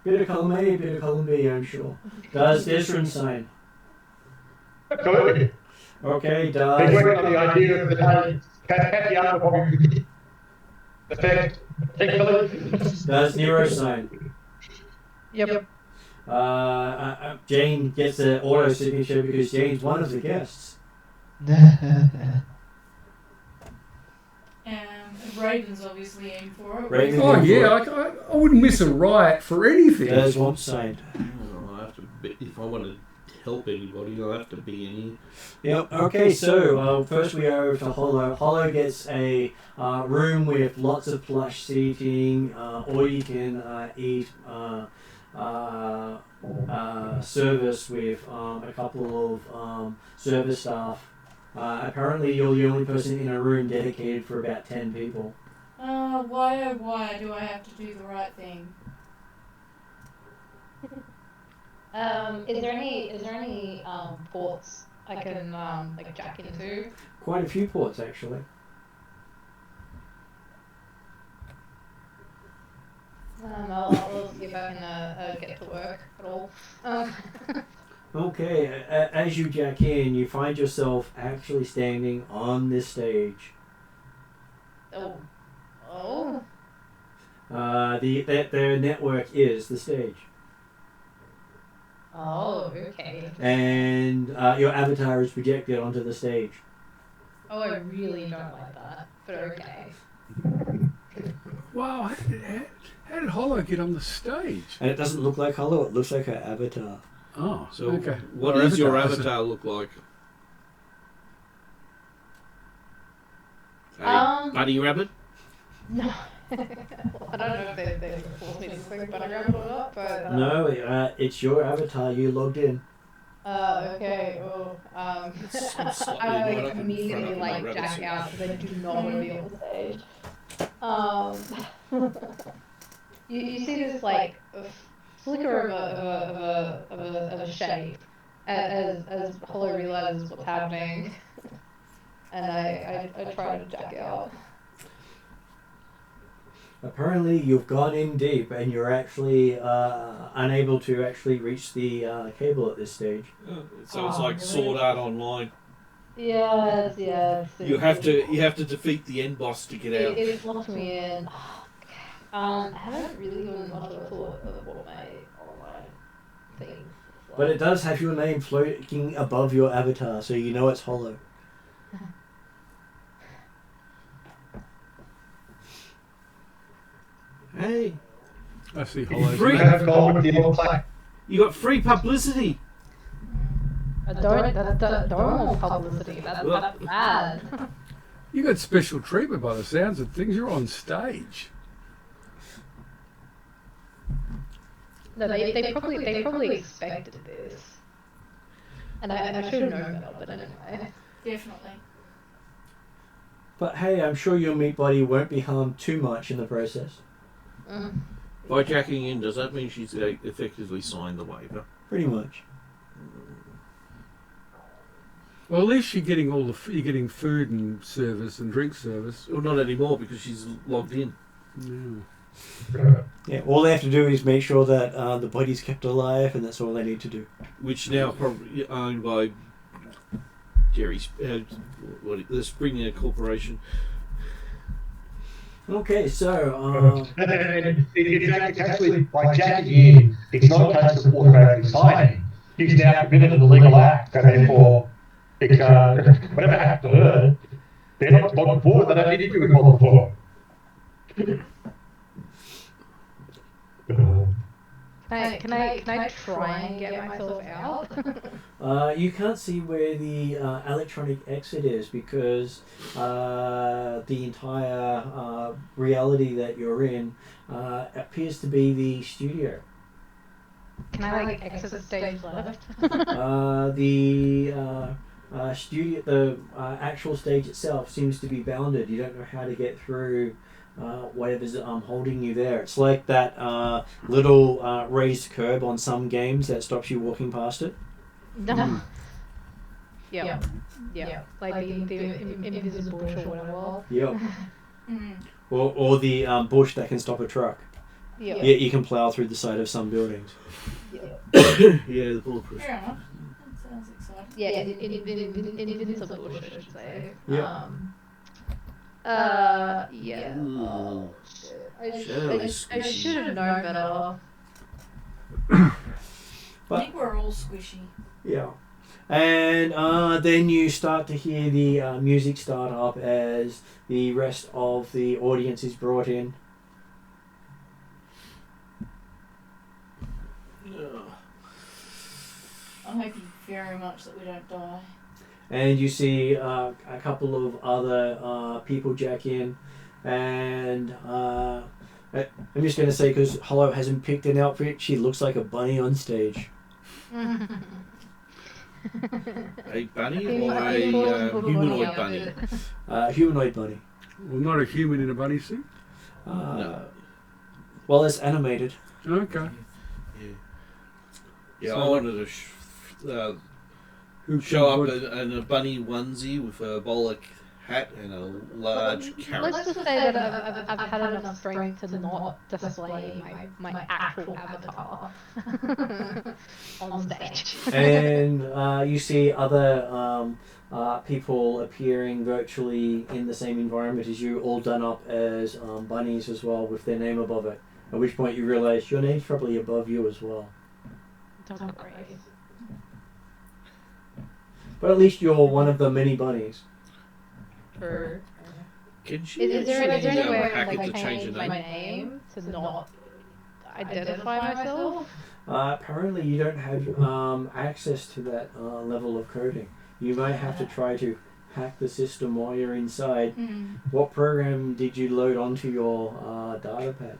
Bit of column A, bit of column B, I'm sure. Does Desrin sign? Absolutely. Okay, He's does... working on the idea of the Tatiana probably effect. Does Nero sign? Yep. Jane gets an auto signature because Jane's one of the guests. Raven's obviously in for it. Raven Oh yeah, I wouldn't miss a riot for anything. Does Womp sign? I'll have to be, if I want to help anybody, I'll have to be any. Yep. Okay, so first we go over to Hollow. Hollow gets a room with lots of plush seating, or you can eat service with a couple of service staff Apparently, you're the only person in a room dedicated for about 10 people. Why oh why do I have to do the right thing? Is there any ports I can like jack into? Quite a few ports, actually. I'll see if I can get to work at all. Okay, as you jack in, you find yourself actually standing on this stage. Oh. Their network is the stage. Oh, okay. And your avatar is projected onto the stage. Oh, I really don't like that, but okay. Wow, how did Hollow get on the stage? And it doesn't look like Hollow, it looks like her avatar. Oh, So, okay. what Our does your avatar, avatar look like? Bunny rabbit? No. I don't know if they force me to click bunny rabbit or not, but... No, it's your avatar, you logged in. Okay, well, I'm slightly I right like up in immediately front of like my jack rabbit out because I do not want to be on the stage. You see this like flicker of a shape as Hollow realizes what's happening, and I try to jack out. Apparently you've gone in deep and you're actually unable to actually reach the cable at this stage. So it's like Sword Art Online. Yes. You have to defeat the end boss to get out. It's locked me in. I haven't really given much of a thought of what my online thing is like. But it does have your name floating above your avatar, so you know it's Hollow. Hey, I see Hollow's Free. name. Have gold with the old play. you got free publicity. I don't want publicity. That's bad. You got special treatment by the sounds of things. You're on stage. No, they probably expected this, and I should have known better. But anyway. Definitely. But hey, I'm sure your meat body won't be harmed too much in the process. By jacking in, does that mean she's effectively signed the waiver? Pretty much. Well, at least you're getting you're getting food and service and drink service. Well, not anymore because she's logged in. Yeah. Yeah, all they have to do is make sure that the body's kept alive, and that's all they need to do. Which now probably owned by Jerry's the Springer Corporation. Okay, so It's actually, by jacking in, it's not a case of automatically signing. He's now committed the legal act, and therefore, whatever happened to her, they're not looking forward, they don't need to be looking forward. Can I try and get myself out? you can't see where the electronic exit is because the entire reality that you're in appears to be the studio. Can I like exit the stage left? The studio, the actual stage itself seems to be bounded. You don't know how to get through whatever's holding you there. It's like that little raised curb on some games that stops you walking past it. No. Yeah. Like the invisible bush or whatever. Yep. Mm. Or the bush that can stop a truck. Yeah. Yet you can plow through the side of some buildings. Yeah, the bulletproof. Fair enough. That sounds exciting. Yeah, invincible bush, I should say. Yeah. Yeah. Ooh. Oh, shit. Shelley I squishy. should have known better. But- I think we're all squishy. Yeah. And then you start to hear the music start up as the rest of the audience is brought in. I'm hoping very much that we don't die. And you see a couple of other people jack in. And I'm just going to say, because Hollow hasn't picked an outfit, she looks like a bunny on stage. A bunny He- or he a falls into humanoid a bunny? Humanoid bunny. Well, not a human in a bunny suit. No. Well, it's animated. Okay. Yeah, So I what- wanted to Who show up could- in a bunny onesie with a bowler hat and a large carrot. Let's just say that I've had enough strength to not display my actual avatar on stage. And you see other people appearing virtually in the same environment as you, all done up as bunnies as well, with their name above it. At which point you realise your name's probably above you as well. Don't worry. But at least you're one of the many bunnies. For Can she is there any actually way hack I it can to change change the my name? name to not identify myself? Apparently you don't have access to that level of coding. You might have to try to hack the system while you're inside. Mm. What program did you load onto your data pad?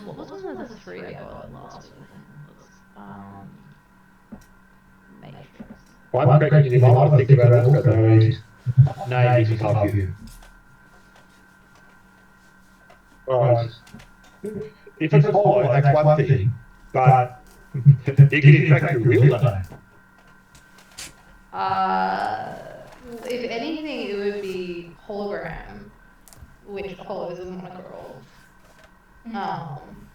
What was one of the three I got last week? Matrix. One question you might want to think about also though is names above you. Right. If it's hollow, that's one thing, but it can in fact be real name. If anything, it would be hologram, which hollows isn't a girl.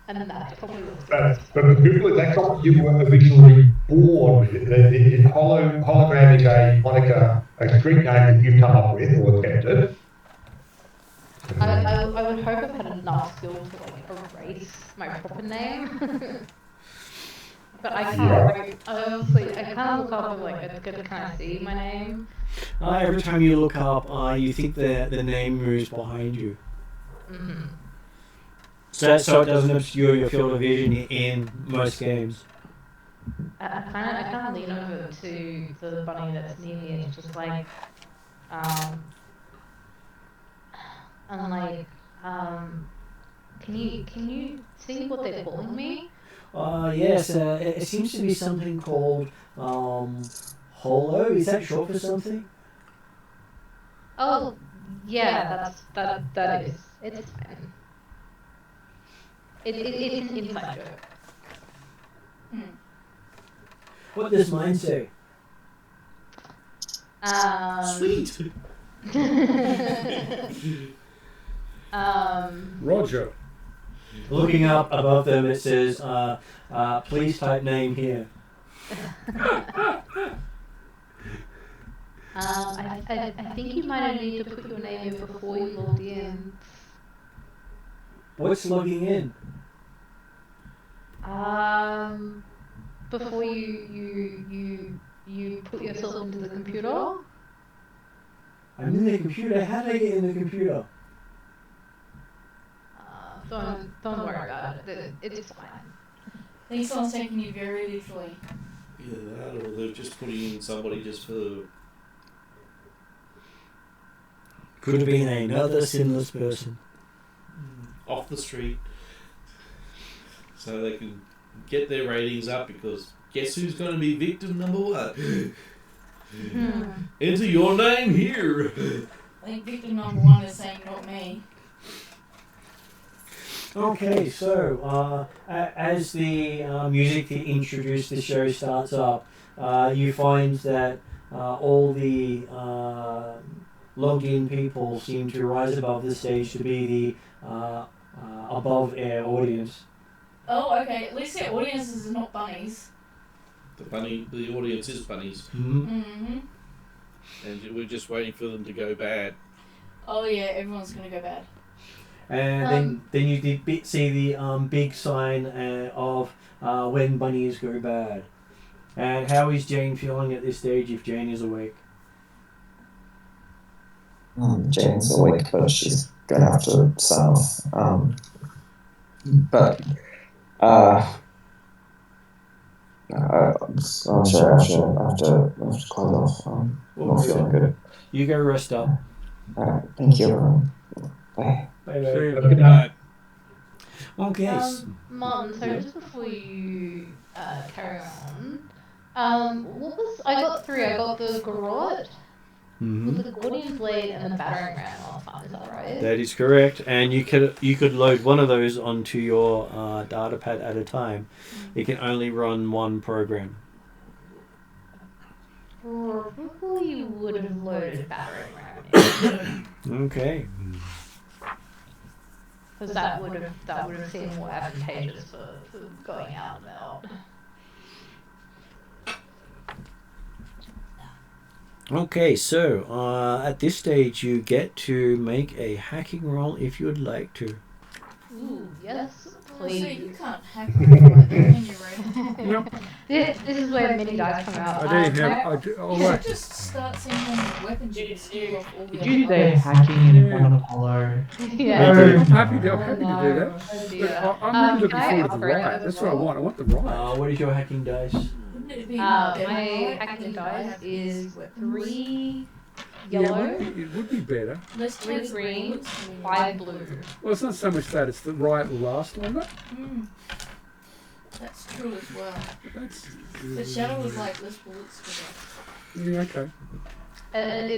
And that's probably what's But presumably that's not what you were originally born with. The hologram is a moniker, a street name that you've come up with or attempted. I would hope I've had enough skill to like erase my proper name. But I can't. I honestly can't look up and like it's good to kind of see my name. Every time you look up, you think the name moves behind you. Mm-hmm. So it doesn't obscure your field of vision in most games. I kind of lean over to the bunny that's near me and just like, and like, can you see what they're calling me? Yes, it seems to be something called Holo. Is that short for something? Oh, yeah, that is. It's fine. It's an inside joke. What does mine say? Sweet. Roger. Looking up above them, it says, please type name here. I think you might need to put your name in before you logged in. What's logging in? Before you put yourself into the computer. I'm in the computer. How did I get in the computer? Don't worry about it. It's fine. I think someone's taking you very literally. Either that or they're just putting in somebody just for... Could have been another sinless person. off the street. So they can get their ratings up because guess who's going to be victim number one? Enter your name here. I think victim number one is saying not me. Okay, so as the music to introduce the show starts up, you find that all the logged in people seem to rise above the stage to be the above air audience. Oh, okay. At least their audiences are not bunnies. The audience is bunnies, Mm-hmm. and we're just waiting for them to go bad. Oh yeah, everyone's gonna go bad. And then you did see the big sign of when bunnies go bad. And how is Jane feeling at this stage if Jane is awake? Jane's awake, but she's going to have to sign off. But I'm sure I have to close off. I'm not feeling good. You go rest up. Alright, thank you everyone. Bye. Bye See bye. you. Bad. Okay. Martin, so just before you carry on, what was I got three? I got the garrote with the Gordian blade and the battering ram last time. Is that right? That is correct, and you could load one of those onto your data pad at a time. You can only run one program. Probably would have loaded battering ram. Okay. Because that would have seemed more advantageous for going out and about. Okay, so at this stage you get to make a hacking roll if you'd like to. Ooh, yes, So you please. can't hack it like that, can you, Ray? Yep. This is where mini dice come out. Oh, You wait. should just start seeing how many weapons you can steal off all the Did other you do the players. hacking in one Apollo? Yeah. I'm happy to do that. Oh, But dear. I'm really looking Can I forward to the upgrade riot. those That's as what I well? want. I want the riot. What is your hacking dice? Wouldn't it be My better, right? hacking Than I dice have is these weapons? 3 Yeah, yellow, it would be better. Less 3 chance of green, bullets. 5 blue. Well, it's not so much that, it's the riot will last longer. That's true as well. That's, The shadow was like less bullets for that. yeah, okay.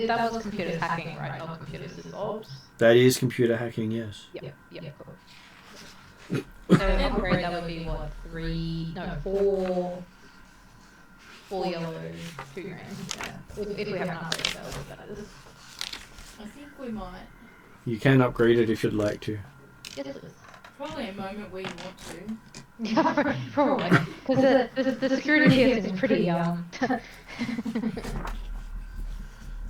That was computer hacking, right? Not computer sysops. That is computer hacking, yes. Yep, cool. So an upgrade that would be what, 4 yellow, 2 green. Yeah. If we have an upgrade available, that is. I think we might. You can upgrade it if you'd like to. Yes, please. Probably a moment where you want to. Yeah, probably. Because the security here is pretty Yeah,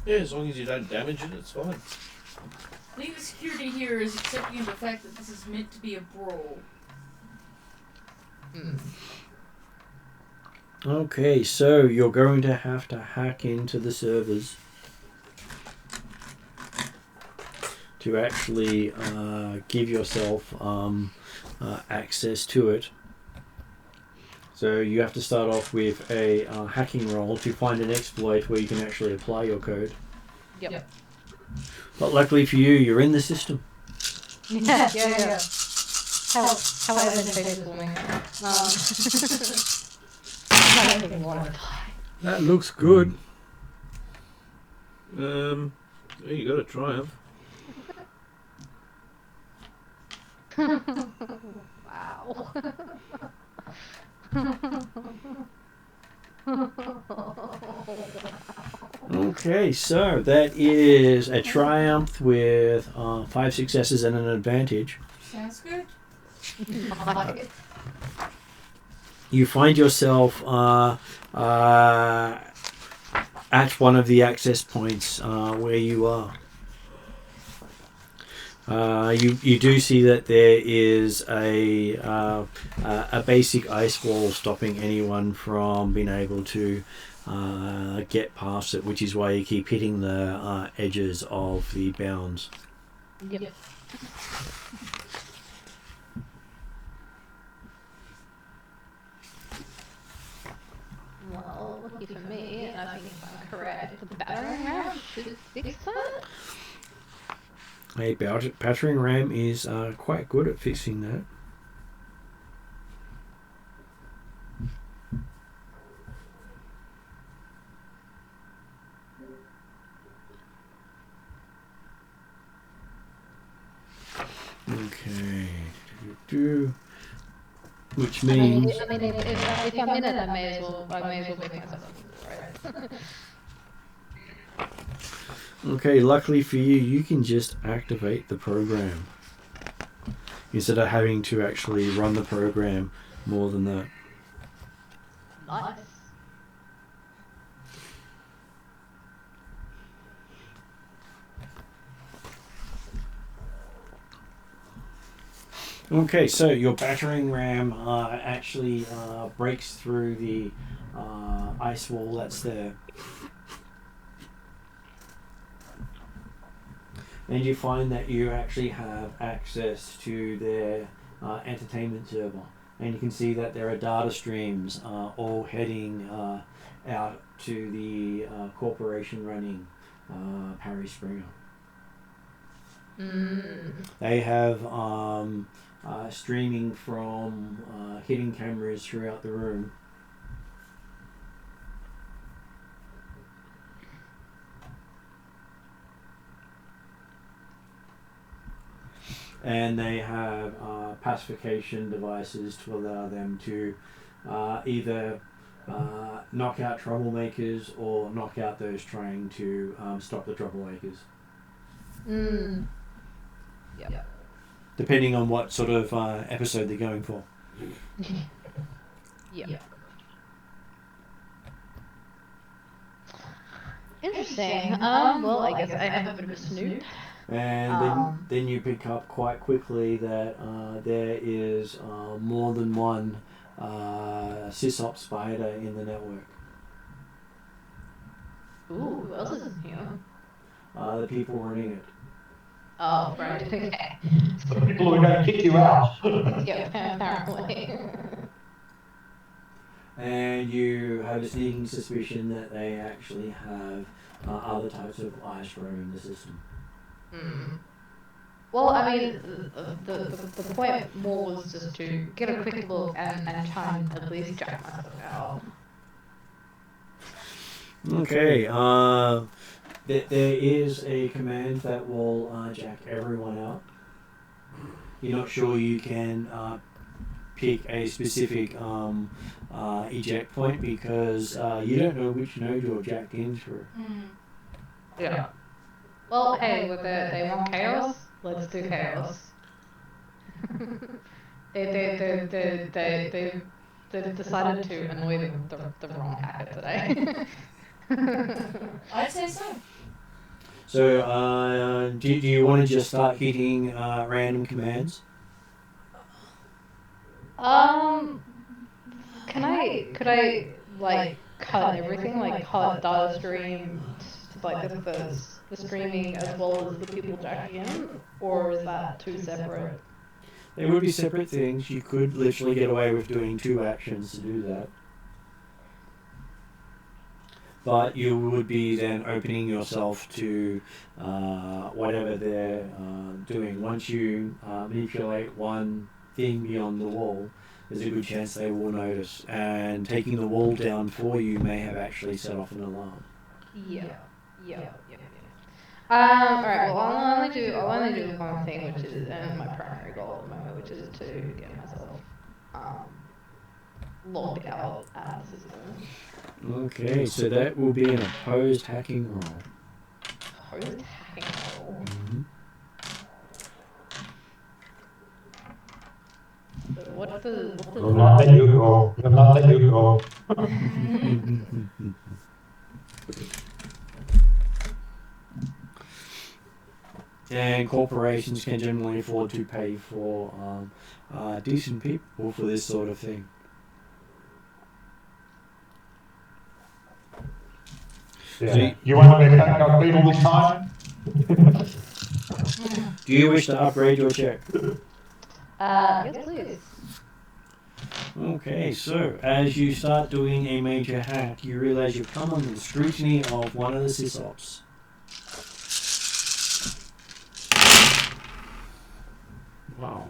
as long as you don't damage it, it's fine. I think the security here is accepting the fact that this is meant to be a brawl. Okay, so you're going to have to hack into the servers to actually give yourself access to it. So you have to start off with a hacking roll to find an exploit where you can actually apply your code. Yep. But luckily for you, you're in the system. Yeah. How advantageous for me. That takes a lot of time. That looks good. Yeah, you got a triumph. Wow. Okay, so that is a triumph with 5 successes and an advantage. Sounds good. You find yourself at one of the access points where you are. You do see that there is a basic ice wall stopping anyone from being able to get past it, which is why you keep hitting the edges of the bounds. Yep. Well, lucky for me, and I think if I'm correct, the battering ram should fix that. A battering ram is quite good at fixing that. Okay. Which means if I'm in it, I may as well make myself right. okay, luckily for you, you can just activate the program instead of having to actually run the program more than that. Nice. Okay, so your battering ram actually breaks through the ice wall that's there. And you find that you actually have access to their entertainment server. And you can see that there are data streams all heading out to the corporation running Parry Springer. They have streaming from hidden cameras throughout the room. And they have pacification devices to allow them to either knock out troublemakers or knock out those trying to stop the troublemakers. Yep. Depending on what sort of episode they're going for. Yep. Interesting. Well, I guess I have a bit of a snoop. And then you pick up quite quickly that there is more than one sysop spider in the network. Ooh, who else is in here? The people running it. Oh, right, okay. So people are going to kick you out. Yeah, apparently. And you have a sneaking suspicion that they actually have other types of ice roaming the system. Well, I mean, the point more was just to get a quick look and try and at least jack myself out. Okay, there is a command that will jack everyone out. You're not sure you can pick a specific eject point because you don't know which node you're jacked in through. Yeah. Well, hey, they want chaos. Let's do chaos. They decided to annoy the wrong hacker today. I'd say so. So, do you want to just start hitting random commands? Could I like cut everything, like cut data stream, like the streaming as well as the people jacking in, or is that too separate? They would be separate things. You could literally get away with doing 2 actions to do that. But you would be then opening yourself to whatever they're doing. Once you manipulate one thing beyond the wall, there's a good chance they will notice. And taking the wall down for you may have actually set off an alarm. Yeah. Alright, well I'll only do one thing, which is my primary goal at the moment, which is to get myself logged out of the system. Okay, so that will be an opposed hacking roll. Opposed hacking roll? What the Will not let you go. Will not let you go. And corporations can generally afford to pay for decent people for this sort of thing. Yeah. So you want to make that people this time? Do you wish to upgrade your check? Yes, please. Okay, so as you start doing a major hack, you realize you've come under the scrutiny of one of the sysops. Wow.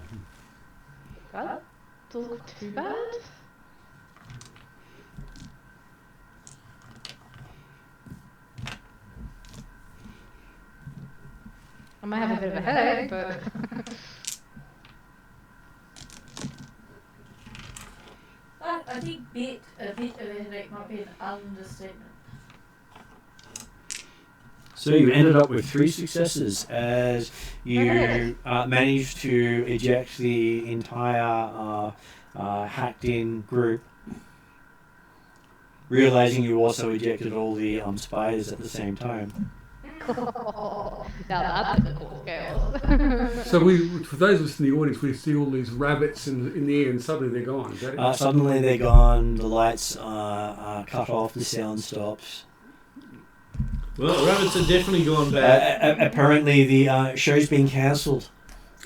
That doesn't look too bad. I might have a bit of a headache, but... I think a bit of a headache might be an understatement. So you ended up with 3 successes as you managed to eject the entire hacked-in group, realizing you also ejected all the spiders at the same time. Now that's the cool scale. So for those of us in the audience, we see all these rabbits in the air, and suddenly they're gone. Is that it? Suddenly they're gone. The lights are cut off. The sound stops. Well, rabbits are definitely gone bad. Apparently, the show's been cancelled.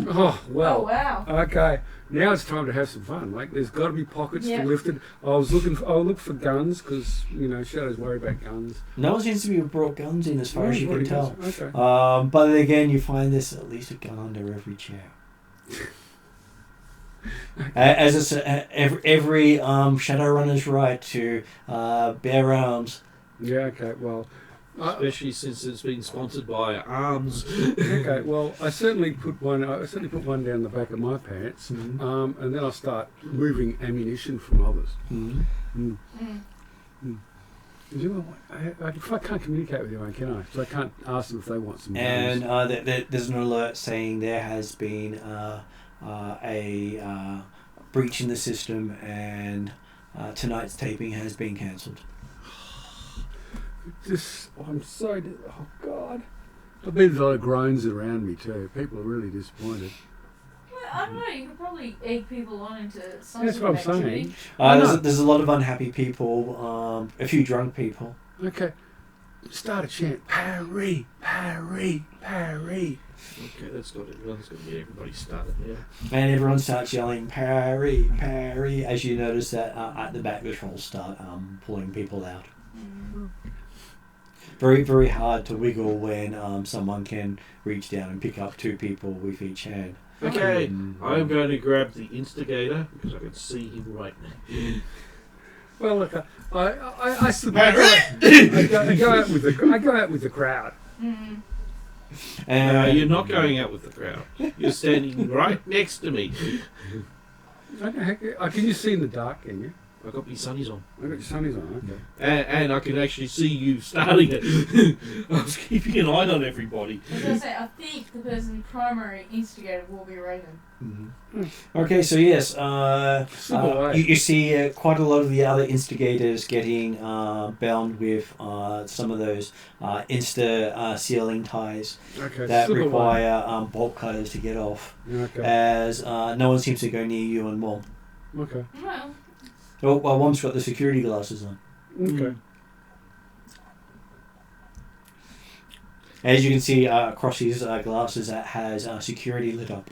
Oh well. Oh wow. Okay. now it's time to have some fun. Like, there's got to be pockets Yeah. to lift it. I'll look for guns because Shadow's worried about guns. No one seems to be brought guns in as far as you can tell. Okay. But then again, you find there's at least a gun under every chair. As I said, every Shadowrunner's right to bear arms. Yeah. Okay. Well. Especially since it's been sponsored by Arms. Okay, well, I certainly put one down the back of my pants, Mm-hmm. and then I'll start moving ammunition from others. Mm-hmm. If I can't communicate with anyone, can I? So I can't ask them if they want some. And guns. there's an alert saying there has been a breach in the system, and tonight's taping has been cancelled. I'm sorry. Oh God, I've been a lot of groans around me too. People are really disappointed. Well, I don't know. You could probably egg people on into some That's sort what of I'm activity. saying. There's a lot of unhappy people, a few drunk people. Okay, start a chant. Parry, Parry, Parry. Okay, that's got to be everybody started there. And everyone starts yelling, Parry, Parry, as you notice that at the back the trolls start pulling people out. Very, very hard to wiggle when someone can reach down and pick up two people with each hand. Okay, I'm going to grab the instigator because I can see him right now. Well, look, I slip out. I go out with the crowd. Mm. And You're not going out with the crowd. You're standing right next to me. Can you see in the dark? Can you? I've got my sunnies on. I've got your sunnies on. Okay. And I can actually see you starting it. I was keeping an eye on everybody. I was going to say, I think the person primary instigator will be Raven. Okay, so yes, away. you see quite a lot of the other instigators getting bound with some of those sealing ties Okay. that slip away. require bolt cutters to get off, Okay. as no one seems to go near you and Wom. Okay. Well, Well, Wom's got the security glasses on. Okay. As you can see across his glasses, that has security lit up.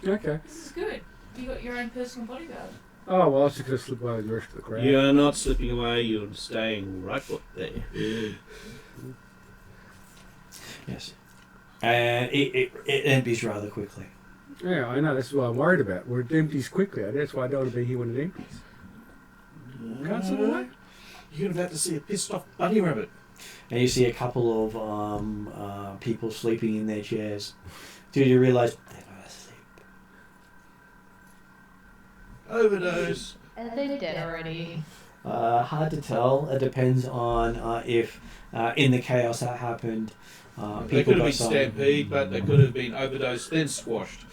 Okay. this is good. You got your own personal bodyguard. Oh well, I was just gonna slip away with the rest of the crowd. You're not slipping away, you're staying right there. Yes. And it empties rather quickly. Yeah, I know. That's what I'm worried about. Where it empties quickly. That's why I don't want to be here when it empties. Can't slip away. You're about to see a pissed off bunny rabbit. And you see a couple of people sleeping in their chairs. Do you realise they're not asleep? Overdose. Are they dead already? Hard to tell. It depends on if in the chaos that happened, They people could have got been some. stampede, but they could have been overdosed, then squashed.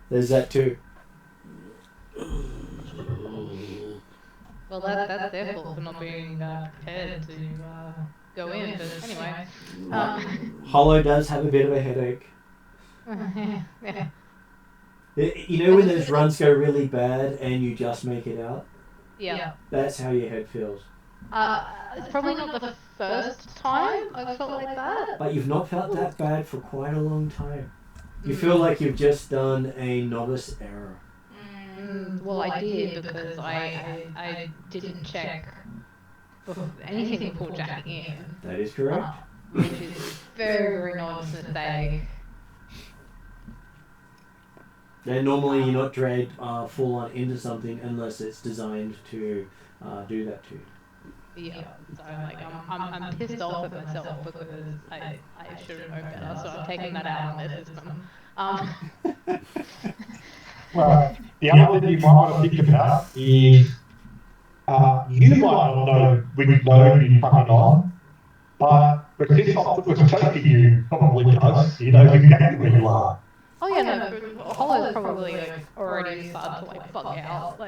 There's that too. Well, that's their fault for not being prepared to go in. But anyway, Hollow does have a bit of a headache. yeah. You know when those runs go really bad and you just make it out? Yeah. That's how your head feels. It's probably not the first time I've felt like that. But you've not felt that bad for quite a long time. You feel like you've just done a novice error. Well, I did because I didn't check anything before jacking in. That is correct. Which is very, very novice mistake. And normally you're not dragged full on into something unless it's designed to do that to you. Yeah, so I'm pissed off at myself because I should have known better, so I'm taking that out on their system. Well, the other thing you might want to think about is you might not know which load you're fucking on, but this was taking you probably does. He knows exactly where you are. Oh yeah, no, Hollow's probably already started to fuck out.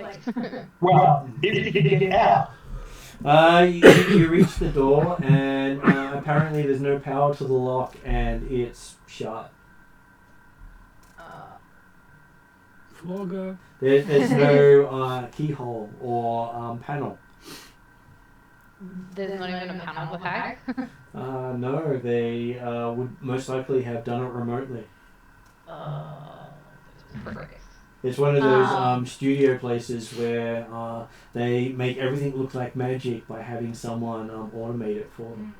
Well, if you can get out. You reach the door and apparently there's no power to the lock and it's shut. Flogger. There's no keyhole or panel. there's not even a panel to hack. No, they would most likely have done it remotely. Those pricks. It's one of those studio places where they make everything look like magic by having someone automate it for them.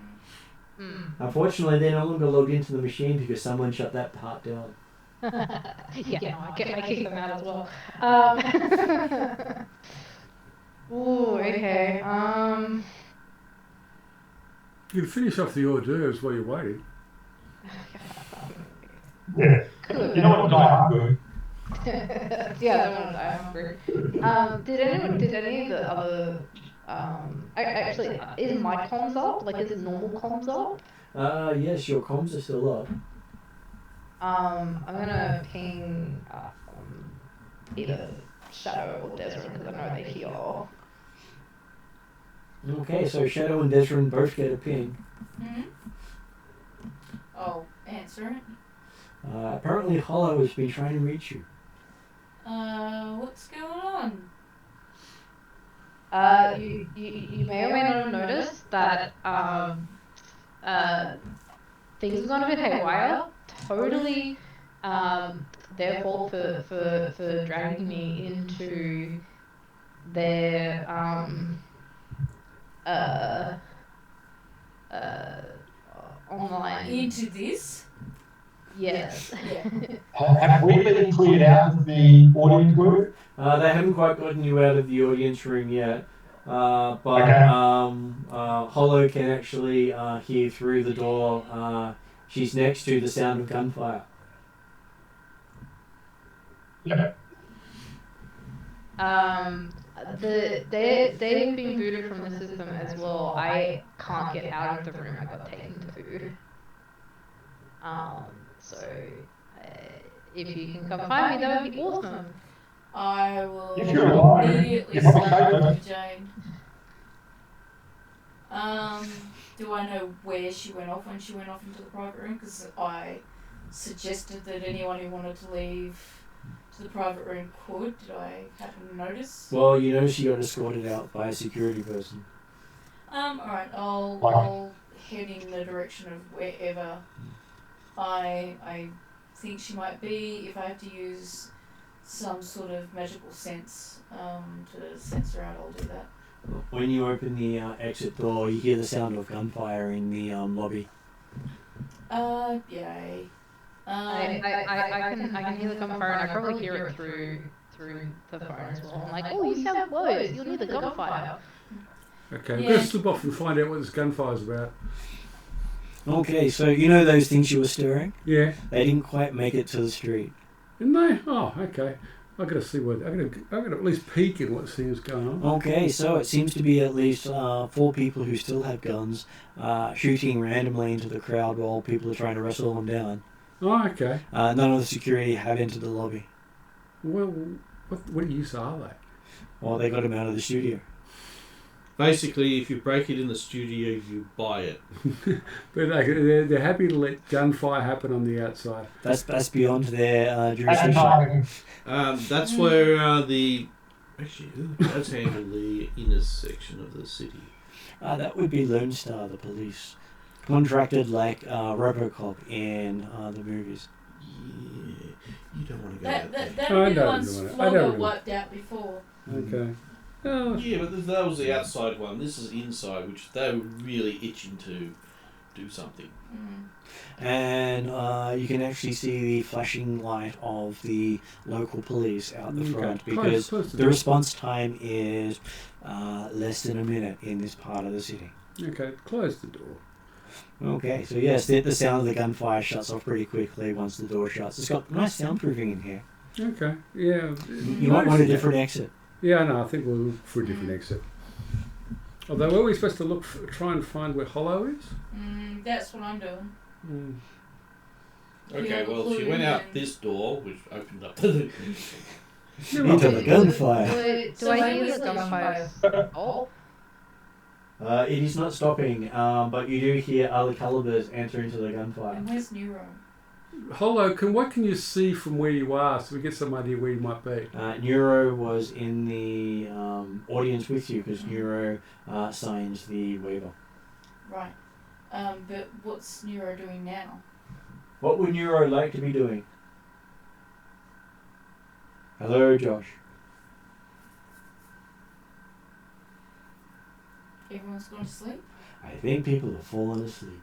Unfortunately, they're no longer logged into the machine because someone shut that part down. I kick them out as well. Ooh, okay. You can finish off the hors d'oeuvres while you're waiting. Yeah. You don't want to die hungry. Yeah, I don't want to die hungry. Did any of the other, actually, is my comms up? Like, is it normal comms up? Yes, your comms are still up. I'm gonna ping either Shadow or Desmond because I know they're here. Okay, so Shadow and Desmond both get a ping. Oh, answer it. Apparently Hollow has been trying to reach you. What's going on? You may or may not have noticed that things have gone a bit haywire. Totally their fault for dragging me into their online. Into this? Yes. Have we been cleared out of the audience group? They haven't quite gotten you out of the audience room yet. But Hollow can actually hear through the door. She's next to the sound of gunfire. Yeah. They've been booted from the system as well. I can't get out of the room. I got taken to food. So if you can come find me, that would be awesome. I will If you're alive, immediately you're probably start safer. with Jane. Do I know where she went off when she went off into the private room? Because I suggested that anyone who wanted to leave to the private room could. Did I happen to notice? Well, you know she got escorted out by a security person. Alright, I'll head in the direction of wherever I think she might be. If I have to use some sort of magical sense to sense her out, I'll do that. When you open the exit door, you hear the sound of gunfire in the lobby. Yay. I can hear the gunfire, and I probably hear it through the phone as well. I'm like, oh, you sound close. You'll need the gunfire. Okay, I'm going to slip off and find out what this gunfire's about. Okay, so you know those things you were stirring? Yeah. They didn't quite make it to the street. Didn't they? Oh, okay. I've got to see what... I've got to at least peek in what seems going on. Okay, so it seems to be at least 4 people who still have guns shooting randomly into the crowd while people are trying to wrestle them down. Oh, okay. None of the security have entered the lobby. Well, what use are they? Well, they got him out of the studio. Basically, if you break it in the studio, you buy it. But they're happy to let gunfire happen on the outside. That's beyond their jurisdiction. That's where actually, who does handle the inner section of the city? That would be Lone Star, the police. Contracted like Robocop in the movies. Yeah, you don't want to go That I would be the don't ones really wanna- I Flogger don't really- wiped out before. Okay. Oh, Yeah, but that was the outside one. This is inside, which they were really itching to do something. And you can actually see the flashing light of the local police out the front because the response time is less than a minute in this part of the city. Okay, close the door. Okay, so yes, the sound of the gunfire shuts off pretty quickly once the door shuts. It's got nice soundproofing in here. Okay, yeah. You might want a different exit. Yeah, no, I think we'll look for a different exit. Although, were we supposed to try and find where Hollow is? That's what I'm doing. Okay, well, she went out this door, which opened up to the... Into the gunfire. Do I hear the gunfire? Oh. It is not stopping, but you do hear other calibers enter into the gunfire. And where's Neuro? Hollow, what can you see from where you are so we get some idea where you might be? Neuro was in the audience with you because Neuro signs the waiver. Right. But what's Neuro doing now? What would Neuro like to be doing? Hello, Josh. Everyone's gone to sleep? I think people have fallen asleep.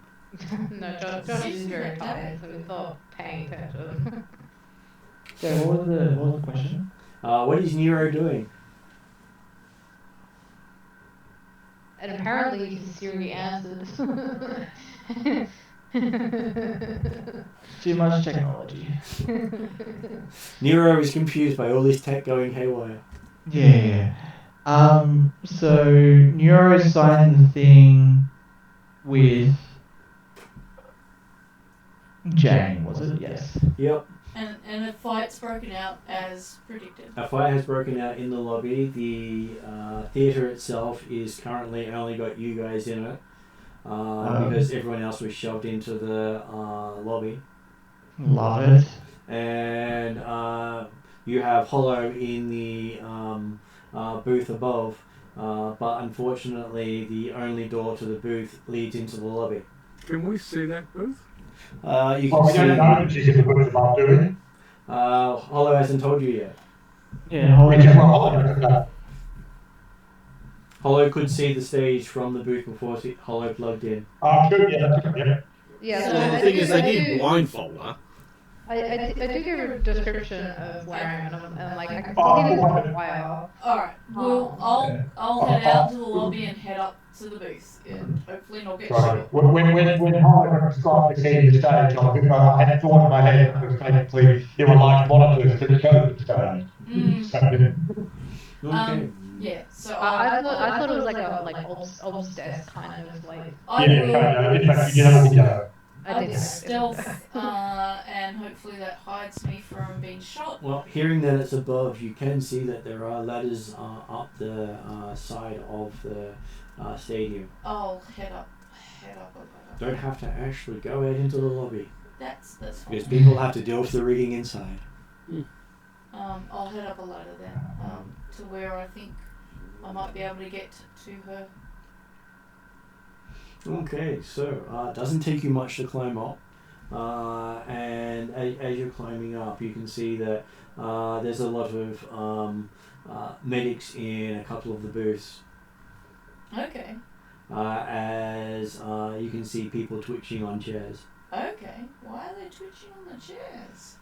No, Josh is very tired, so he's not paying attention. So what was the question? What is Nero doing? And apparently his Siri answered. Too much technology. Nero is confused by all this tech going haywire. Yeah. So Neuro signed the thing with Jane, was it? Yes. Yep. And a fight's broken out as predicted. A fight has broken out in the lobby. The theatre itself is currently only got you guys in it because everyone else was shoved into the lobby. Love it. And you have Hollow in the booth above, but unfortunately the only door to the booth leads into the lobby. Can we see that booth? You Well, can we see don't know if she's in the booth above, do we? Hollow hasn't told you yet. Yeah. We can roll. Hollow could see the stage from the booth before Hollow plugged in. Good, yeah. Yeah, So so The I thing do- is, I they do- did blindfold her. I do give a description of where I am, and like I can Oh, see this what? for a while. Alright, well, I'll head out to the lobby and head up to the booth and hopefully not get Sorry. shot. When Holly described the key to the stage, I had thought in my head that was basically there were large monitors that showed the stage. Okay. Yeah, so I thought it was like a obs desk kind of like. I Yeah, will in fact, you know, video. I did stealth, and hopefully that hides me from being shot. Well, hearing that it's above, you can see that there are ladders up the side of the stadium. I'll head up. Don't have to actually go out into the lobby That's fine. because people have to deal with the rigging inside. I'll head up a ladder then, to where I think I might be able to get to her. Okay, so it doesn't take you much to climb up, and as you're climbing up, you can see that there's a lot of medics in a couple of the booths. Okay. As you can see people twitching on chairs. Okay. Why are they twitching on the chairs?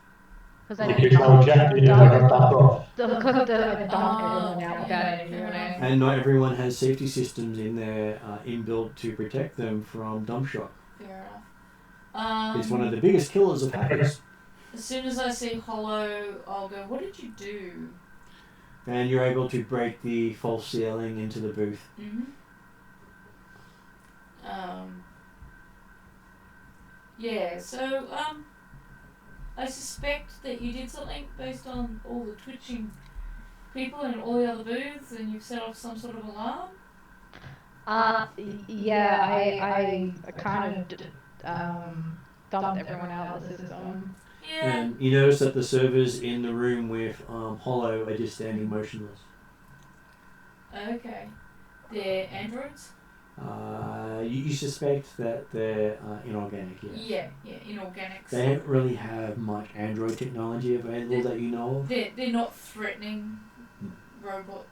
Because I Because I was jacked in and I got off. dumped everyone out without any warning. And not everyone has safety systems in there inbuilt to protect them from dump shock. Fair enough. It's one of the biggest killers of hackers. As soon as I see Hollow, I'll go, what did you do? And you're able to break the false ceiling into the booth. Mm-hmm. Yeah, so, I suspect that you did something based on all the twitching people in all the other booths and you've set off some sort of alarm? Yeah, I kind of dumped everyone out of the system. Yeah. And you notice that the servers in the room with Hollow are just standing motionless. Okay. They're androids? You suspect that they're inorganic, yes. Yeah, inorganics. They don't really have much android technology available that you know of. They're not threatening robot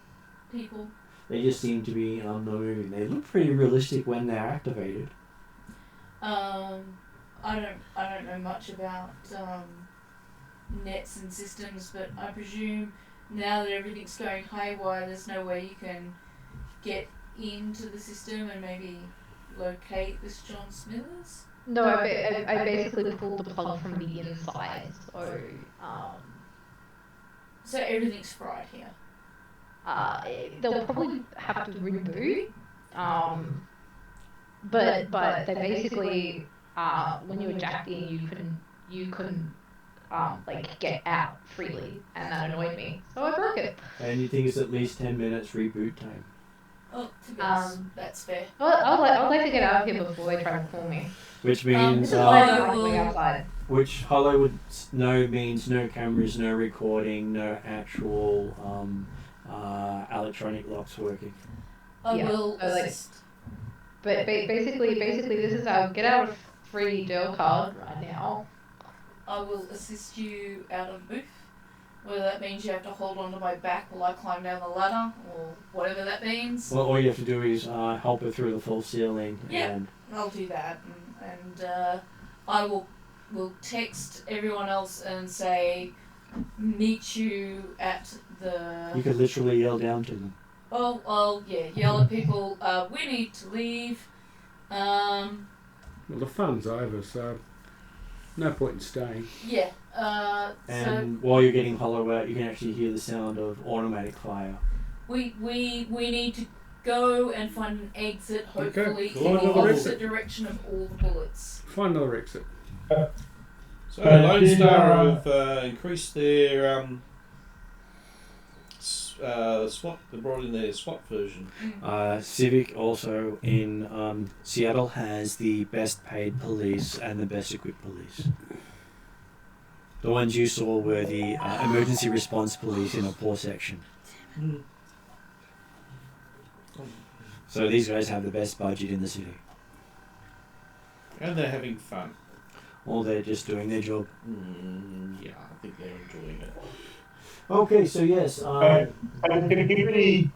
people. They just seem to be not moving. They look pretty realistic when they're activated. I don't know much about nets and systems, but I presume now that everything's going haywire, there's no way you can get into the system and maybe locate this John Smithers? No, I basically pulled the plug from the inside, so So everything's fried here. they'll probably have to reboot. But they basically when you were jacked in, you couldn't like get out freely, and that annoyed me, so I broke it. And you think it's at least 10 minutes reboot time. Oh, to be honest, that's fair. I would like to get out of here before they try to pull me. Which means, This is why I like going outside. which Hollow no means no cameras, no recording, no actual electronic locks working. I Yeah, will so, like, assist. But basically, this is our get out of free deal card right now. I will assist you out of booth. Whether that means you have to hold onto my back while I climb down the ladder, or whatever that means. Well, all you have to do is help her through the false ceiling. Yeah. And I'll do that, and I will text everyone else and say, meet you at the. you could literally yell down to them. Oh, yeah, yell at people. We need to leave. Well, the fun's over, so no point in staying. Yeah. And while you're getting Hollow out, you can actually hear the sound of automatic fire. We need to go and find an exit, hopefully Okay. in Find the another opposite exit. direction of all the bullets. Find another exit. So Lone Star have increased their SWAT. They brought in their SWAT version. Civic also in Seattle has the best paid police and the best equipped police. The ones you saw were the emergency response police in a poor section. So these guys have the best budget in the city. And they're having fun. Or they're just doing their job. Yeah, I think they're enjoying it. Okay, so yes. Has the community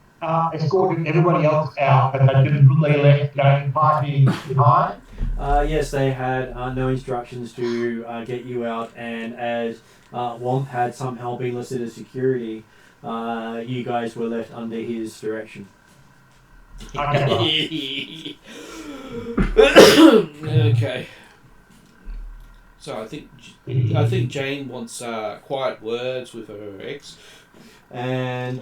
escorted everybody else out, but they deliberately left game party behind? Yes, they had no instructions to get you out, and as Womp had somehow been listed as security, you guys were left under his direction. Okay. Okay. So I think Jane wants quiet words with her ex. And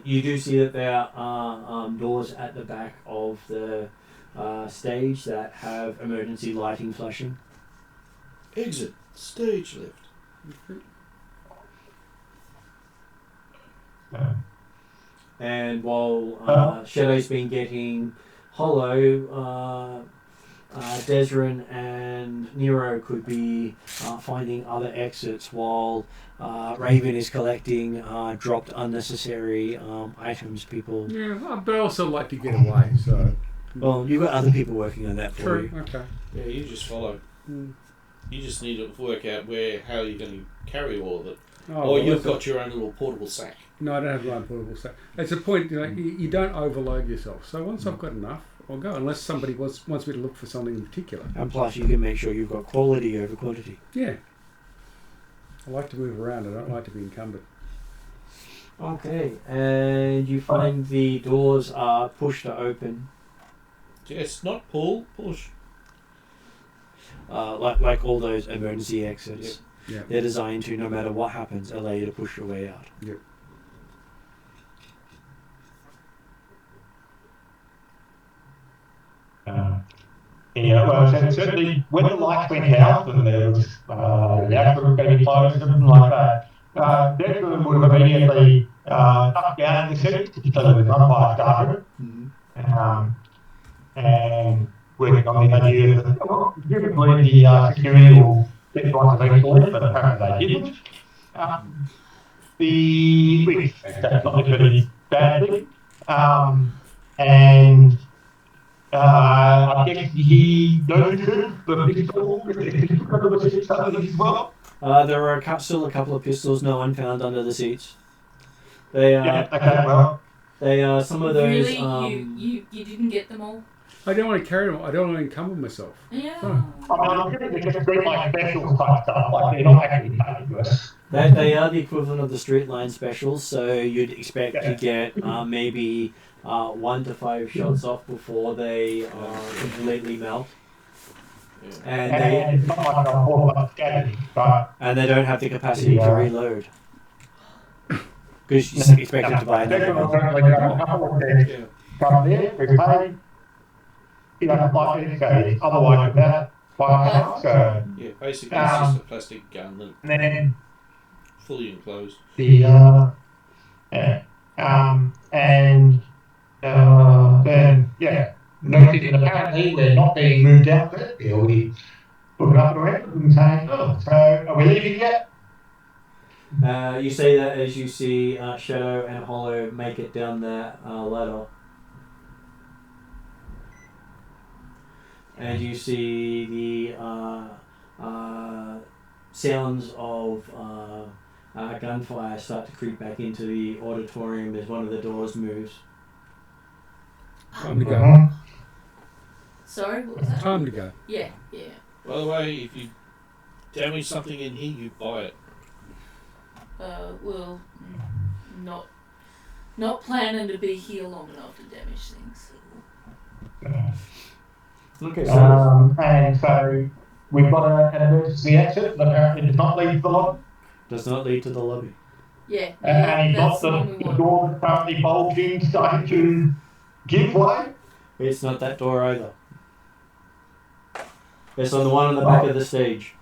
you do see that there are doors at the back of the stage that have emergency lighting flashing. Exit. Stage left. And while Shadow's been getting Hollow, Desrin and Nero could be finding other exits while Raven is collecting dropped unnecessary items people... Yeah, but I also like to get away, so... Well, you've got other people working on that for True, you. okay. Yeah, you just follow. You just need to work out how you're going to carry all of it. Or you've got your own little portable sack. No, I don't have my own portable sack. It's a point, you don't overload yourself. So once I've got enough, I'll go, unless somebody wants me to look for something in particular. And plus, you can make sure you've got quality over quantity. Yeah. I like to move around. I don't like to be encumbered. Okay, and you find the doors are pushed to open. Yes, not pull, push. Like all those emergency exits. Yeah. They're designed to, no matter what happens, allow you to push your way out. Yep. Yeah, well, certainly when the lights went out and there was the actual going to be closed and something like that, Desmond would have immediately ducked down in the seat so that the gunfire started. And working on the idea that, well, typically the security will get to us eventually, but apparently they didn't. That's not necessarily bad thing. And I guess he noticed the pistol something as well. There are still a couple of pistols, no one found under the seats. They Yeah, okay, well. They some of those. Really, you didn't get them all. I don't want to carry them. I don't want to encumber myself. Yeah. I'm thinking they're just great like specials type stuff, like they're not actually dangerous. They are the equivalent of the street line specials, so you'd expect to get maybe 1 to 5 shots off before they completely melt. And it's not like a whole lot of scattering, but and they don't have the capacity to reload. Because you expect them to buy another one. Come there, we pay. You don't like it, so otherwise without buying so Yeah, basically it's just a plastic gun that and then fully enclosed. and then, yeah, noticing apparently we're not being moved out there. We looking up at the record and saying, oh, so are we leaving yet? You say that as you see Shadow and Hollow make it down that ladder. And you see the sounds of gunfire start to creep back into the auditorium as one of the doors moves. Time to go. Uh-huh. Sorry, what was that? Time to go. Yeah. By the way, if you damage something in here, you buy it. Well, not planning to be here long enough to damage things. Okay, And so we've got an emergency exit that apparently does not lead to the lobby. does not lead to the lobby. Yeah, And you've that's got the one we the want. door that's currently bulging, starting to give way. It's not that door either. It's on the one on the back of the stage.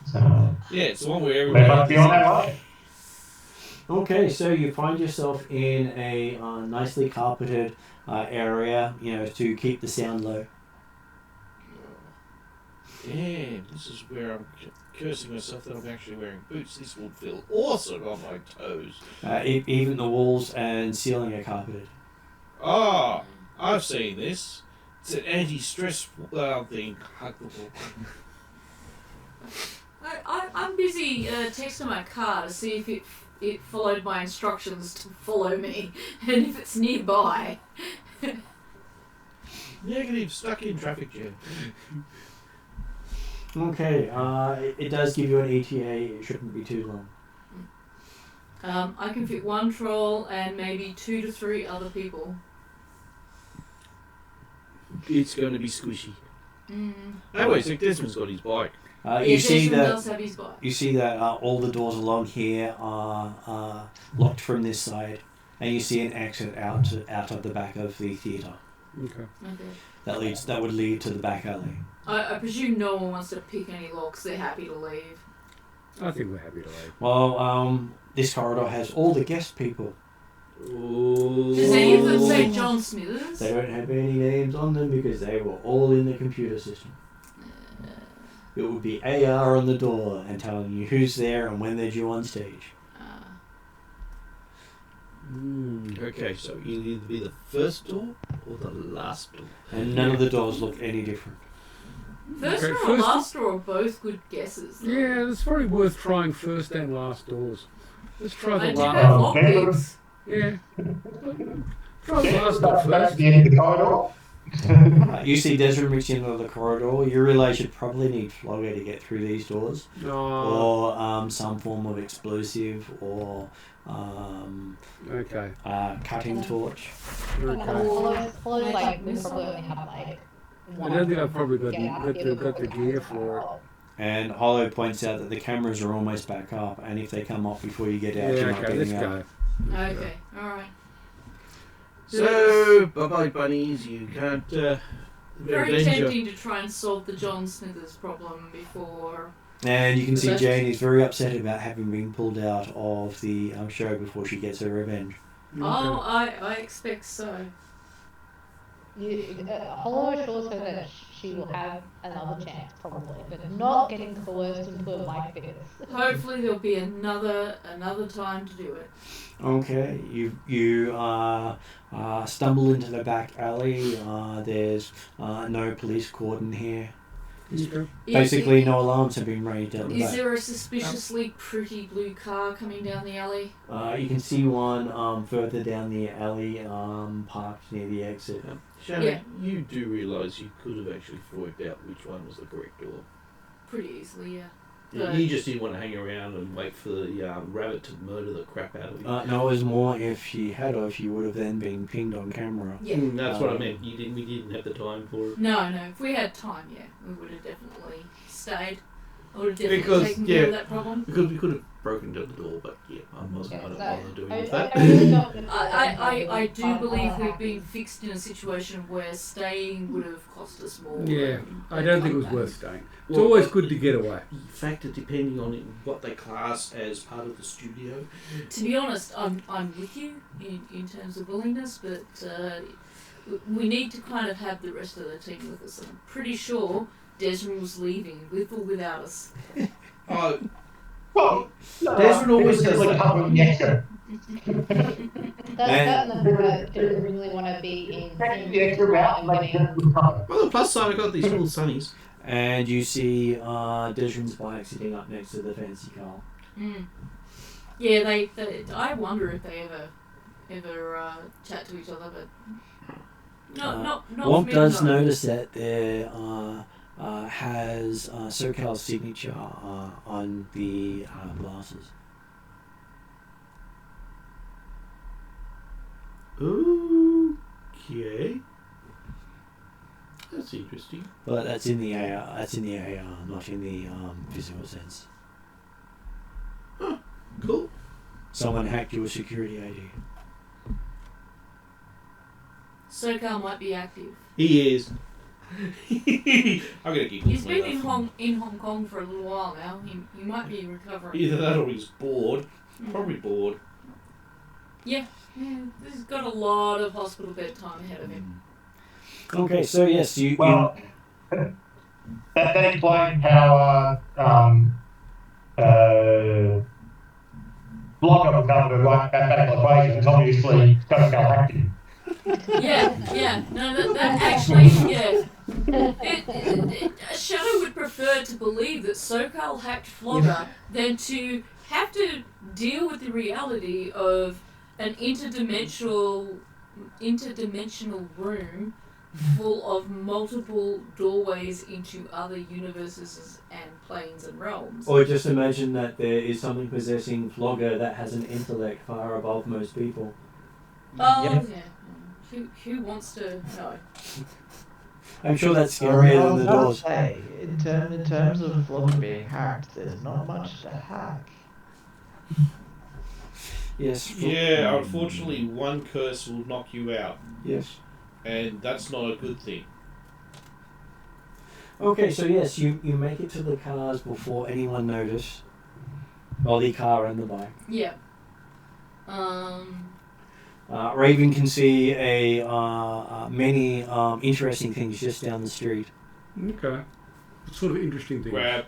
So Yeah, it's the one where they everybody. must be on their way. Okay, so you find yourself in a nicely carpeted area, to keep the sound low. Damn, this is where I'm cursing myself that I'm actually wearing boots. This will feel awesome on my toes. Even the walls and ceiling are carpeted. Ah, I've seen this. It's an anti-stress thing. I'm busy texting my car to see if it followed my instructions to follow me, and if it's nearby. Negative, stuck in traffic jam. Okay, it does give you an ETA. It shouldn't be too long. I can fit one troll and maybe 2 to 3 other people. It's going to be squishy. Oh wait, so Desmond's got his bike. You see Desmond that. does have his bike. You see that all the doors along here are locked from this side, and you see an exit out of the back of the theatre. Okay. Okay. That would lead to the back alley. I presume no one wants to pick any locks. They're happy to leave. I think we're happy to leave. Well, this corridor has all the guest people. Ooh. Does any of them say John Smithers? They don't have any names on them because they were all in the computer system. It would be AR on the door and telling you who's there and when they're due on stage. Okay, so you'll either be the first door or the last door. And none of the doors look any different. First Okay, door or first- last door are both good guesses. Though. Yeah, it's probably worth trying first and last doors. Let's try They the do have last. lockpicks. Yeah. Try the last door That's first. the end of the corridor. You see Desmond reach into the corridor. You realise you'd probably need Flogger to get through these doors. Oh, Or some form of explosive or okay. cutting torch. Okay. Hollows like we probably only have like I one. don't think I've probably got Yeah, got the gear for it. And Hollow points out that the cameras are almost back up, and if they come off before you get out, Yeah, you're not okay, let's getting out. go. Okay, alright. So, bye-bye bunnies, you can't Very revenge your- tempting to try and solve the John Smithers problem before. And you can see That's- Jane is very upset about having been pulled out of the show before she gets her revenge. Oh, I expect so. Hollow assures her that she will have another chance, probably, but not getting coerced into a mic figures. Hopefully there'll be another time to do it. Okay, you stumble into the back alley. There's no police cordon here. Okay. Basically, no alarms have been raised at the Is back. there a suspiciously pretty blue car coming down the alley? You can see one further down the alley, parked near the exit. Shannon, Yeah. you do realise you could have actually worked out which one was the correct door. Pretty easily, yeah. Yeah, you just didn't want to hang around and wait for the rabbit to murder the crap out of you. No, it was more if she had, or if you would have then been pinged on camera. Yeah. That's what I meant. We didn't have the time for it. No, if we had time, yeah, we would have definitely stayed. I would have definitely Because, taken care of yeah. that problem. Because we could have broken down the door, but yeah, I don't So, bother doing with I that. really don't think I do believe we've been fixed in a situation where staying would have cost us more. Yeah, I don't think it was worth staying. It's Well, always good to get away. In fact, depending on what they class as part of the studio. To be honest, I'm with you in terms of willingness, but we need to kind of have the rest of the team with us. And I'm pretty sure Desmond was leaving, with or without us. Well, Desmond always does like that. covering the extra. That's the group didn't really want to be Taking the extra route and letting them cover. Well, the plus side, I got these little sunnies. And you see Desmond's bike sitting up next to the fancy car. Mm. Yeah, they I wonder if they ever chat to each other, but not Womp for me does to know. notice that there has SoCal's signature on the glasses. Okay. That's interesting. But that's in the AR. That's in the AR, not in the physical sense. Cool. Someone hacked your security ID. SoCal might be active. He is. I'm gonna keep He's listening been to in Hong Kong for a little while now. He might be recovering. Either that or he's bored. Probably bored. Yeah, he's got a lot of hospital bed time ahead of him. Okay, so yes, you. Well, that explains how Blocker was able to write mathematical equations. Obviously, SoCal hacked him. Yeah. No, that actually, yeah. Shadow would prefer to believe that SoCal hacked Flogger than to have to deal with the reality of an interdimensional room full of multiple doorways into other universes and planes and realms. Or just imagine that there is something possessing Flogger that has an intellect far above most people. Oh, Yep. yeah. Who wants to know? I'm sure that's scarier than the I would doors. say, in terms of Flogger being hacked, there's not much to hack. Yes. Yeah, unfortunately, one curse will knock you out, Yes. and that's not a good thing. Okay, so yes, you make it to the cars before anyone notice. Or the car and the bike. Yeah. Raven can see many interesting things just down the street. Okay. Sort of interesting thing. Grab.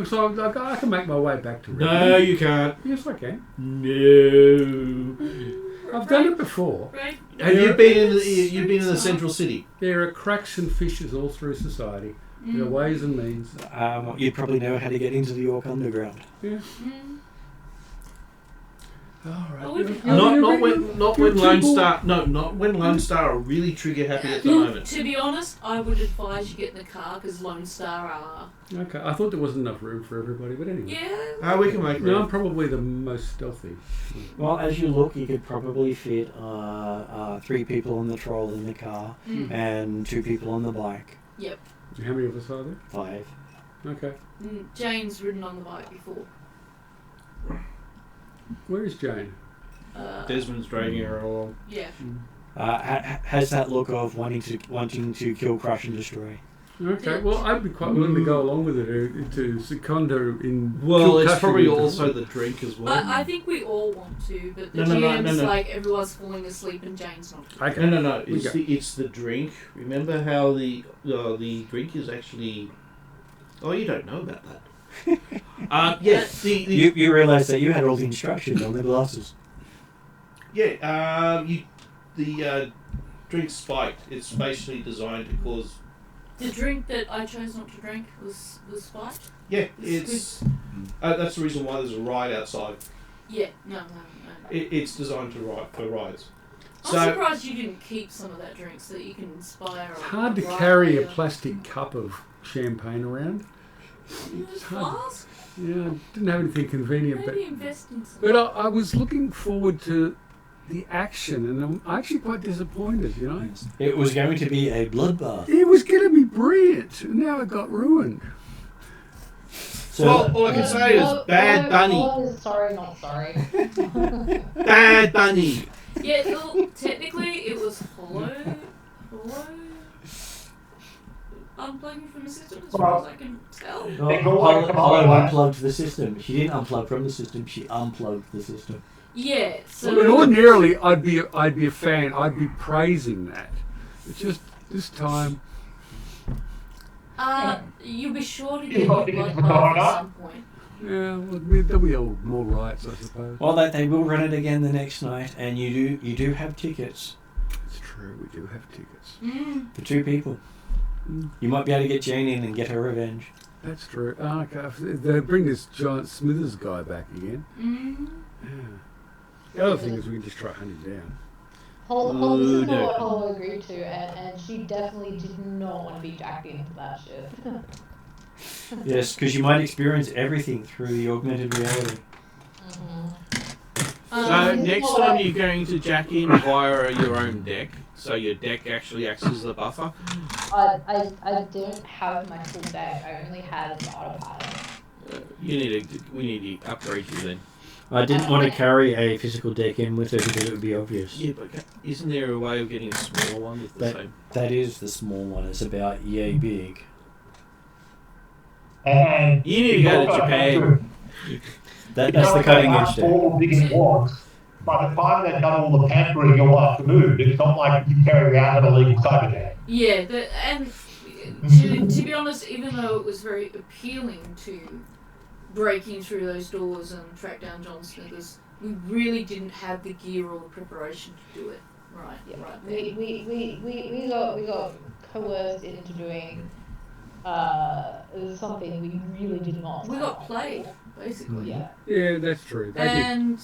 So I can make my way back to No, Redmond. you can't. Yes, I can. No. I've done it before. Right? Have you been in the central city? There are cracks and fissures all through society. There are ways and means. You'd probably know how to get into the Orc Underground. Yeah. Mm. All right. Well, we can- Not when Lone people- Star. No, not when Lone Star are really trigger happy at the Look, moment. to be honest, I would advise you get in the car because Lone Star are. Okay. I thought there wasn't enough room for everybody, but anyway. Yeah. We can make No, I'm room. probably the most stealthy. Well, as you look, you could probably fit 3 people on the troll in the car Mm. and 2 people on the bike. Yep. How many of us are there? 5. Okay. Jane's ridden on the bike before. Where is Jane? Desmond's dragging her along. Yeah. Has that look of wanting to kill, crush, and destroy. Okay. Well, I'd be quite willing to go along with it to second her in. Well, it's concussion probably into- also the drink as well. I think we all want to, but the No, GM's no. like everyone's falling asleep and Jane's not. Okay. No. We go. It's the drink. Remember how the drink is actually. Oh, you don't know about that. Yes. You realise that you had all the instructions on the glasses. Yeah. The drink's spiked. It's basically designed to cause. The drink that I chose not to drink was spiked. Yeah. It's. That's the reason why there's a ride outside. Yeah. No. It's designed for rides. I'm So surprised you didn't keep some of that drink so that you can inspire. It's hard to carry a plastic cup of champagne around. It's hard. Flask? Yeah, I didn't have anything convenient, but Maybe invest in some. but I was looking forward to the action, and I'm actually quite disappointed. You know, It was going to be a bloodbath. it was going to be brilliant, and now it got ruined. So Well, all I can say is Bad Bunny. All is sorry, not sorry. Bad Bunny. Yeah, well, technically it was hollow unplugging from the system as far as I can tell. Hollow unplugged the system. She didn't unplug from the system. She unplugged the system. Yeah, so I mean, ordinarily, I'd be a fan. I'd be praising that. It's just this time. you'll be sure to get your blood bath at some point. Yeah, well, there'll be more rights, I suppose. Well, they will run it again the next night, and you do have tickets. It's true, we do have tickets. For 2 people. You might be able to get Jane in and get her revenge. That's true. Oh, okay. They bring this giant Smithers guy back again. Yeah. The other thing is we can just try hunting down. This is not what Hollow agreed to, and she definitely did not want to be jacked into that shit. Yes, because you might experience everything through the augmented reality. So next time you're going to jack in via your own deck, so your deck actually acts as the buffer. I don't have my full deck. I only had the autopilot. We need to upgrade you then. I didn't want to carry a physical deck in with her because it would be obvious. Yeah, but isn't there a way of getting a smaller one with the same? That is the small one. It's about yay big. And You need to go to Japan. That's the cutting edge deck. All big Orks. By the time they've done all the pampering you'll have to move, it's not like you carry around an illegal cyber deck. Yeah, and to be honest, even though it was very appealing to breaking through those doors and track down John Smithers, we really didn't have the gear or the preparation to do it. Right, Yeah. right there. We got coerced into doing something we really did not. We got played, basically. Yeah. Yeah, that's true. They did. And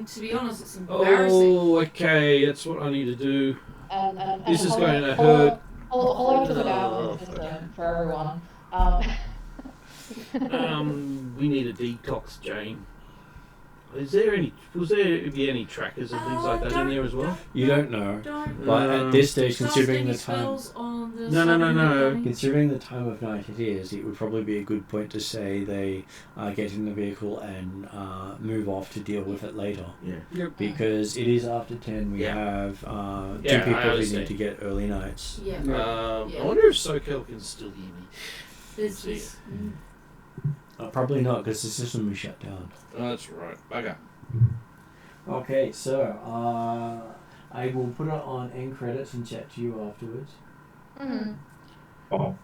to be honest, it's embarrassing. Oh, okay, that's what I need to do. And This is Hollow- going to hurt. Hollow took it out of the system for everyone. We need a detox, Jane. Was there any trackers and things like that in there as well? You don't know. Don't But at this stage, cast considering any the time, spells on the No. submarine. considering the time of night it is, it would probably be a good point to say they get in the vehicle and move off to deal with it later. Yeah. Yep. Because it is after 10. We Yeah. have Yeah, 2 I people who understand. need to get early nights. Yeah. I wonder if SoCal can still hear me. There's See this. Probably not, because the system was shut down. Oh, that's right. Bugger. Okay, so I will put it on end credits and chat to you afterwards. Mm-hmm. Oh, Alright.